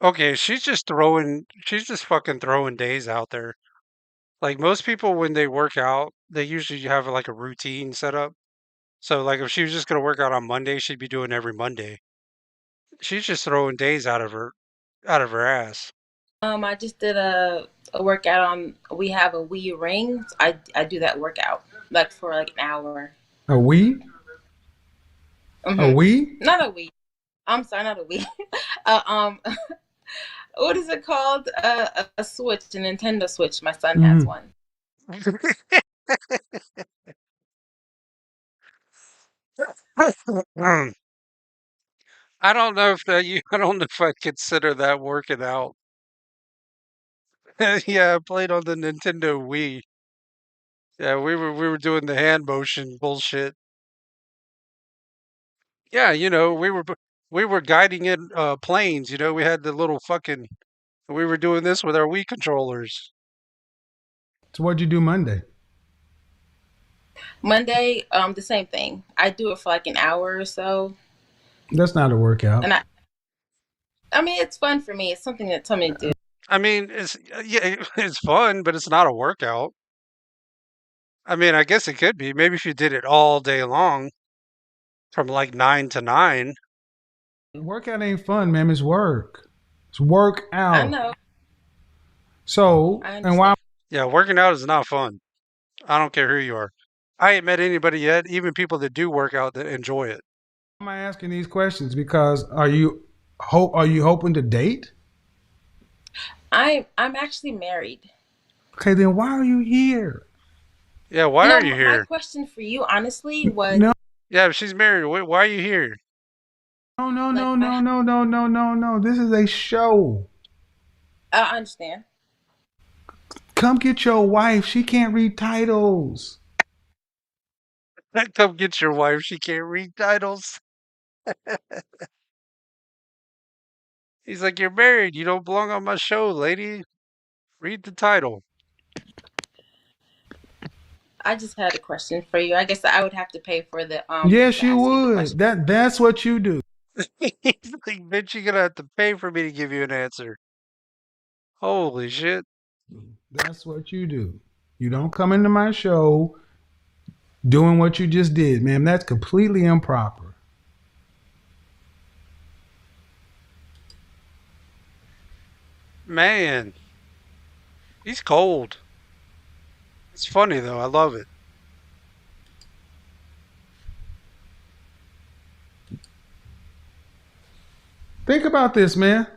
Speaker 5: Okay, she's just fucking throwing days out there. Like most people when they work out, they usually have like a routine set up. So like if she was just gonna work out on Monday, she'd be doing every Monday. She's just throwing days out of her ass.
Speaker 19: I just did a workout on. We have a Wii ring. So I do that workout like for like an hour.
Speaker 25: A Wii? A Wii?
Speaker 19: Not a Wii. I'm sorry, not a Wii. uh, what is it called? A Switch, a Nintendo Switch. My son has one.
Speaker 5: I don't know if that I don't know if I consider that working out. Yeah, I played on the Nintendo Wii. Yeah, we were doing the hand motion bullshit. Yeah, we were guiding in planes. We had the little fucking. We were doing this with our Wii controllers.
Speaker 25: So what'd you do Monday?
Speaker 19: Monday, the same thing. I do it for like an hour or so.
Speaker 25: That's not a workout.
Speaker 19: And I mean, it's fun for me. It's something that somebody do.
Speaker 5: I mean, it's fun, but it's not a workout. I mean, I guess it could be. Maybe if you did it all day long, from like 9 to 9.
Speaker 25: Workout ain't fun, man. It's work. It's work out.
Speaker 19: I know.
Speaker 25: So, and why?
Speaker 5: Yeah, working out is not fun. I don't care who you are. I ain't met anybody yet, even people that do work out that enjoy it.
Speaker 25: Why am I asking these questions? Because are you hoping to date?
Speaker 19: I'm actually married.
Speaker 25: Okay, then why are you here?
Speaker 5: Yeah, why are you here?
Speaker 19: My question for you, honestly, was
Speaker 25: No.
Speaker 5: Yeah, if she's married. Why are you here?
Speaker 25: No. This is a show.
Speaker 19: I understand.
Speaker 25: Come get your wife. She can't read titles.
Speaker 5: Come get your wife. She can't read titles. He's like, you're married. You don't belong on my show, lady. Read the title.
Speaker 19: I just had a question for you. I guess I would have to pay for the
Speaker 25: Yes, you would. That's what you do.
Speaker 5: He's like, bitch, you're gonna have to pay for me to give you an answer. Holy shit.
Speaker 25: That's what you do. You don't come into my show doing what you just did, man. That's completely improper.
Speaker 5: Man. He's cold. It's funny though. I love it.
Speaker 25: Think about this, man.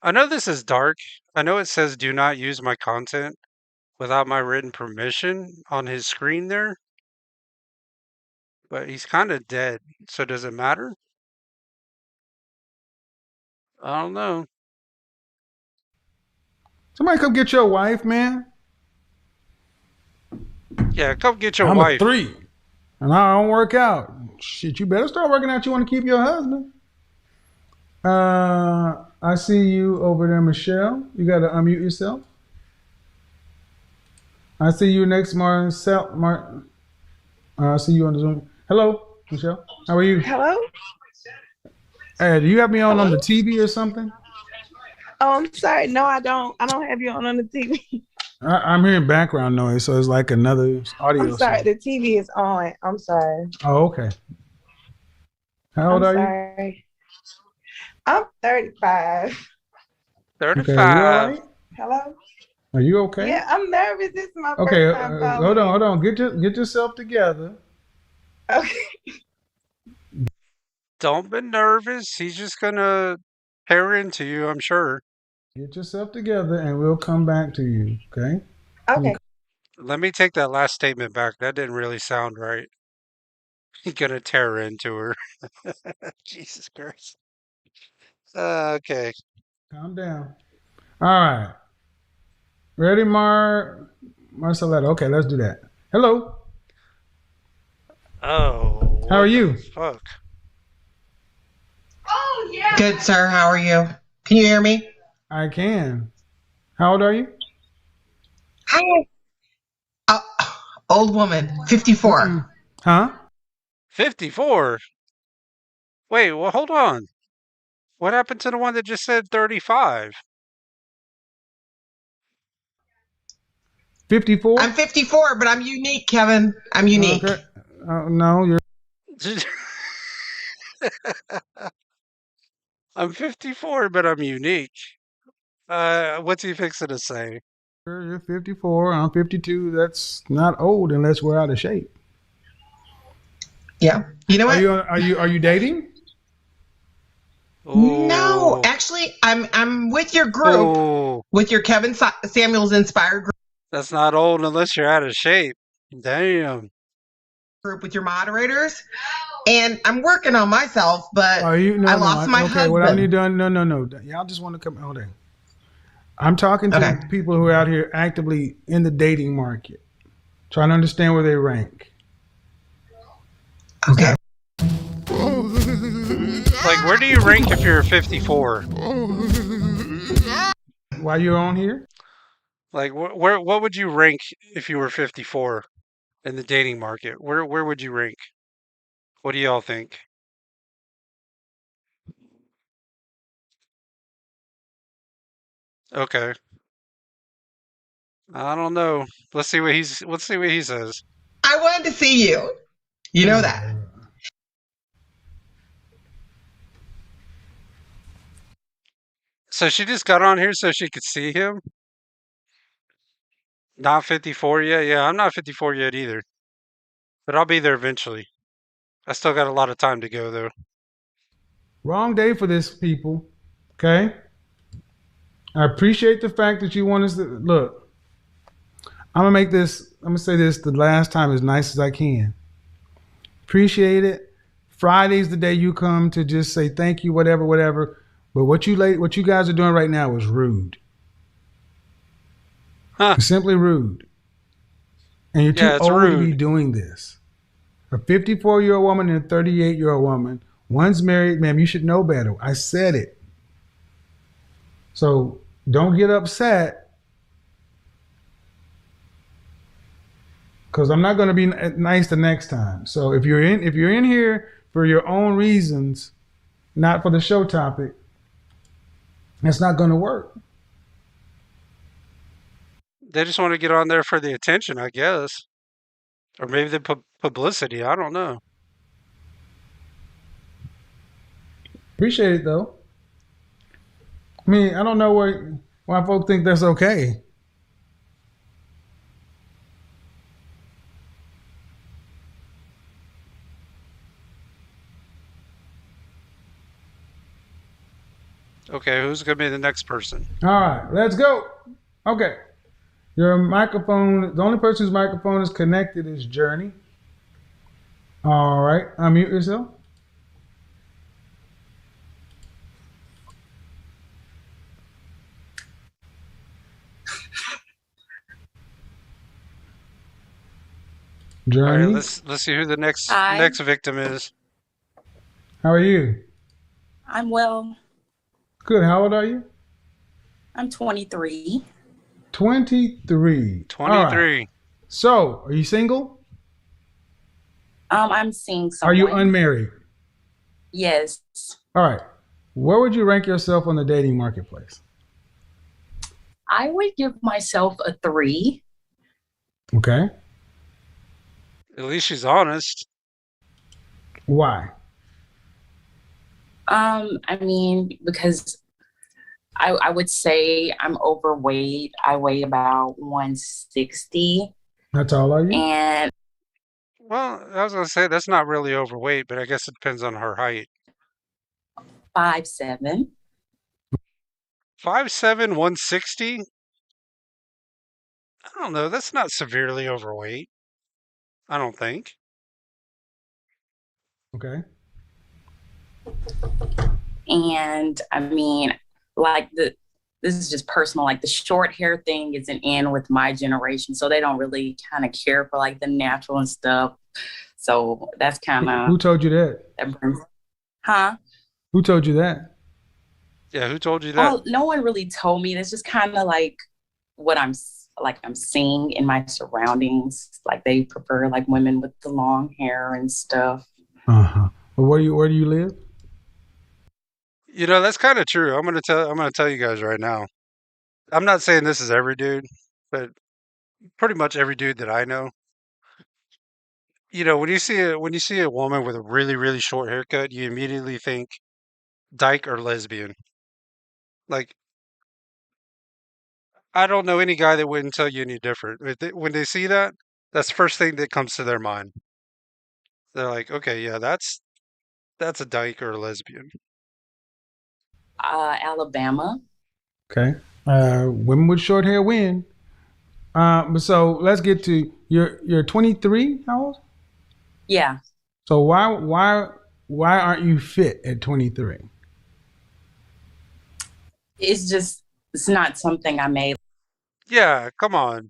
Speaker 5: I know this is dark. I know it says do not use my content without my written permission on his screen there. But he's kind of dead. So does it matter? I don't know.
Speaker 25: Somebody come get your wife, man.
Speaker 5: Yeah, come get your
Speaker 25: I'm
Speaker 5: wife.
Speaker 25: a 3. And I don't work out. Shit, you better start working out. You want to keep your husband. I see you over there, Michelle. You got to unmute yourself. I see you next, Martin. I see you on the Zoom. Hello, Michelle. How are you?
Speaker 7: Hello.
Speaker 25: Hey, do you have me on the TV or something?
Speaker 7: Oh, I'm sorry. No, I don't. I don't have you on the TV.
Speaker 25: I'm hearing background noise, so it's like another audio.
Speaker 7: I'm sorry. The TV is on. I'm sorry.
Speaker 25: Oh, okay. How old are you?
Speaker 7: Sorry. I'm 35.
Speaker 5: 35.
Speaker 25: Okay, you all right?
Speaker 7: Hello.
Speaker 25: Are you okay?
Speaker 7: Yeah, I'm nervous. This is my
Speaker 25: Okay,
Speaker 7: first time calling.
Speaker 25: hold on. Get yourself together.
Speaker 7: Okay.
Speaker 5: Don't be nervous. He's just gonna tear into you, I'm sure.
Speaker 25: Get yourself together and we'll come back to you, okay?
Speaker 7: Okay.
Speaker 5: Let me take that last statement back. That didn't really sound right. He's gonna tear into her. Jesus Christ. Okay.
Speaker 25: Calm down. All right. Ready, Marceletta? Okay, let's do that. Hello.
Speaker 5: Oh.
Speaker 25: How are you?
Speaker 5: Fuck.
Speaker 17: Good, sir. How are you? Can you hear me?
Speaker 25: I can. How old are you?
Speaker 17: Hi. Old woman, 54.
Speaker 25: Huh?
Speaker 5: 54? Wait, well, hold on. What happened to the one that just said 35?
Speaker 25: 54?
Speaker 17: I'm 54, but I'm unique, Kevin. I'm unique.
Speaker 25: Okay. No, you're.
Speaker 5: I'm 54, but I'm unique. What's he fixing to say?
Speaker 25: You're 54. I'm 52. That's not old unless we're out of shape.
Speaker 17: Yeah. You know what?
Speaker 25: Are you dating?
Speaker 17: No, actually, I'm with your group, with your Kevin Samuels inspired
Speaker 5: That's not old unless you're out of shape. Damn.
Speaker 17: group with your moderators, and I'm working on myself, but
Speaker 25: Are you? No,
Speaker 17: I
Speaker 25: no.
Speaker 17: lost my
Speaker 25: Okay,
Speaker 17: husband.
Speaker 25: what I need to. No. Y'all just want to come. Hold on. I'm talking to people who are out here actively in the dating market, trying to understand where they rank.
Speaker 17: Okay.
Speaker 5: Like, where do you rank if you're 54?
Speaker 25: Why you on here?
Speaker 5: Like, what would you rank if you were 54 in the dating market? Where would you rank? What do y'all think? Okay. I don't know. Let's see what he says.
Speaker 17: I wanted to see you. You know that.
Speaker 5: So she just got on here so she could see him? Not 54 yet? Yeah, I'm not 54 yet either. But I'll be there eventually. I still got a lot of time to go, though.
Speaker 25: Wrong day for this, people. Okay. I appreciate the fact that you want us to look. I'm gonna say this the last time as nice as I can. Appreciate it. Friday's the day you come to just say thank you, whatever. But what you guys are doing right now is rude. It's simply rude. And you're too old to be doing this. A 54-year-old woman and a 38-year-old woman. One's married, ma'am. You should know better. I said it. So don't get upset because I'm not going to be nice the next time. So if you're in here for your own reasons, not for the show topic, that's not going to work.
Speaker 5: They just want to get on there for the attention, I guess. Or maybe the publicity. I don't know.
Speaker 25: Appreciate it though. I mean, I don't know why folks think that's okay.
Speaker 5: Okay, who's going to be the next person?
Speaker 25: All right, let's go. Okay. Your microphone, the only person whose microphone is connected is Journey. All right, unmute yourself. Journey.
Speaker 5: All right, let's see who the next victim is.
Speaker 25: How are you?
Speaker 18: I'm well.
Speaker 25: Good. How old are you?
Speaker 18: I'm 23.
Speaker 25: 23.
Speaker 5: 23.
Speaker 25: All right. So, are you single?
Speaker 18: I'm seeing someone.
Speaker 25: Are you unmarried?
Speaker 18: Yes.
Speaker 25: All right. Where would you rank yourself on the dating marketplace?
Speaker 18: I would give myself a 3.
Speaker 25: Okay.
Speaker 5: At least she's honest.
Speaker 25: Why?
Speaker 18: I mean, because I would say I'm overweight. I weigh about 160.
Speaker 25: How tall are you?
Speaker 18: And
Speaker 5: Well, I was going to say that's not really overweight, but I guess it depends on her height.
Speaker 18: 5'7".
Speaker 5: 5'7", 160? I don't know. That's not severely overweight. I don't think.
Speaker 25: Okay.
Speaker 18: And I mean, like this is just personal. Like the short hair thing isn't in with my generation, so they don't really kind of care for like the natural and stuff. So that's kind of
Speaker 25: Who told you that?
Speaker 18: Huh?
Speaker 25: Who told you that?
Speaker 5: Yeah, who told you that?
Speaker 18: Oh, no one really told me. That's just kind of like what I'm seeing in my surroundings. Like they prefer like women with the long hair and stuff.
Speaker 25: Uh-huh. Well, where do you live?
Speaker 5: That's kind of true. I'm gonna tell you guys right now. I'm not saying this is every dude, but pretty much every dude that I know. When you see a woman with a really really short haircut, you immediately think dyke or lesbian. Like I don't know any guy that wouldn't tell you any different. When they see that, that's the first thing that comes to their mind. They're like, okay, yeah, that's a dyke or a lesbian.
Speaker 18: Alabama.
Speaker 25: Okay. Women with short hair win. So let's get to you're 23. How old?
Speaker 18: Yeah.
Speaker 25: So why aren't you fit at 23?
Speaker 18: It's not something I made.
Speaker 5: Yeah, come on.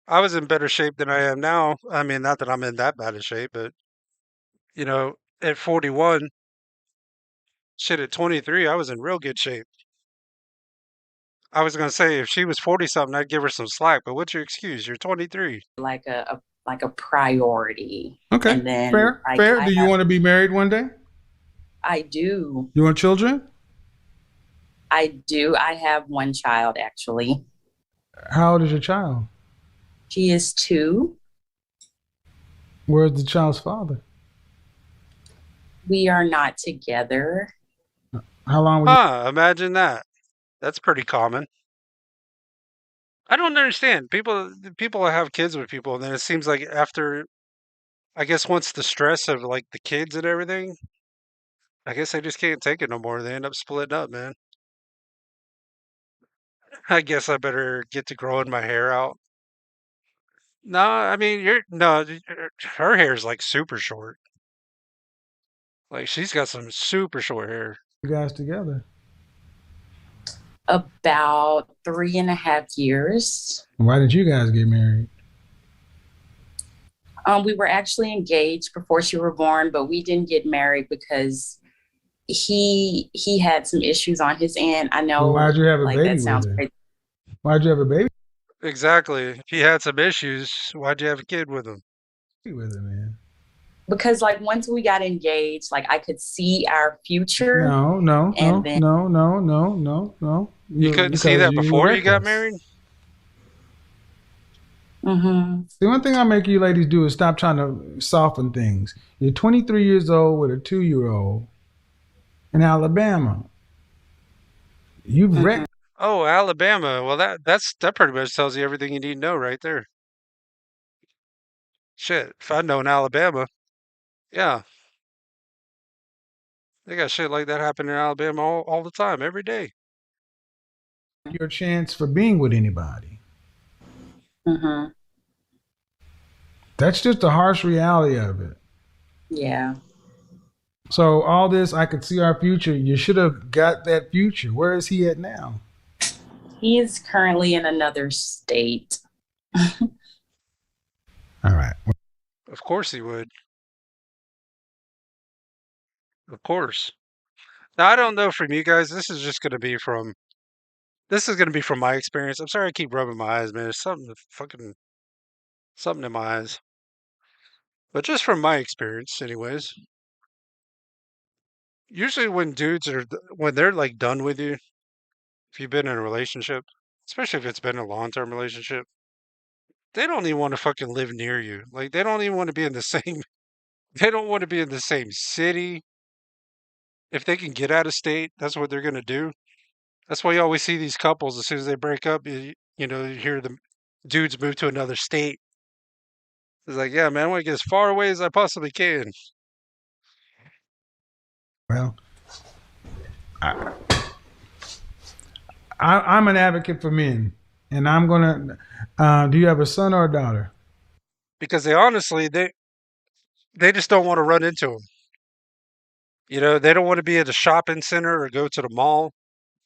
Speaker 5: I was in better shape than I am now. I mean, not that I'm in that bad of shape, but at 41, shit, at 23, I was in real good shape. I was gonna say if she was 40 something, I'd give her some slack. But what's your excuse? You're 23.
Speaker 18: Like a priority.
Speaker 25: Okay.
Speaker 18: And then
Speaker 25: Fair.
Speaker 18: like,
Speaker 25: Fair. Do you want to be married one day?
Speaker 18: I do.
Speaker 25: You want children?
Speaker 18: I do. I have one child actually.
Speaker 25: How old is your child?
Speaker 18: She is 2.
Speaker 25: Where's the child's father?
Speaker 18: We are not together.
Speaker 25: How long were you?
Speaker 5: Imagine that. That's pretty common. I don't understand. People have kids with people, and then it seems like after, I guess once the stress of like the kids and everything, I guess they just can't take it no more. They end up splitting up, man. I guess I better get to growing my hair out. No, I mean you're no, her hair's like super short. Like she's got some super short hair.
Speaker 25: You guys together?
Speaker 18: About 3.5 years.
Speaker 25: Why did you guys get married?
Speaker 18: We were actually engaged before she were born, but we didn't get married because he had some issues on his end. I know.
Speaker 25: Well, why'd you have a
Speaker 18: like
Speaker 25: baby
Speaker 18: that
Speaker 25: with
Speaker 18: sounds
Speaker 25: her?
Speaker 18: crazy.
Speaker 25: Why'd you have a baby
Speaker 5: Exactly. If he had some issues, why'd you have a kid with him?
Speaker 25: with her, man?
Speaker 18: Because like once we got engaged, like I could see our future.
Speaker 25: No.
Speaker 5: You couldn't see that before you got married?
Speaker 18: Mm-hmm.
Speaker 25: The one thing I make you ladies do is stop trying to soften things. You're 23 years old with a 2-year-old in Alabama. You've wrecked.
Speaker 5: Oh, Alabama. Well, that pretty much tells you everything you need to know right there. Shit, if I'd known Alabama, yeah, they got shit like that happening in Alabama all the time, every day.
Speaker 25: Your chance for being with anybody.
Speaker 18: Mm-hmm.
Speaker 25: That's just the harsh reality of it.
Speaker 18: Yeah.
Speaker 25: So all this, I could see our future. You should have got that future. Where is he at now?
Speaker 18: He is currently in another state.
Speaker 25: All right.
Speaker 5: Of course he would. Of course. Now I don't know from you guys. This is gonna be from my experience. I'm sorry I keep rubbing my eyes, man. There's something in my eyes. But just from my experience, anyways. Usually when they're like done with you, if you've been in a relationship, especially if it's been a long-term relationship, they don't even want to fucking live near you. Like they don't even want to be in the same they don't want to be in the same city. If they can get out of state, that's what they're gonna do. That's why you always see these couples as soon as they break up, you hear the dudes move to another state. It's like, yeah, man, I want to get as far away as I possibly can.
Speaker 25: Well, I'm an advocate for men, and I'm gonna. Do you have a son or a daughter?
Speaker 5: Because they honestly they just don't want to run into them. You know, they don't want to be at a shopping center or go to the mall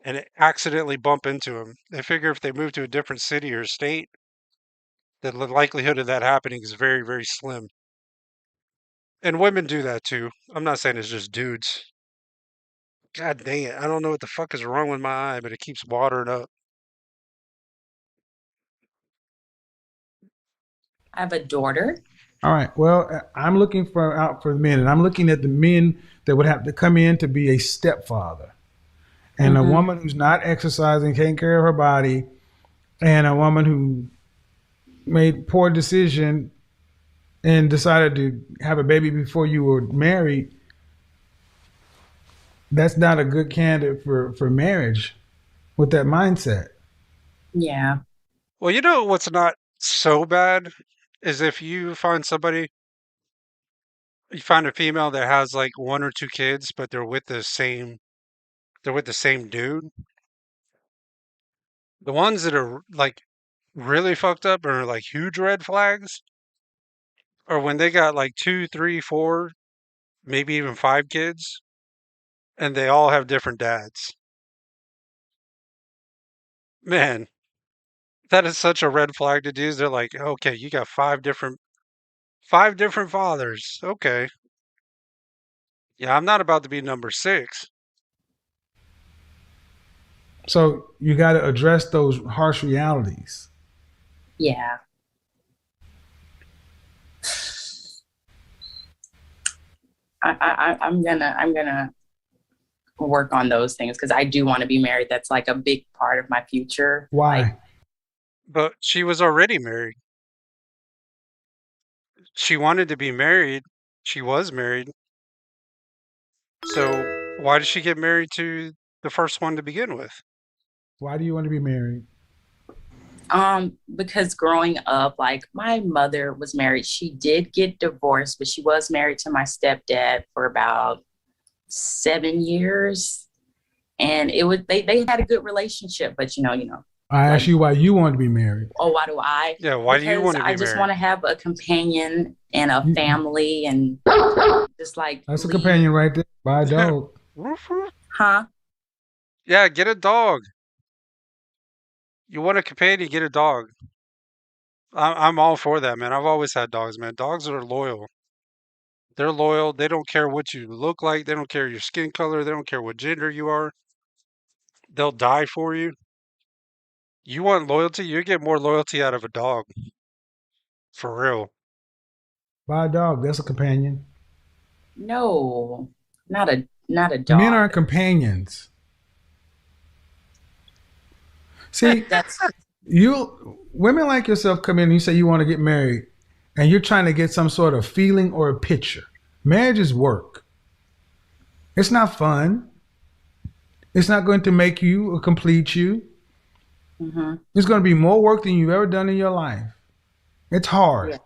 Speaker 5: and accidentally bump into them. They figure if they move to a different city or state, the likelihood of that happening is very, very slim. And women do that too. I'm not saying it's just dudes. God dang it. I don't know what the fuck is wrong with my eye, but it keeps watering up.
Speaker 18: I have a daughter.
Speaker 25: All right. Well, I'm looking for out for men, and I'm looking at the men that would have to come in to be a stepfather, and a woman who's not exercising, taking care of her body, and a woman who made poor decision and decided to have a baby before you were married. That's not a good candidate for marriage with that mindset.
Speaker 18: Yeah.
Speaker 5: Well, you know what's not so bad is if you find a female that has like one or two kids, but they're with the same dude. The ones that are like really fucked up or like huge red flags are when they got like two, three, four, maybe even five kids, and they all have different dads. Man, that is such a red flag to dudes. They're like, okay, you got five different fathers. Okay. Yeah, I'm not about to be number six.
Speaker 25: So you got to address those harsh realities.
Speaker 18: Yeah. I'm gonna work on those things because I do want to be married. That's like a big part of my future.
Speaker 25: Why?
Speaker 5: But she was already married. She wanted to be married. She was married. So why did she get married to the first one to begin with?
Speaker 25: Why do you want to be married?
Speaker 18: Because growing up, like my mother was married. She did get divorced, but she was married to my stepdad for about 7 years. And it was they had a good relationship, but
Speaker 25: I asked you why you want to be married.
Speaker 18: oh, why do I?
Speaker 5: Yeah, why do you want to be
Speaker 18: I just
Speaker 5: married?
Speaker 18: want to have a companion and a family and just like
Speaker 25: That's a companion right there. Buy a dog.
Speaker 18: Huh?
Speaker 5: Yeah, get a dog. You want a companion, get a dog. I'm all for that, man. I've always had dogs, man. Dogs are loyal. They're loyal. They don't care what you look like. They don't care your skin color. They don't care what gender you are. They'll die for you. You want loyalty? You get more loyalty out of a dog. For real.
Speaker 25: Buy a dog. That's a companion.
Speaker 18: No, not a dog.
Speaker 25: Men aren't companions. See, women like yourself come in and you say you want to get married and you're trying to get some sort of feeling or a picture. Marriage is work. It's not fun. It's not going to make you or complete you. It's going to be more work than you've ever done in your life. It's hard.
Speaker 18: Yeah.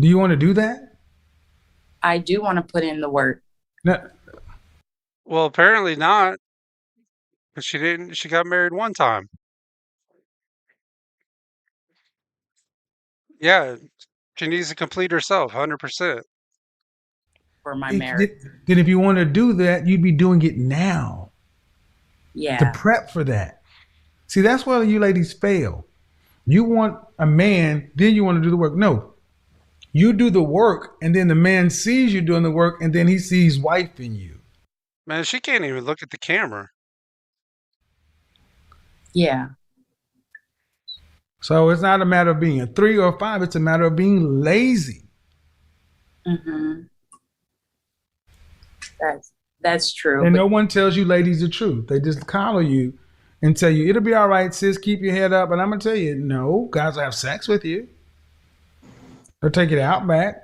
Speaker 25: Do you want to do that?
Speaker 18: I do want to put in the work.
Speaker 25: No.
Speaker 5: Well, apparently not. But she didn't. She got married one time. Yeah, she needs to complete herself, 100%.
Speaker 18: For my marriage.
Speaker 25: Then if you want to do that, you'd be doing it now.
Speaker 18: Yeah.
Speaker 25: To prep for that. See, that's where you ladies fail. You want a man, then you want to do the work. No. You do the work, and then the man sees you doing the work, and then he sees wife in you.
Speaker 5: Man, she can't even look at the camera.
Speaker 18: Yeah.
Speaker 25: So it's not a matter of being a 3 or a 5. It's a matter of being lazy.
Speaker 18: That's true.
Speaker 25: And no one tells you ladies the truth. They just collar you and tell you, it'll be all right, sis, keep your head up. And I'm going to tell you, no, guys will have sex with you. They'll take it out back,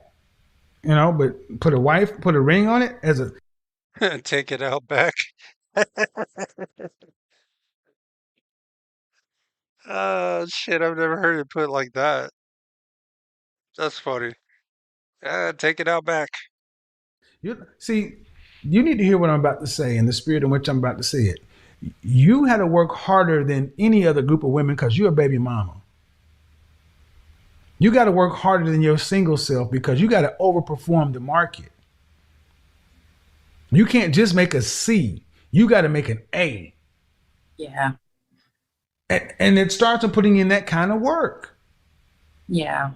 Speaker 25: but put a ring on it as a...
Speaker 5: Take it out back. Shit, I've never heard it put like that. That's funny. Take it out back.
Speaker 25: See, you need to hear what I'm about to say in the spirit in which I'm about to say it. You had to work harder than any other group of women because you're a baby mama. You got to work harder than your single self because you got to overperform the market. You can't just make a C. You got to make an A.
Speaker 18: Yeah.
Speaker 25: And it starts with putting in that kind of work.
Speaker 18: Yeah.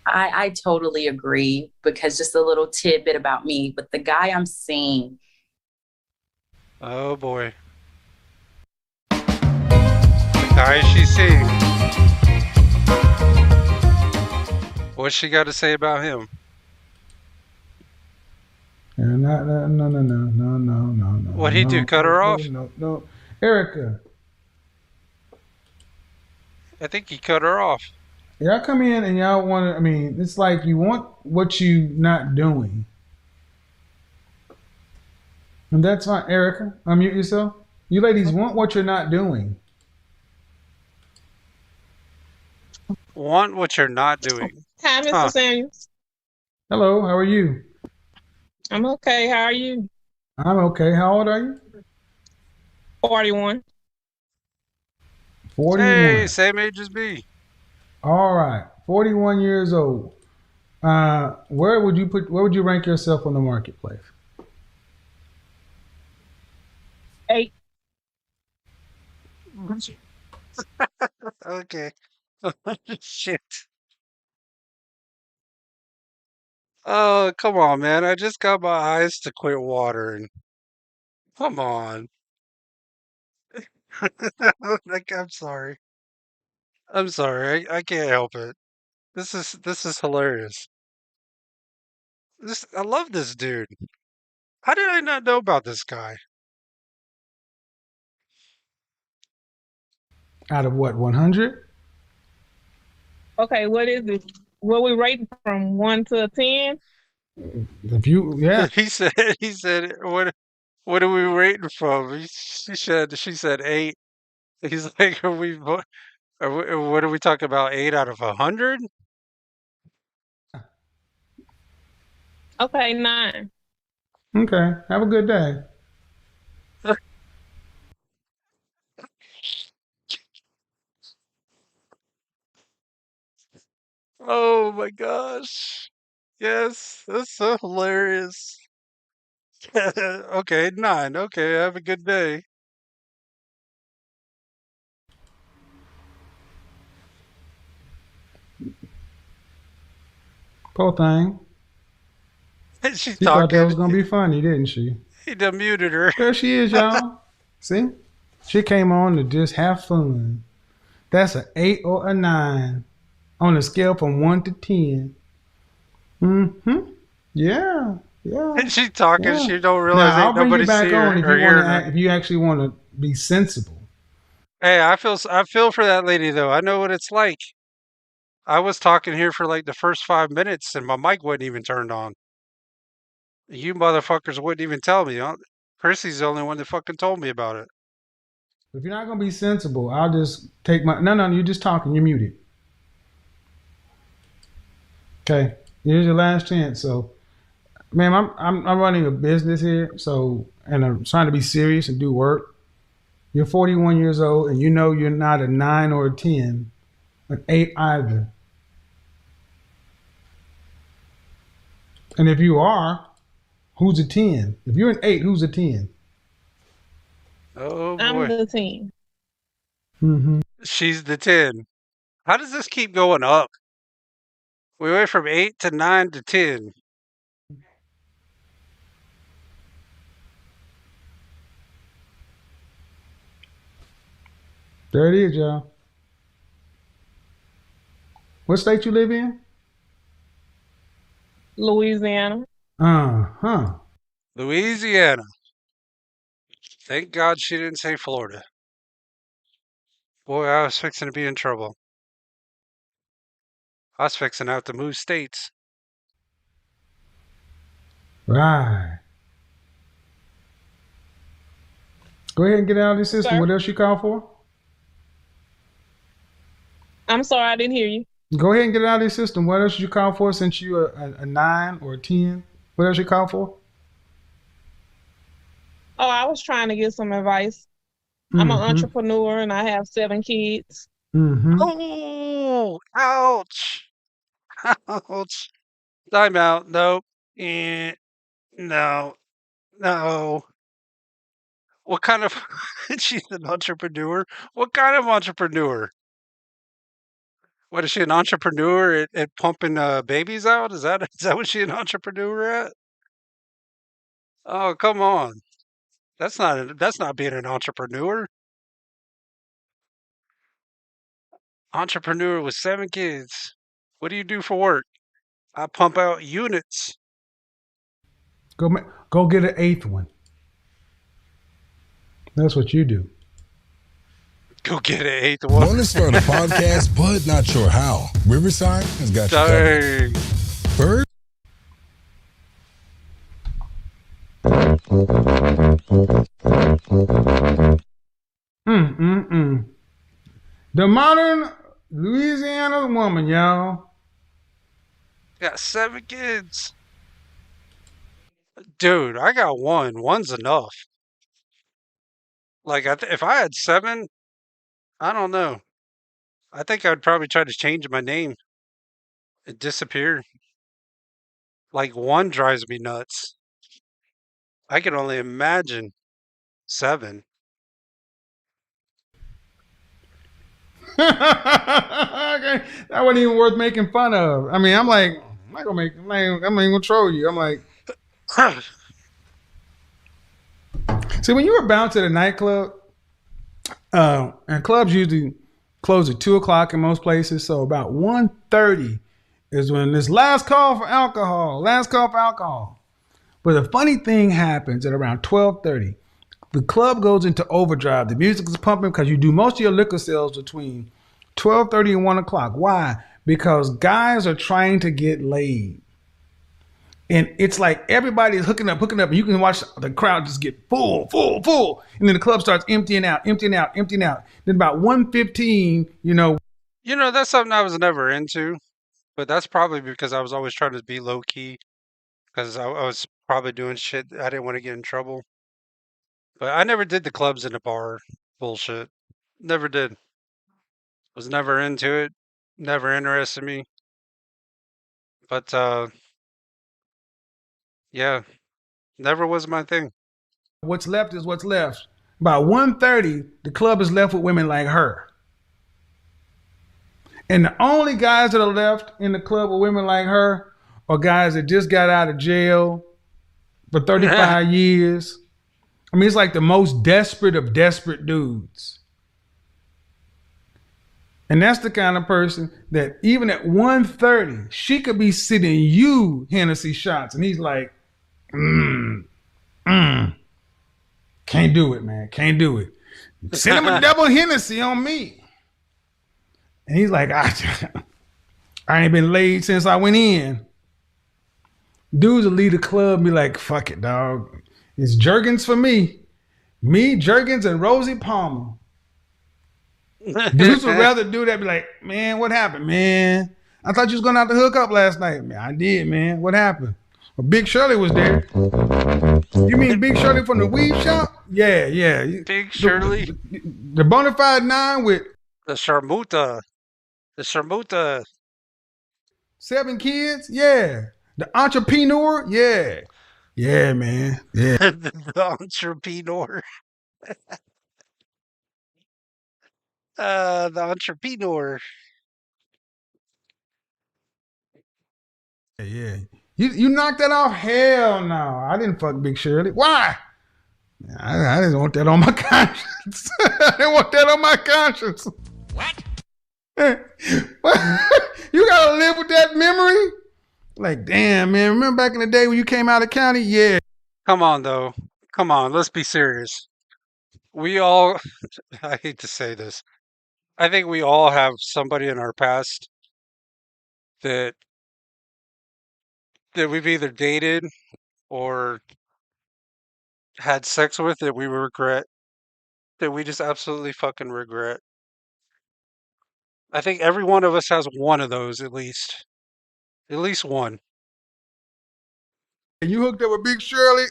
Speaker 18: I totally agree, because just a little tidbit about me, with the guy I'm seeing.
Speaker 5: Oh boy. The guy she's seeing. What's she got to say about him?
Speaker 25: No.
Speaker 5: What'd he do? Cut her off?
Speaker 25: No. Erica.
Speaker 5: I think he cut her off.
Speaker 25: Y'all come in and y'all want to, I mean, it's like you want what you not doing. And that's fine. Erica, unmute yourself. You ladies want what you're not doing.
Speaker 5: Want what you're not doing.
Speaker 7: Hi, Mr. Samuels.
Speaker 25: Hello, how are you?
Speaker 7: I'm okay. How are you?
Speaker 25: I'm okay. How old are you?
Speaker 7: 41.
Speaker 25: 41.
Speaker 5: Hey, same age as me.
Speaker 25: All right, 41 years old. Where would you rank yourself on the marketplace?
Speaker 7: 8.
Speaker 5: Okay. Shit. Oh, come on, man. I just got my eyes to quit watering. Come on. Like, I'm sorry. I'm sorry. I can't help it. This is hilarious. I love this dude. How did I not know about this guy?
Speaker 25: Out of what, 100?
Speaker 7: Okay, what is it? What we rating from 1 to 10?
Speaker 25: If you, yeah.
Speaker 5: He said, what are we rating from? She said 8. He's like, what are we talking about? 8 out of 100?
Speaker 7: Okay, 9.
Speaker 25: Okay, have a good day.
Speaker 5: Oh my gosh. Yes, that's so hilarious. Okay, 9. Okay, have a good day.
Speaker 25: Poor thing.
Speaker 5: She's
Speaker 25: She thought that
Speaker 5: talking.
Speaker 25: was going to be funny, didn't she?
Speaker 5: He done muted her.
Speaker 25: There she is, y'all. See? She came on to just have fun. That's an 8 or a 9 on a scale from 1 to 10. Mm-hmm. Yeah.
Speaker 5: And she's talking.
Speaker 25: Yeah.
Speaker 5: She don't realize
Speaker 25: Now, I'll
Speaker 5: ain't
Speaker 25: bring
Speaker 5: nobody
Speaker 25: you back
Speaker 5: see her
Speaker 25: on if
Speaker 5: or
Speaker 25: you want
Speaker 5: hearing
Speaker 25: to
Speaker 5: her.
Speaker 25: act, if you actually want to be sensible.
Speaker 5: Hey, I feel for that lady though. I know what it's like. I was talking here for like the first 5 minutes and my mic wasn't even turned on. You motherfuckers wouldn't even tell me. Huh? Chrissy's the only one that fucking told me about it.
Speaker 25: If you're not going to be sensible, I'll just take my... No, you're just talking. You're muted. Okay. Here's your last chance. So, ma'am, I'm running a business here, and I'm trying to be serious and do work. You're 41 years old, and you know you're not a 9 or a 10, an 8 either. And if you are, who's a 10? If you're an 8, who's a 10?
Speaker 5: Oh boy.
Speaker 7: I'm the 10.
Speaker 25: Mm-hmm.
Speaker 5: She's the 10. How does this keep going up? We went from 8 to 9 to 10.
Speaker 25: There it is, y'all. What state you live in?
Speaker 7: Louisiana.
Speaker 25: Uh-huh.
Speaker 5: Louisiana. Thank God she didn't say Florida. Boy, I was fixing to be in trouble. I was fixing to have to move states.
Speaker 25: Right. Go ahead and get out of the system.
Speaker 7: Sir?
Speaker 25: What else you call for?
Speaker 7: I'm sorry, I didn't hear you.
Speaker 25: Go ahead and get it out of your system. What else did you call for since you a 9 or a 10? What else you call for?
Speaker 7: Oh, I was trying to get some advice. I'm an entrepreneur and I have 7 kids.
Speaker 5: Oh, ouch. Ouch. Time out. Nope. No. No. What kind of she's an entrepreneur? What kind of entrepreneur? What is she an entrepreneur at pumping babies out? Is that what she an entrepreneur at? Oh, come on. That's not being an entrepreneur. Entrepreneur with 7 kids. What do you do for work? I pump out units.
Speaker 25: Go get an 8th one. That's what you do.
Speaker 5: Go get an 8th one.
Speaker 9: Want to start a podcast, but not sure how? Riverside has got you covered. Bird.
Speaker 25: The modern Louisiana woman, y'all.
Speaker 5: Got 7 kids. Dude, I got one. One's enough. Like, if I had 7, I don't know. I think I'd probably try to change my name and disappear. Like, 1 drives me nuts. I can only imagine 7.
Speaker 25: That wasn't even worth making fun of. I mean, I'm like, I'm not even gonna troll you. I'm like, see, when you were bound to the nightclub, and clubs usually close at 2:00 in most places, so about 1:30 is when this last call for alcohol. But the funny thing happens at around 12:30. The club goes into overdrive. The music is pumping because you do most of your liquor sales between 12:30 and 1:00. Why? Because guys are trying to get laid. And it's like everybody's hooking up, and you can watch the crowd just get full. And then the club starts emptying out. Then about 1:15,
Speaker 5: That's something I was never into, but that's probably because I was always trying to be low key because I was probably doing shit I didn't want to get in trouble. But I never did the clubs in the bar bullshit. Never did. Was never into it. Never interested me. But yeah, never was my thing.
Speaker 25: what's left is what's left. About 1:30, the club is left with women like her. And the only guys that are left in the club with women like her are guys that just got out of jail for 35 years. I mean, it's like the most desperate of desperate dudes. And that's the kind of person that even at 1:30, she could be sitting you Hennessy shots. And he's like, can't do it, man. Can't do it. Send him a double Hennessy on me. And he's like, I ain't been laid since I went in. Dudes will leave the club and be like, fuck it, dog. It's Jergens for me. Me, Jergens, and Rosie Palmer. Dudes would rather do that. Be like, man, what happened, man? I thought you was going out to hook up last night. Man, I did, man. What happened? Well, Big Shirley was there. You mean Big Shirley from the weed shop? Yeah.
Speaker 5: Big Shirley?
Speaker 25: The Bonafide 9 with...
Speaker 5: The Sharmuta.
Speaker 25: 7 kids? Yeah. The entrepreneur? Yeah. Yeah, man. Yeah.
Speaker 5: The entrepreneur. The entrepreneur.
Speaker 25: Yeah. You knocked that off? Hell no. I didn't fuck Big Shirley. Why? I didn't want that on my conscience. I didn't want that on my conscience. What? You gotta live with that memory? Like, damn, man. Remember back in the day when you came out of county? Yeah.
Speaker 5: Come on, though. Come on. Let's be serious. We all, I hate to say this, I think we all have somebody in our past that we've either dated or had sex with that we regret, that we just absolutely fucking regret. I think every one of us has one of those at least. At least one.
Speaker 25: And you hooked up with Big Shirley?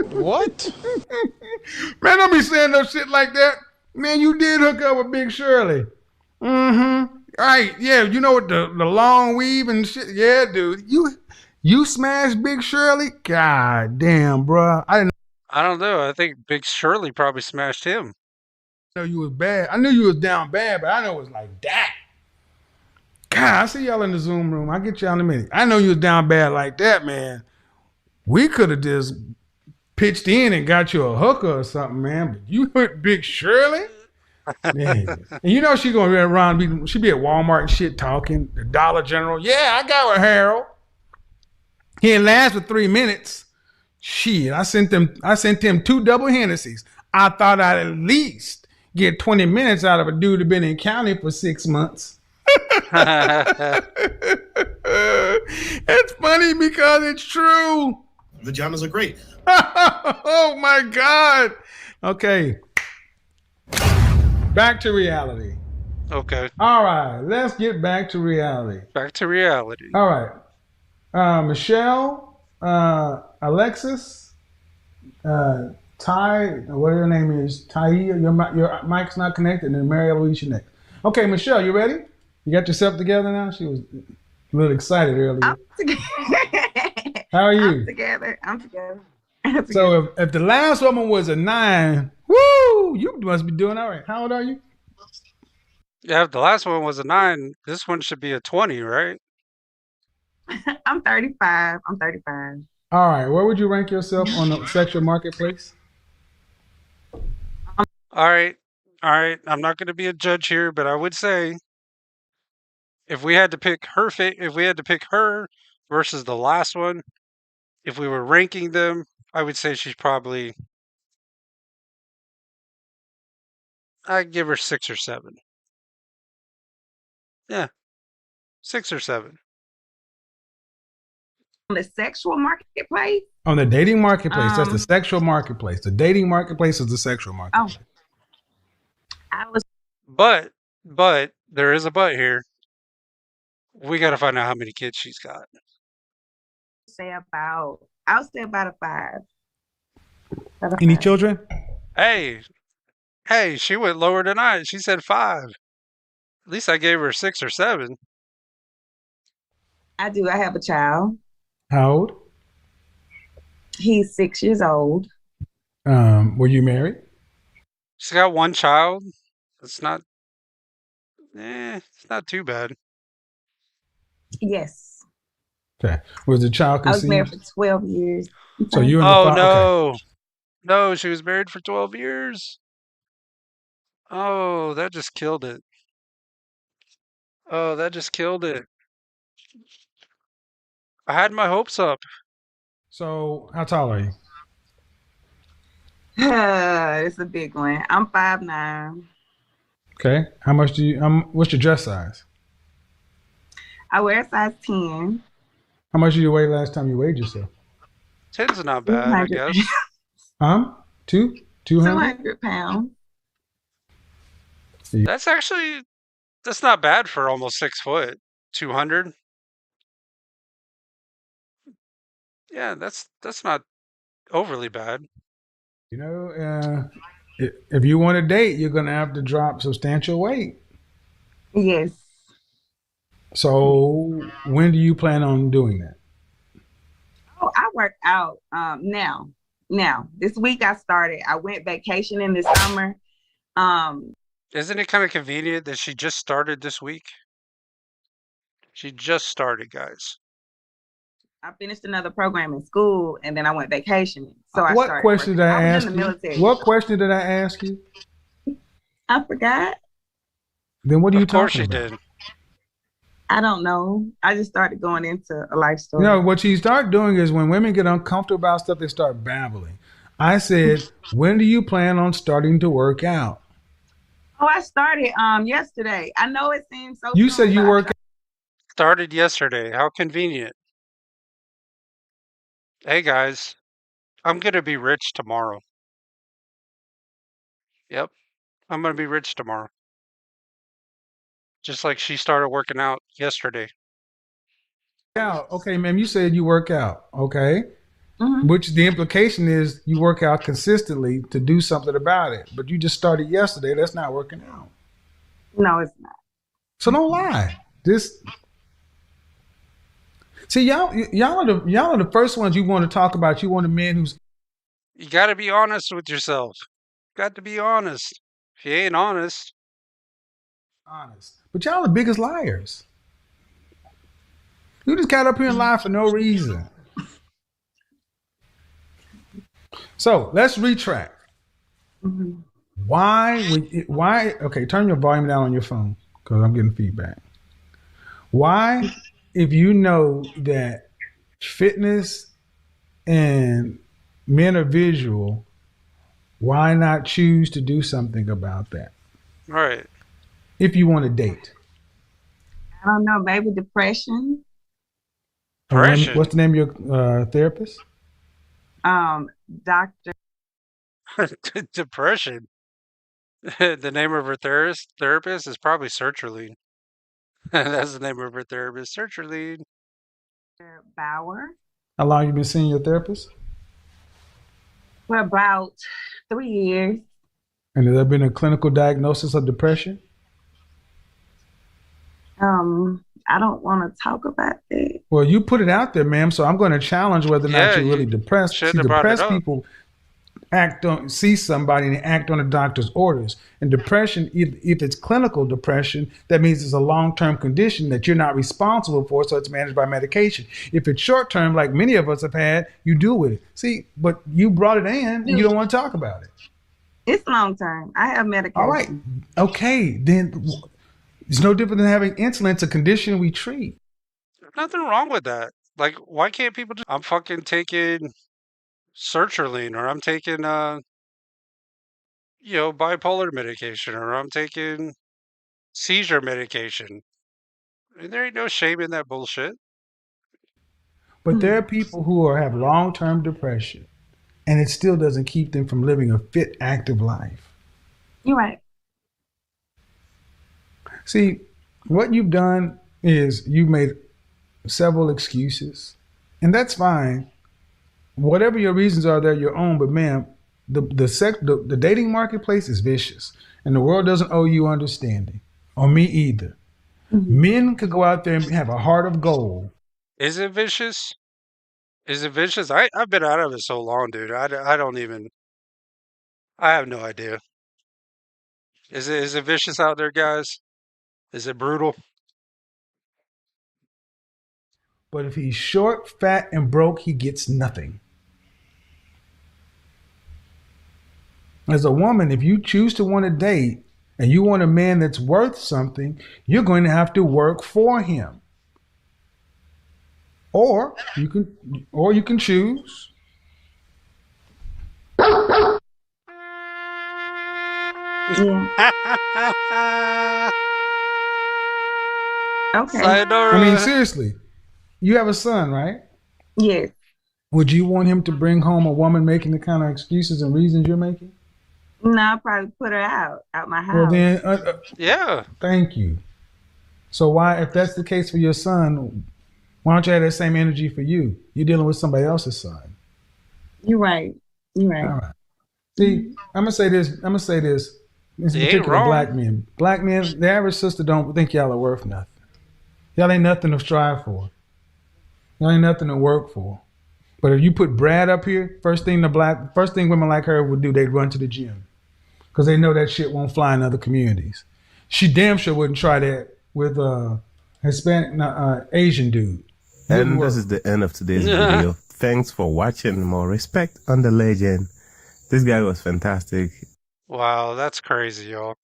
Speaker 14: What?
Speaker 25: Man, don't be saying no shit like that. Man, you did hook up with Big Shirley. Mm-hmm. Right, yeah, you know what the long weave and shit. Yeah, dude. You smashed Big Shirley? God damn, bruh. I didn't
Speaker 5: I don't know. I think Big Shirley probably smashed him.
Speaker 25: know you was bad. I knew you was down bad, but I know it was like that. God, I see y'all in the Zoom room. I'll get y'all in a minute. I know you was down bad like that, man. We could have just pitched in and got you a hooker or something, man. But you hit Big Shirley? Man. And you know she gonna be around, she be at Walmart and shit talking, the Dollar General. Yeah, I got with Harold. He didn't last for 3 minutes. Shit, I sent him 2 double Hennessy's. I thought I'd at least get 20 minutes out of a dude who been in county for 6 months. It's funny because it's true.
Speaker 21: Vaginas are great.
Speaker 25: Oh my God. Okay. Back to reality.
Speaker 5: Okay.
Speaker 25: All right. Let's get back to reality.
Speaker 5: Back to reality.
Speaker 25: All right. Michelle, Alexis, Ty, whatever your name is, Ty, your mic's not connected, and then Mary Louise, you next. Okay, Michelle, you ready? You got yourself together now? She was a little excited earlier. How are you?
Speaker 22: I'm together.
Speaker 25: So if the last woman was a 9, woo, you must be doing all right. How old are you?
Speaker 5: Yeah, if the last one was a 9, this one should be a 20, right?
Speaker 22: I'm 35. I'm 35.
Speaker 25: All right. Where would you rank yourself on the sexual marketplace?
Speaker 5: All right. I'm not going to be a judge here, but I would say if we had to pick her versus the last one, if we were ranking them, I would say she's probably, I'd give her 6 or 7. Yeah, 6 or 7.
Speaker 22: On the sexual marketplace?
Speaker 25: On the dating marketplace, that's the sexual marketplace. The dating marketplace is the sexual marketplace.
Speaker 5: But there is a but here. We got to find out how many kids she's got.
Speaker 22: I'll say about a 5.
Speaker 25: Any children?
Speaker 5: Hey, she went lower than I. She said 5. At least I gave her 6 or 7.
Speaker 22: I do. I have a child.
Speaker 25: How old?
Speaker 22: He's 6 years old.
Speaker 25: Were you married?
Speaker 5: She's got 1 child. It's not too bad.
Speaker 22: Yes.
Speaker 25: Okay. Was the child
Speaker 22: I was
Speaker 25: conceived?
Speaker 22: married for 12 years.
Speaker 25: So you and
Speaker 5: Oh
Speaker 25: the
Speaker 5: no.
Speaker 25: Okay.
Speaker 5: No, she was married for 12 years. Oh, that just killed it. Oh, that just killed it. I had my hopes up.
Speaker 25: So how tall are you?
Speaker 22: It's a big one. I'm 5'9".
Speaker 25: Okay. How much do you? What's your dress size?
Speaker 22: I wear a size 10.
Speaker 25: How much did you weigh last time you weighed yourself?
Speaker 5: 10's not bad, I guess.
Speaker 25: 200?
Speaker 22: 200 pounds.
Speaker 5: That's not bad for almost 6 foot. 200. Yeah, that's not overly bad.
Speaker 25: You know, if you want to date, you're gonna have to drop substantial weight.
Speaker 22: Yes.
Speaker 25: So when do you plan on doing that?
Speaker 22: Oh, I work out now. This week I started. I went vacationing this summer.
Speaker 5: Isn't it kind of convenient that she just started this week? She just started, guys.
Speaker 22: I finished another program in school, and then I went vacationing. So I
Speaker 25: What
Speaker 22: started
Speaker 25: question did I
Speaker 22: working.
Speaker 25: ask
Speaker 22: was in the
Speaker 25: you?
Speaker 22: military.
Speaker 25: What question did I ask you?
Speaker 22: I forgot.
Speaker 25: Then what are you
Speaker 5: Of course
Speaker 25: talking
Speaker 5: she
Speaker 25: about?
Speaker 5: did.
Speaker 22: I don't know. I just started going into a life story.
Speaker 25: You know, what you start doing is when women get uncomfortable about stuff, they start babbling. I said, when do you plan on starting to work out?
Speaker 22: Oh, I started yesterday. I know it seems so.
Speaker 25: You
Speaker 22: soon,
Speaker 25: said you
Speaker 22: but I
Speaker 25: work.
Speaker 5: Started yesterday. How convenient. Hey, guys. I'm going to be rich tomorrow. Yep. I'm going to be rich tomorrow. Just like she started working out yesterday.
Speaker 25: Out. Okay, ma'am, you said you work out. Okay.
Speaker 22: Mm-hmm.
Speaker 25: Which the implication is you work out consistently to do something about it. But you just started yesterday. That's not working out.
Speaker 22: No, it's not.
Speaker 25: So don't lie. This see y'all are the first ones you want to talk about. You want a man who's
Speaker 5: You got to be honest with yourself. Got to be honest. If you ain't honest,
Speaker 25: honest. But y'all the biggest liars. You just got up here and lied for no reason. So let's retract.
Speaker 22: Mm-hmm.
Speaker 25: Why? Okay, turn your volume down on your phone because I'm getting feedback. Why, if you know that fitness and men are visual, why not choose to do something about that?
Speaker 5: right?
Speaker 25: If you want to date.
Speaker 22: I don't know, maybe depression.
Speaker 5: Depression.
Speaker 25: What's the name of your therapist?
Speaker 22: Doctor.
Speaker 5: Depression. The name of her therapist is probably Sertraline. That's the name of her therapist, Sertraline.
Speaker 22: Bauer.
Speaker 25: How long you been seeing your therapist?
Speaker 22: For about 3 years.
Speaker 25: And has there been a clinical diagnosis of depression?
Speaker 22: I don't want to talk about that.
Speaker 25: Well, you put it out there, ma'am. So I'm going to challenge whether or not you're really depressed. See, depressed people see somebody and they act on a doctor's orders. And depression, if it's clinical depression, that means it's a long-term condition that you're not responsible for, so it's managed by medication. If it's short-term, like many of us have had, you deal with it. See, but you brought it in and you don't want to talk about it.
Speaker 22: It's long-term. I have medication.
Speaker 25: All right. Okay. Then it's no different than having insulin. It's a condition we treat.
Speaker 5: There's nothing wrong with that. Like, why can't people just... I'm fucking taking Sertraline, or I'm taking bipolar medication, or I'm taking seizure medication. And there ain't no shame in that bullshit.
Speaker 25: But there are people who have long-term depression, and it still doesn't keep them from living a fit, active life.
Speaker 22: You're right.
Speaker 25: See, what you've done is you've made several excuses, and that's fine. Whatever your reasons are, they're your own. But ma'am, the dating marketplace is vicious, and the world doesn't owe you understanding, or me either. Mm-hmm. Men could go out there and have a heart of gold.
Speaker 5: Is it vicious? Is it vicious? I've been out of it so long, dude. I don't even... I have no idea. Is it vicious out there, guys? Is it brutal?
Speaker 25: But if he's short, fat, and broke, he gets nothing. As a woman, if you choose to want to date and you want a man that's worth something, you're going to have to work for him. Or you can choose.
Speaker 22: Okay.
Speaker 25: I mean, seriously, you have a son, right?
Speaker 22: Yes.
Speaker 25: Would you want him to bring home a woman making the kind of excuses and reasons you're making?
Speaker 22: No, I'll probably put her out my house.
Speaker 25: Well, then,
Speaker 5: yeah.
Speaker 25: Thank you. So why, if that's the case for your son, why don't you have that same energy for you? You're dealing with somebody else's son.
Speaker 22: You're right. You're right.
Speaker 25: All right. See, I'm gonna say this. In particular, black men. Black men, the average sister don't think y'all are worth nothing. Y'all ain't nothing to strive for. Y'all ain't nothing to work for. But if you put Brad up here, first thing women like her would do, they'd run to the gym. Because they know that shit won't fly in other communities. She damn sure wouldn't try that with a Hispanic, Asian dude.
Speaker 4: And this is the end of today's video. Thanks for watching. More respect on the legend. This guy was fantastic.
Speaker 5: Wow, that's crazy, y'all.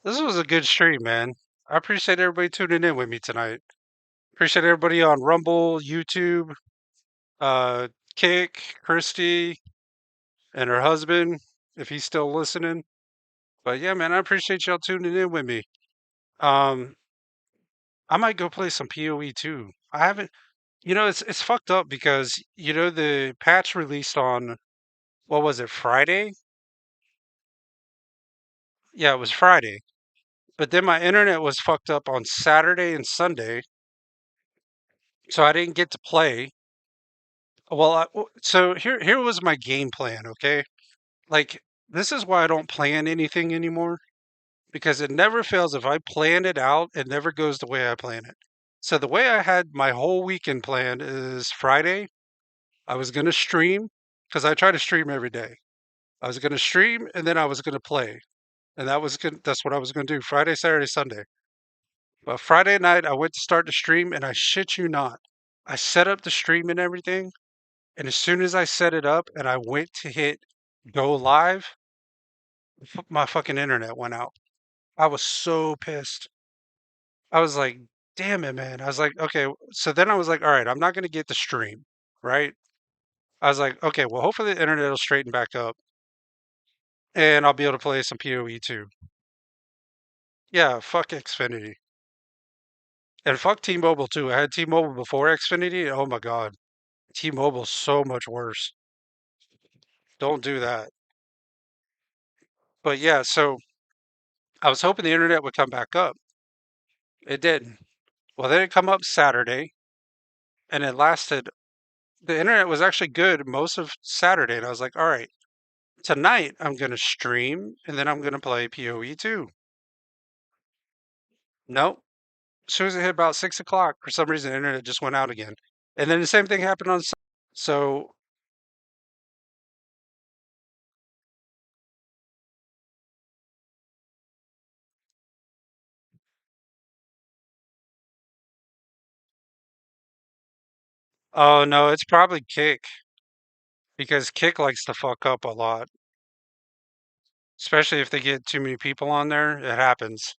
Speaker 5: This was a good stream, man. I appreciate everybody tuning in with me tonight. Appreciate everybody on Rumble, YouTube, Kick, Christy, and her husband, if he's still listening. But yeah, man, I appreciate y'all tuning in with me. I might go play some PoE too. I haven't, it's fucked up because, the patch released on, what was it, Friday? Yeah, it was Friday. But then my internet was fucked up on Saturday and Sunday, so I didn't get to play. Well, so here was my game plan, okay? Like, this is why I don't plan anything anymore, because it never fails. If I plan it out, it never goes the way I plan it. So the way I had my whole weekend planned is Friday, I was gonna stream, because I try to stream every day. I was gonna stream and then I was gonna play. And that's what I was gonna do Friday, Saturday, Sunday. But Friday night I went to start the stream and I shit you not. I set up the stream and everything, and as soon as I set it up and I went to hit go live, my fucking internet went out. I was so pissed. I was like, damn it, man. I was like, okay. So then I was like, all right, I'm not going to get the stream, right? I was like, okay, well, hopefully the internet will straighten back up and I'll be able to play some PoE too. Yeah, fuck Xfinity. And fuck T-Mobile too. I had T-Mobile before Xfinity. Oh my God. T-Mobile's so much worse. Don't do that. But yeah, so I was hoping the internet would come back up. It didn't. Well, then it come up Saturday and it lasted. The internet was actually good most of Saturday. And I was like, all right, tonight I'm going to stream and then I'm going to play PoE 2. Nope. As soon as it hit about 6 o'clock, for some reason, the internet just went out again. And then the same thing happened on. So, oh no, it's probably Kick because Kick likes to fuck up a lot, especially if they get too many people on there. It happens.